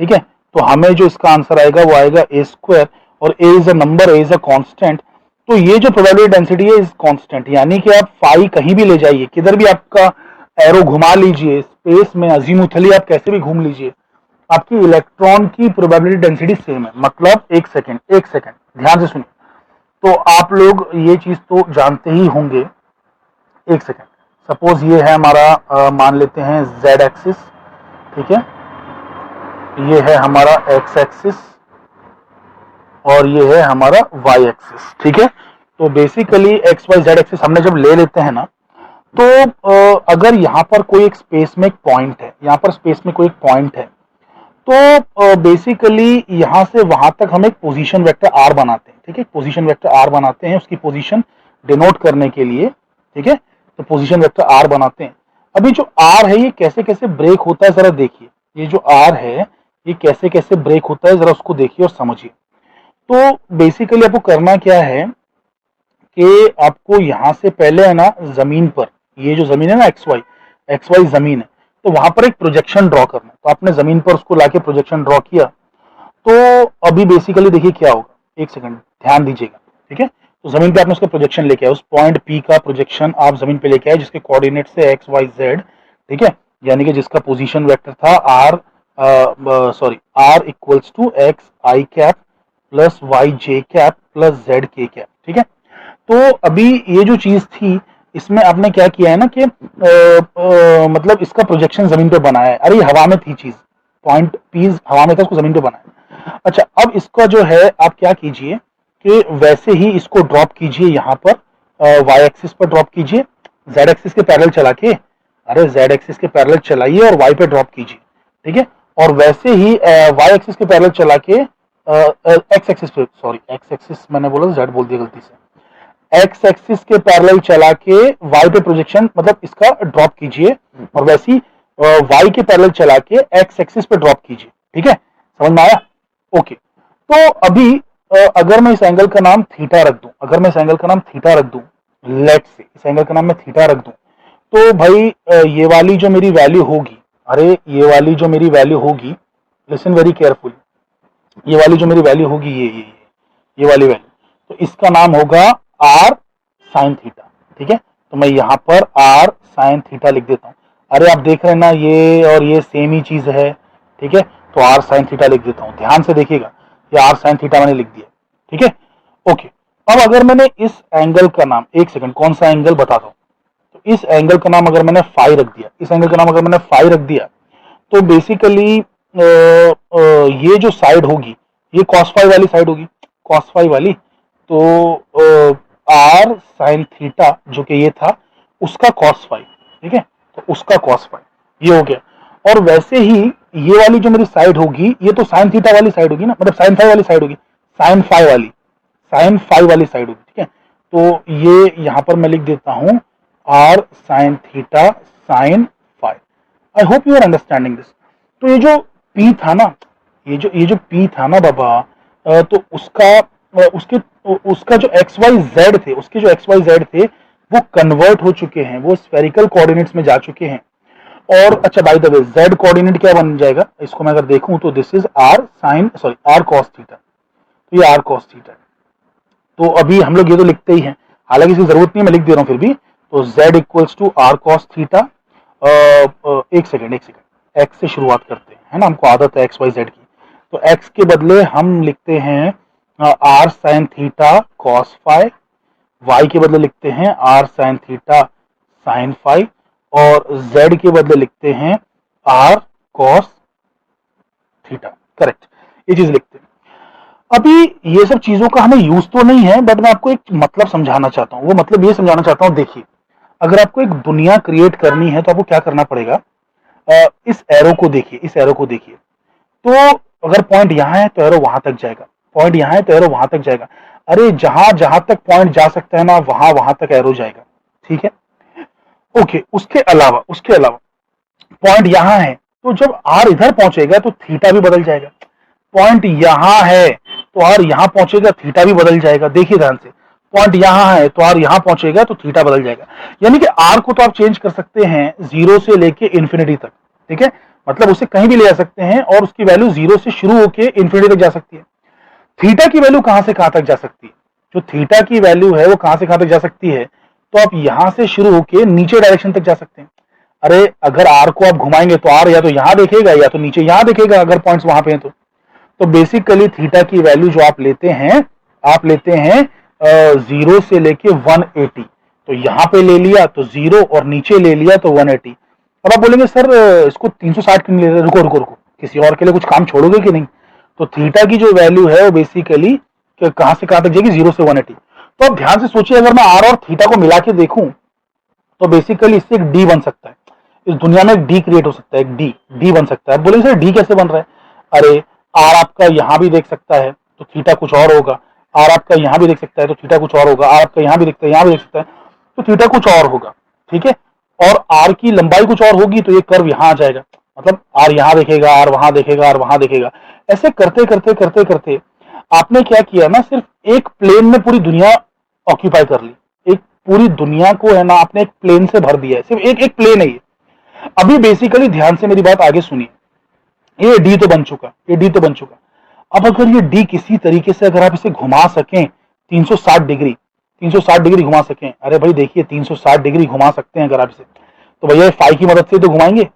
ठीक है। तो हमें जो इसका आंसर आएगा वो आएगा ए स्क्वायर, और A is a number, A is a constant. तो ये जो प्रोबेबिलिटी डेंसिटी है इज कांस्टेंट, यानी कि आप फाई कहीं भी ले जाइए, किधर भी आपका एरो घुमा लीजिए स्पेस में, अजीमुथली आप कैसे भी घूम लीजिए, आपकी इलेक्ट्रॉन की प्रोबेबिलिटी डेंसिटी सेम है। मतलब एक सेकंड ध्यान से सुनिए। तो आप लोग ये चीज तो जानते ही होंगे। एक सेकंड, सपोज ये है हमारा मान लेते हैं जेड एक्सिस, ठीक है, ये है हमारा एक्स एक्सिस, और ये है हमारा वाई एक्सिस, ठीक है। तो basically X Y Z axis हमने जब ले लेते हैं ना, तो अगर यहाँ पर कोई एक स्पेस में एक पॉइंट है, यहाँ पर स्पेस में कोई एक पॉइंट है, तो बेसिकली यहां से वहां तक हम एक पोजीशन वेक्टर आर बनाते हैं, ठीक है, पोजीशन वेक्टर आर बनाते हैं उसकी पोजीशन डिनोट करने के लिए, ठीक है, तो पोजीशन वेक्टर आर बनाते हैं। अभी जो आर है ये कैसे कैसे ब्रेक होता है जरा देखिए, ये जो आर है ये कैसे कैसे ब्रेक होता है जरा उसको देखिए और समझिए। तो बेसिकली आपको करना क्या है कि आपको यहां से पहले है ना जमीन पर, ये जो जमीन है ना एक्स वाई जमीन है, तो वहां पर एक प्रोजेक्शन ड्रॉ करना है। तो आपने जमीन पर उसको लाके प्रोजेक्शन ड्रॉ किया, तो अभी बेसिकली देखिए क्या होगा, एक सेकंड ध्यान दीजिएगा, ठीक है। तो जमीन पे आपने उसका प्रोजेक्शन लेके आए, उस पॉइंट पी का प्रोजेक्शन आप जमीन पे लेके आए जिसके कोऑर्डिनेट से एक्स वाई जेड, ठीक है, यानी कि जिसका पोजीशन वेक्टर था R R equals to X I cap plus Y J cap plus Z K cap, ठीक है। तो अभी ये जो चीज थी इसमें आपने क्या किया है ना कि मतलब इसका प्रोजेक्शन जमीन पे बनाया है। अरे ये हवा में थी चीज, पॉइंट पी हवा में था, उसको जमीन पे बनाया। अच्छा, अब इसका जो है आप क्या कीजिए कि वैसे ही इसको ड्रॉप कीजिए, यहाँ पर वाई एक्सिस पर ड्रॉप कीजिए, जेड एक्सिस के पैरेलल चला के, अरे जेड एक्सिस के पैरेलल चलाइए और वाई पे ड्रॉप कीजिए, ठीक है। और वैसे ही वाई एक्सिस के पैरेलल चला के एक्स एक्सिस पे, सॉरी एक्स एक्सिस मैंने बोला जेड बोल दिया गलती से, एक्स एक्सिस के पैरेलल चला के वाई पे प्रोजेक्शन मतलब इसका ड्रॉप कीजिए और वैसी वाई के पैरेलल चला के एक्स एक्सिस पे ड्रॉप कीजिए, ठीक है, समझ में आया? ओके। तो अभी अगर मैं इस एंगल का नाम थीटा रख दूं, अगर मैं इस एंगल का नाम थीटा रख दूं, लेट से इस एंगल का नाम मैं थीटा रख दूं, तो भाई ये वाली जो मेरी वैल्यू होगी, अरे ये वाली जो मेरी वैल्यू होगी, लिसन वेरी केयरफुली, ये वाली जो मेरी वैल्यू होगी ये वाली वैल्यू, तो इसका नाम होगा आर साइन थीटा, ठीक है। तो मैं यहाँ पर आर साइन थीटा लिख देता हूँ। अरे आप देख रहे हैं ना ये और ये सेम ही चीज है, ठीक है, तो आर साइन थीटा लिख देता हूँ, ध्यान से देखिएगा, ये आर साइन थीटा मैंने लिख दिया, ठीक है, ओके। अब अगर मैंने इस एंगल का नाम, एक सेकंड कौन सा एंगल बताता हूँ, तो इस एंगल का नाम अगर मैंने फाई रख दिया, इस एंगल का नाम अगर मैंने फाई रख दिया, तो बेसिकली ये जो साइड होगी ये कॉस फाई वाली साइड होगी, कॉस फाई वाली, तो आर साइन थीटा जो कि ये था उसका कॉस फाई, ठीक है, तो उसका कॉस फाई ये हो गया। और वैसे ही ये वाली जो मेरी साइड होगी ये तो साइन थीटा वाली साइड होगी ना, मतलब साइन फाई वाली साइड होगी, साइन फाई वाली, साइन फाई वाली साइड होगी, ठीक है। तो ये यहां पर मैं लिख देता हूं R sign theta sine phi. I hope you are understanding this. तो ये जो P था ना, ये जो P था ना बाबा, तो उसका जो एक्स वाई जेड थे, उसके जो एक्स वाई जेड थे वो कन्वर्ट हो चुके हैं, वो स्फेरिकल कोऑर्डिनेट्स में जा चुके हैं। और अच्छा by the way Z coordinate क्या बन जाएगा, इसको मैं अगर देखूं तो this is R cos theta, तो ये आर कॉस थीटा। तो अभी हम लोग ये तो लिखते ही हैं, हालांकि इसकी जरूरत नहीं, मैं लिख दे रहा हूं फिर भी। तो z equals to R cos theta, एक सेकेंड एक्स से शुरुआत करते हैं, है ना, हमको आदत है एक्स वाई जेड की। तो x के बदले हम लिखते हैं R sign theta cos phi, y के बदले लिखते हैं R sign theta sine phi, और z के बदले लिखते हैं आर कॉस थीटा, करेक्ट, ये चीज लिखते हैं। अभी ये सब चीजों का हमें यूज तो नहीं है, बट मैं आपको एक मतलब समझाना चाहता हूँ। वो मतलब ये समझाना चाहता हूँ, देखिए अगर आपको एक दुनिया क्रिएट करनी है तो आपको क्या करना पड़ेगा, इस एरो को देखिए, इस एरो को देखिए, तो अगर पॉइंट यहां है तो एरो वहां तक जाएगा, पॉइंट यहां है तो एरो वहां तक जाएगा, अरे जहां जहां तक पॉइंट जा सकता है ना वहां वहां तक एरो जाएगा, ठीक है, ओके। उसके अलावा पॉइंट यहां है तो जब आर इधर पहुंचेगा तो थीटा भी बदल जाएगा, पॉइंट यहां है तो आर यहां पहुंचेगा थीटा भी बदल जाएगा, देखिए ध्यान से, पॉइंट यहां है तो आर यहां पहुंचेगा तो थीटा बदल जाएगा। यानी कि आर को तो आप चेंज कर सकते हैं जीरो से लेके इन्फिनिटी तक, ठीक है, मतलब उसे कहीं भी ले जा सकते हैं और उसकी वैल्यू जीरो से शुरू होकर इन्फिनिटी तक जा सकती है। थीटा की वैल्यू कहां से कहां तक जा सकती है, जो थीटा की वैल्यू है वो कहां से कहां तक जा सकती है, तो आप यहां से शुरू होकर नीचे डायरेक्शन तक जा सकते हैं। अरे अगर आर को आप घुमाएंगे तो आर या तो यहां देखेगा या तो नीचे यहां देखेगा, अगर पॉइंट्स वहां पे हैं तो बेसिकली थीटा की वैल्यू जो आप लेते हैं, आप लेते हैं 0 से लेके 180, तो यहां पे ले लिया तो 0 और नीचे ले लिया तो 180। अब आप बोलेंगे सर इसको 360 क्यों ले रहे, रुको रुको रुको, किसी और के लिए कुछ काम छोड़ोगे कि नहीं? तो थीटा की जो वैल्यू है वो बेसिकली कहां से कहां तक जाएगी, 0 से 180। तो आप ध्यान से सोचिए, अगर मैं आर और थीटा को मिला के देखूं तो बेसिकली इससे एक डी बन सकता है, इस दुनिया में एक डी क्रिएट हो सकता है, एक डी बन सकता है। बोलेंगे सर डी कैसे बन रहा है, अरे आर आपका यहां भी देख सकता है तो थीटा कुछ और होगा, आर आपका यहां भी देख सकता है तो थीटा कुछ और होगा, आर आपका यहां भी देखता है, यहां भी देख सकता है तो थीटा कुछ और होगा। ठीक है, और आर की लंबाई कुछ और होगी तो ये कर्व यहां आ जाएगा, मतलब आर यहां देखेगा, आर वहां देखेगा, आर वहां देखेगा। ऐसे करते करते करते करते आपने क्या किया ना, सिर्फ एक प्लेन में पूरी दुनिया ऑक्यूपाई कर ली। एक पूरी दुनिया को है ना आपने एक प्लेन से भर दिया है, सिर्फ एक एक प्लेन है ये। अभी बेसिकली ध्यान से मेरी बात आगे सुनिए, ये डी तो बन चुका, ये डी तो बन चुका। अब अगर ये डी किसी तरीके से अगर आप इसे घुमा सकें 360 डिग्री, 360 डिग्री घुमा सकें, अरे भाई देखिए 360 डिग्री घुमा सकते हैं अगर आप इसे, तो भैया फाई की मदद से तो घुमाएंगे।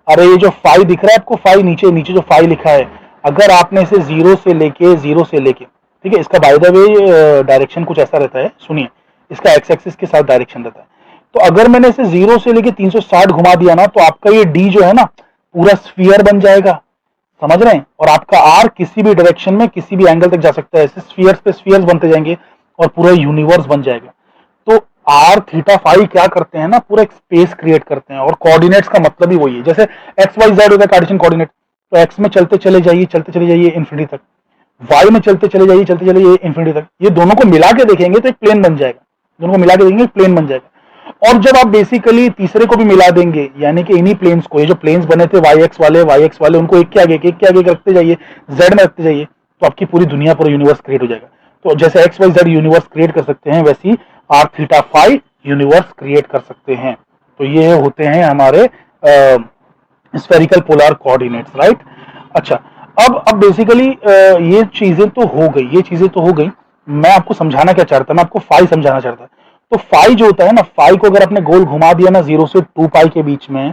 अरे ये जो फाई दिख रहा है आपको, फाई नीचे नीचे जो फाई लिखा है, अगर आपने इसे जीरो से लेके ठीक है, इसका बाय द वे डायरेक्शन कुछ ऐसा रहता है, सुनिए, इसका एक्स एक्सिस के साथ डायरेक्शन रहता है। तो अगर मैंने इसे 0 से लेके 360 घुमा दिया ना, तो आपका ये डी जो है ना पूरा स्फीयर बन जाएगा, समझ रहे हैं, और आपका आर किसी भी डायरेक्शन में किसी भी एंगल तक जा सकता है, ऐसे स्फीयर्स पे स्फीयर्स बनते जाएंगे और पूरा यूनिवर्स बन जाएगा। तो आर थीटा फाई क्या करते हैं ना, पूरा एक स्पेस क्रिएट करते हैं, और कोऑर्डिनेट्स का मतलब ही वही है, जैसे एक्स वाई जेड होता है कार्टेशियन कोऑर्डिनेट, तो एक्स में चलते चले जाइए इंफिनिटी तक, वाई में चलते चले जाइए इंफिनिटी तक, ये दोनों को मिला के देखेंगे तो एक प्लेन बन जाएगा, दोनों को मिला के देखेंगे एक प्लेन बन जाएगा। और जब आप बेसिकली तीसरे को भी मिला देंगे, यानी कि इन्हीं प्लेन्स को, ये जो प्लेन्स बने थे वाई एक्स वाले उनको एक के आगे रखते जाइए, जेड में रखते जाइए, तो आपकी पूरी दुनिया, पूरा यूनिवर्स क्रिएट हो जाएगा। तो जैसे X Y Z universe create कर सकते हैं, वैसे ही R theta phi universe create कर सकते हैं। तो ये होते हैं हमारे स्फेरिकल पोलर कोऑर्डिनेट्स, राइट। अच्छा, अब बेसिकली ये चीजें तो हो गई, ये चीजें तो हो गई। मैं आपको समझाना क्या चाहता, मैं आपको फाई समझाना चाहता। तो फाई जो होता है ना, फाई को अगर आपने गोल घुमा दिया ना 0 से 2 पाई के बीच में,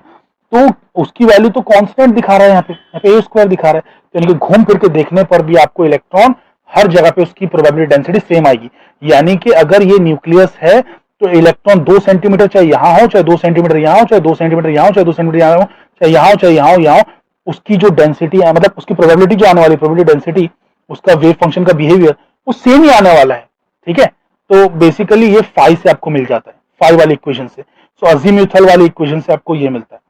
तो उसकी वैल्यू तो कांस्टेंट दिखा रहा है, यहाँ पे ए स्क्वायर दिखा रहा है, तो यानी कि घूम फिर के देखने पर भी आपको इलेक्ट्रॉन हर जगह पे उसकी प्रोबेबिलिटी डेंसिटी सेम आएगी। यानी कि अगर ये न्यूक्लियस है तो इलेक्ट्रॉन 2 सेंटीमीटर चाहे यहाँ हो, चाहे 2 सेंटीमीटर यहाँ हो, चाहे 2 सेंटीमीटर यहाँ हो, चाहे 2 सेंटीमीटर यहाँ हो, चाहे यहाँ हो, चाहे यहाँ हो, यहाँ हो, उसकी जो डेंसिटी है, मतलब उसकी प्रोबेबिलिटी जो आने वाली, प्रोबेबिलिटी डेंसिटी, उसका वेव फंक्शन का बिहेवियर वो सेम ही आने वाला है। ठीक है, तो बेसिकली ये फाई से आपको मिल जाता है, फाई वाली इक्वेशन से, सो अजीमुथल वाली इक्वेशन से आपको ये मिलता है।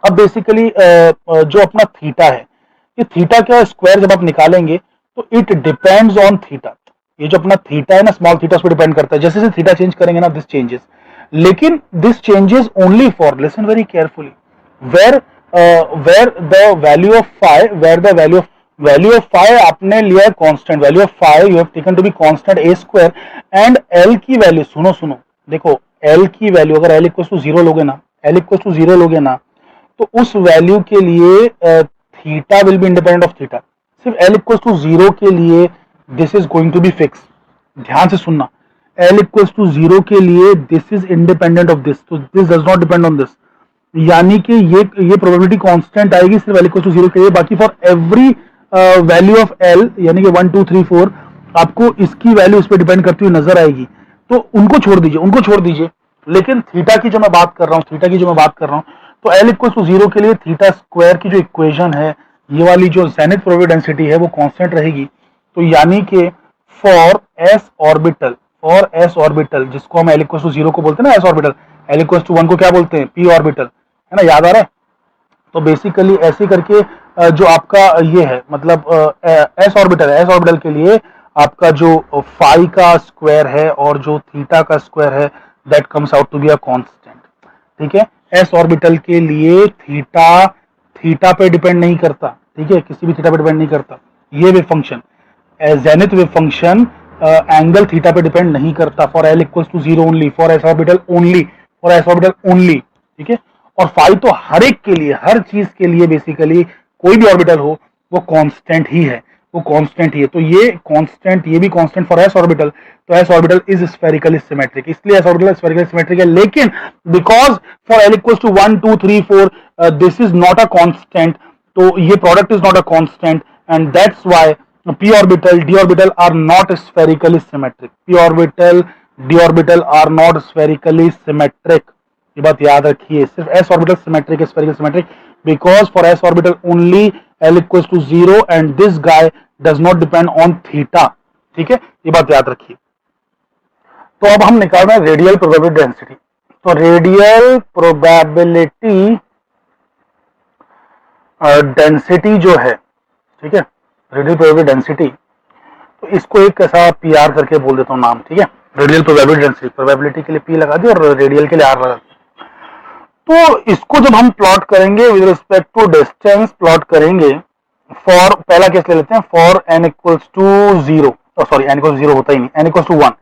अब बेसिकली जो अपना थीटा है, ये थीटा का स्क्वायर जब आप निकालेंगे तो इट डिपेंड्स ऑन थीटा। ये जो अपना थीटा है ना, स्मॉल थीटा, उस पर डिपेंड करता है। जैसे जैसे थीटा चेंज करेंगे ना, दिस चेंजेस, लेकिन this changes only for, listen very carefully, where the value of phi, where the value of phi आपने लिया है constant, value of phi you have taken to be constant A square, and L की वैल्यू, सुनो देखो, L की value अगर L equal to 0 लोगे ना, एल इक्वल टू 0 लोगे ना, तो उस वैल्यू के लिए theta will be independent of theta. सिर्फ एल इक्वल टू 0 के लिए this is going to be fix, ध्यान से सुनना, एल इक्वल टू 0 के लिए this is independent of this, तो this does not depend on this, यानी कि ये प्रोबेबिलिटी कांस्टेंट आएगी सिर्फ एल इक्वल टू 0 के लिए। बाकी for every value of L, यानी कि 1 2 3 4, आपको इसकी वैल्यू इस पर डिपेंड करती हुई नजर आएगी, तो उनको छोड़ दीजिए, लेकिन थीटा की जो मैं बात कर रहा हूं, तो एल इक्वल टू 0 के लिए थीटा स्क्वायर की जो इक्वेशन है, ये वाली जो जेनिथ प्रोबेबिलिटी डेंसिटी है वो कांस्टेंट रहेगी। तो यानी कि फॉर एस ऑर्बिटल, जिसको हम एल इक्वल टू 0 को बोलते हैं ना S orbital, L equal to 1 को क्या बोलते हैं, पी ऑर्बिटल, है ना, याद आ रहा है। तो बेसिकली ऐसे करके जो आपका ये है, मतलब एस ऑर्बिटल के लिए आपका जो फाई का स्क्वायर है और जो थीटा का स्क्वायर है, that comes out to be a constant. ठीक है, एस ऑर्बिटल के लिए थीटा पे डिपेंड नहीं करता, ठीक है, किसी भी थीटा पे डिपेंड नहीं करता। ये wave function, zenith wave function angle theta पे डिपेंड नहीं करता, for L equal to 0 only, for S orbital only, ठीक है। और फाई तो हर एक के लिए, हर चीज के लिए बेसिकली कोई भी ऑर्बिटल हो वो कांस्टेंट ही है, तो ये कांस्टेंट, ये भी कांस्टेंट फॉर एस ऑर्बिटल, तो S orbital is spherically symmetric, इसलिए एस ऑर्बिटल स्फेरिकली सिमेट्रिक है। लेकिन because for L equal to 1 2 3 4 this is not a constant, तो ये product is not a constant, and that's why p orbital, d orbital are not spherically symmetric, p orbital, d orbital are not spherically symmetric, ये बात याद रखिए। सिर्फ s orbital symmetric है, spherical symmetric, because for s orbital only l equals to 0 and this guy does not depend on theta, ठीक है, ये बात याद रखिए। तो अब हम निकाल रहे हैं रेडियल प्रोबेबिलिटी डेंसिटी। तो रेडियल प्रोबेबिलिटी डेंसिटी जो है, ठीक है, रेडियल प्रोबेबिलिटी डेंसिटी। तो इसको एक ऐसा PR करके बोल देता हूँ नाम, ठीक है, रेडियल प्रोबेबिलिटी डेंसिटी। प्रोबेबिलिटी के लिए P लगा दिया और रेडियल के लिए R लगा दिया। तो इसको जब हम प्लॉट करेंगे with respect to distance plot करेंगे फॉर, पहला केस ले लेते हैं, for n equals to 0, sorry n equals 0 होता ही नहीं, n इक्वल्स टू 1,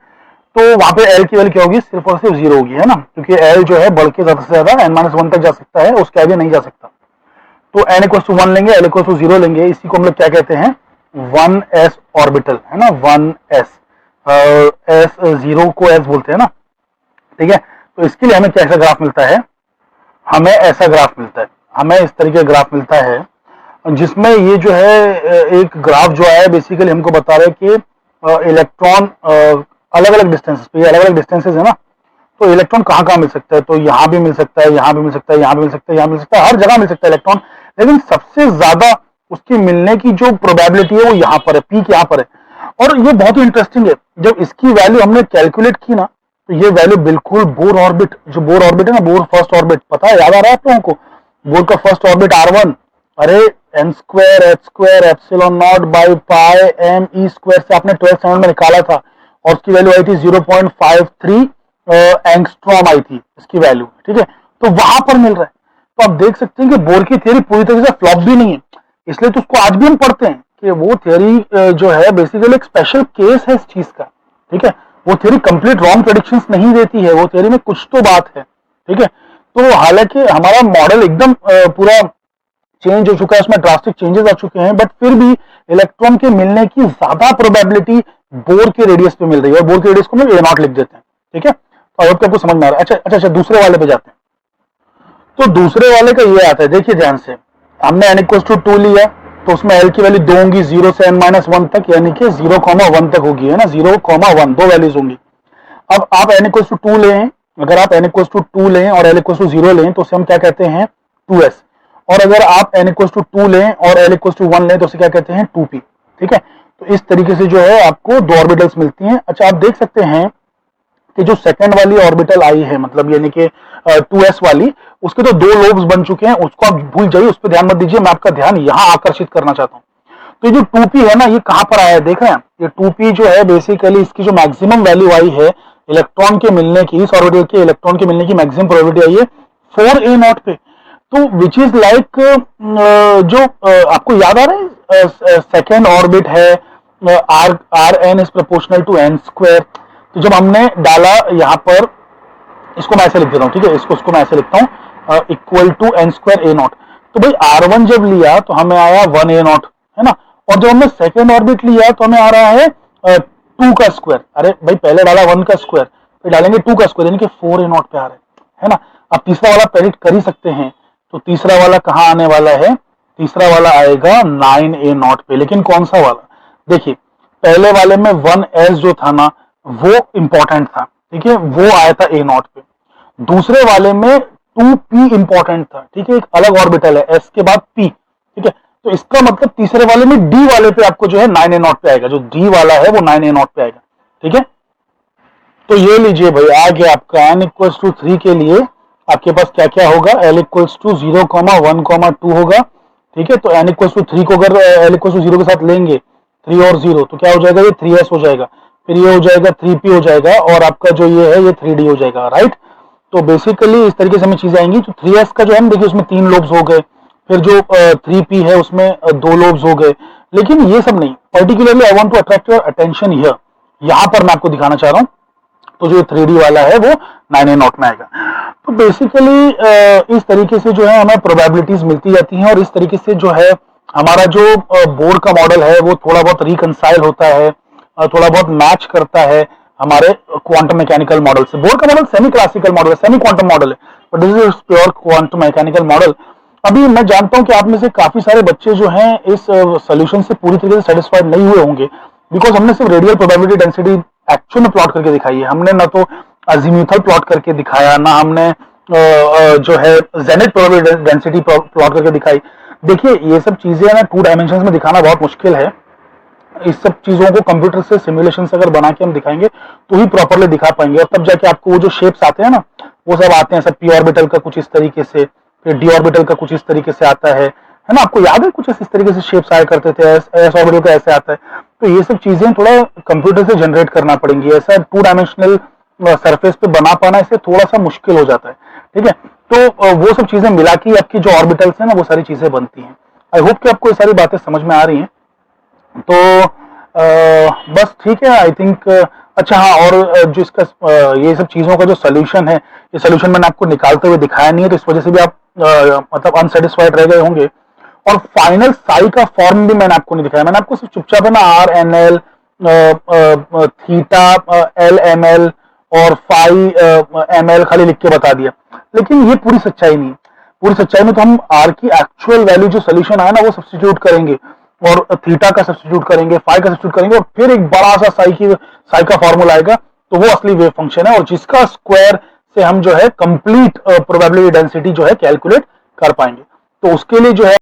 तो वहां पे L की वैल्यू क्या होगी, सिर्फ और सिर्फ 0 होगी, है ना, क्योंकि L जो है बढ़ के ज्यादा से ज्यादा n-1 तक जा सकता है, उसके आगे नहीं जा सकता। तो n इक्वल्स टू 1 लेंगे, L इक्वल्स टू 0 लेंगे, इसी को हम लोग क्या कहते हैं, 1s ऑर्बिटल, है ना, 1s, S0 को S बोलते हैं ना, ठीक है। तो इसके लिए हमें कैसा ग्राफ मिलता है, हमें ऐसा ग्राफ मिलता है, हमें इस तरीके का ग्राफ मिलता है, जिसमें ये जो है एक ग्राफ जो है बेसिकली हमको बता रहे हैं कि इलेक्ट्रॉन अलग अलग डिस्टेंसेस पे, अलग अलग डिस्टेंसेस है ना, तो इलेक्ट्रॉन कहाँ कहाँ मिल सकता है, तो यहाँ भी मिल सकता है, यहाँ भी मिल सकता है, यहाँ भी मिल सकता है, यहाँ मिल सकता है, हर जगह मिल सकता है इलेक्ट्रॉन, लेकिन सबसे ज्यादा उसकी मिलने की जो प्रोबेबिलिटी है वो यहाँ पर है, पीक यहाँ पर है। और ये बहुत ही इंटरेस्टिंग है, जब इसकी वैल्यू हमने कैलकुलेट की ना, तो ये वैल्यू बिल्कुल बोर ऑर्बिट, जो बोर ऑर्बिट है ना, बोर फर्स्ट ऑर्बिट, पता है, याद आ रहा है आप लोगों को, बोर का फर्स्ट ऑर्बिट R1, अरे n² h² epsilon not by pi m e² से आपने 12th स्टैंडर्ड में निकाला था, और उसकी वैल्यू आई थी 0.53 एंगस्ट्रॉम आई थी इसकी वैल्यू, ठीक है, तो वहां पर मिल रहा है। तो आप देख सकते हैं कि बोर की थ्योरी पूरी तरह से फ्लॉप भी नहीं है, इसलिए तो उसको आज भी हम पढ़ते हैं कि वो थ्योरी जो है बेसिकली एक स्पेशल केस है इस चीज का, ठीक है, वो थ्योरी कंप्लीट रॉन्ग प्रेडिक्शंस नहीं देती है, वो थ्योरी में कुछ तो बात है, ठीक है। तो हालांकि हमारा मॉडल एकदम पूरा चेंज हो चुका है, उसमें ड्रास्टिक चेंजेस आ चुके हैं, बट फिर भी इलेक्ट्रॉन के मिलने की ज्यादा प्रोबेबिलिटी बोर के रेडियस पे मिल रही है, और बोर के रेडियस को हम A0 लिख देते हैं, ठीक है। तो अब आपको समझ में आ रहा है। अच्छा, दूसरे वाले पे जाते हैं। तो दूसरे वाले का ये आता है, देखिए ध्यान से, हमने n इक्वल्स टू 2 लिया, तो उसमें L की वैल्यू 2 होंगी 0 से n-1 तक, यानी कि 0,1 तक होगी, है ना, 0,1 दो वैल्यूज होंगी। अब आप n इक्वल्स टू 2 लें, अगर आप n इक्वल्स टू 2 लें और L इक्वल्स टू 0 लें, तो उसे हम क्या कहते हैं, 2s, और अगर आप n इक्वल्स टू 2 लें और L इक्वल्स टू 1 लें, तो उसे क्या कहते हैं, 2p, ठीक है। तो इस तरीके से जो है आपको दो ऑर्बिटल्स मिलती हैं। अच्छा, आप देख सकते हैं कि जो सेकंड वाली ऑर्बिटल आई है, मतलब यानी कि 2s वाली, उसके तो दो लोब्स बन चुके हैं, उसको आप भूल जाइए, उस पर ध्यान मत दीजिए, मैं आपका ध्यान यहाँ आकर्षित करना चाहता हूँ। तो ये जो 2p है ना, ये कहां पर आया है, देख रहे हैं, ये 2p जो है बेसिकली इसकी जो मैक्सिमम वैल्यू आई है इलेक्ट्रॉन के मिलने की, इस ऑर्बिटल के इलेक्ट्रॉन के मिलने की मैक्सिमम प्रोबेबिलिटी आई है 4a0 पे, तो विच इज लाइक जो आपको याद आ रहा है सेकेंड ऑर्बिट है Rn is proportional to n²। तो जब हमने डाला यहाँ पर, इसको मैं ऐसे लिख देता हूँ, ठीक है, इसको मैं ऐसे लिखता हूँ, इक्वल टू n² a0, तो भाई R1 जब लिया तो हमें आया 1a0, है ना, और जब हमने सेकेंड ऑर्बिट लिया तो हमें आ रहा है 2 का स्क्वायर, अरे भाई पहले डाला 1 का स्क्वायर, फिर डालेंगे 2 का स्क्वायर, यानी कि 4a0 पे आ रहा है ना। अब तीसरा वाला प्रेडिक्ट कर ही सकते हैं, तो तीसरा वाला कहाँ आने वाला है, तीसरा वाला आएगा 9a0 पे, लेकिन कौन सा वाला, देखिए पहले वाले में 1s जो था ना वो इंपॉर्टेंट था, ठीक है, वो आया था a0 पे, दूसरे वाले में 2p इंपॉर्टेंट था, ठीक है, एक अलग ऑर्बिटल है s के बाद p, ठीक है, तो इसका मतलब तीसरे वाले में d वाले पे आपको जो है 9a0 पे आएगा, जो d वाला है वो 9a0 पे आएगा, ठीक है। तो ये लीजिए भाई, आ गया आपका n इक्वल्स टू 3 के लिए आपके पास क्या क्या होगा, L इक्वल्स टू 0,1,2 होगा, ठीक है। तो n इक्वल्स टू 3 को अगर L इक्वल्स टू 0 के साथ लेंगे, 3 और 0, तो क्या हो जाएगा, ये 3s हो जाएगा, फिर ये हो जाएगा 3p हो जाएगा, और आपका जो ये है ये 3d हो जाएगा, राइट। तो बेसिकली इस तरीके से हमें चीजें आएंगी। तो 3s का जो है देखिए उसमें 3 लोब्स हो गए, फिर जो 3p है उसमें 2 लोब्स हो गए, लेकिन ये सब नहीं, particularly I want to attract your attention here, यहाँ पर मैं आपको दिखाना चाह रहा हूँ। तो जो 3D वाला है वो 9a0 में आएगा। तो बेसिकली इस तरीके से जो है हमें प्रोबेबिलिटीज मिलती जाती हैं, और इस तरीके से जो है हमारा जो बोर का मॉडल है वो थोड़ा बहुत रिकंसाइल होता है, थोड़ा बहुत मैच करता है हमारे क्वांटम मैकेनिकल मॉडल से। बोर का मॉडल सेमी क्लासिकल मॉडल है, सेमी क्वांटम मॉडल है, but this is pure quantum mechanical model. अभी मैं जानता हूं कि आप में से काफी सारे बच्चे जो हैं इस सोल्यूशन से पूरी तरीके से सेटिस्फाइड नहीं हुए होंगे, बिकॉज हमने सिर्फ रेडियल प्रोबेबिलिटी डेंसिटी एक्चुअल में प्लॉट करके दिखाई है, हमने ना तो अजीमुथल प्लॉट करके दिखाया, ना हमने जो है जेनिथ प्रोबेबिलिटी डेंसिटी प्लॉट करके दिखाई। देखिए ये सब चीजें ना 2 डायमेंशंस में दिखाना बहुत मुश्किल है, इस सब चीजों को कंप्यूटर से सिमुलेशन से अगर बना के हम दिखाएंगे तो ही प्रॉपरली दिखा पाएंगे, और तब जाके आपको वो जो शेप्स आते हैं ना वो सब आते हैं, सब p ऑर्बिटल का कुछ इस तरीके से, फिर d ऑर्बिटल का कुछ इस तरीके से आता है है ना? आपको याद है कुछ इस तरीके से शेप्स आया करते थे, एस ऑर्बिटल का ऐसे आता है। तो ये सब चीजें थोड़ा कंप्यूटर से जनरेट करना पड़ेंगी, ऐसा 2 डायमेंशनल सरफेस पे बना पाना इसे थोड़ा सा मुश्किल हो जाता है, ठीक है? तो वो सब चीजें मिला के आपकी जो ऑर्बिटल्स है ना वो सारी चीजें बनती हैं। आई होप कि आपको ये सारी बातें समझ में आ रही हैं। तो बस ठीक है, आई थिंक। अच्छा हाँ, और जो इसका ये सब चीजों का जो सोल्यूशन है, ये सोल्यूशन मैंने आपको निकालते हुए दिखाया नहीं है, तो इस वजह से भी आप मतलब अनसेटिस्फाइड रह गए होंगे। और फाइनल साई का फॉर्म भी मैंने आपको नहीं दिखाया, मैंने आपको सिर्फ चुपचाप है ना RNL, थीटा LML और फाई ML खाली लिख के बता दिया, लेकिन ये पूरी सच्चाई नहीं। पूरी सच्चाई में तो हम आर की एक्चुअल वैल्यू जो सोल्यूशन आया ना वो सब्स्टिट्यूट करेंगे, और थीटा का सब्स्टिट्यूट करेंगे, फाई का सब्स्टिट्यूट करेंगे, और फिर एक बड़ा सा साई का फॉर्मूला आएगा, तो वो असली वेव फंक्शन है, और जिसका स्क्वायर से हम जो है कंप्लीट प्रोबेबिलिटी डेंसिटी जो है कैलकुलेट कर पाएंगे। तो उसके लिए जो है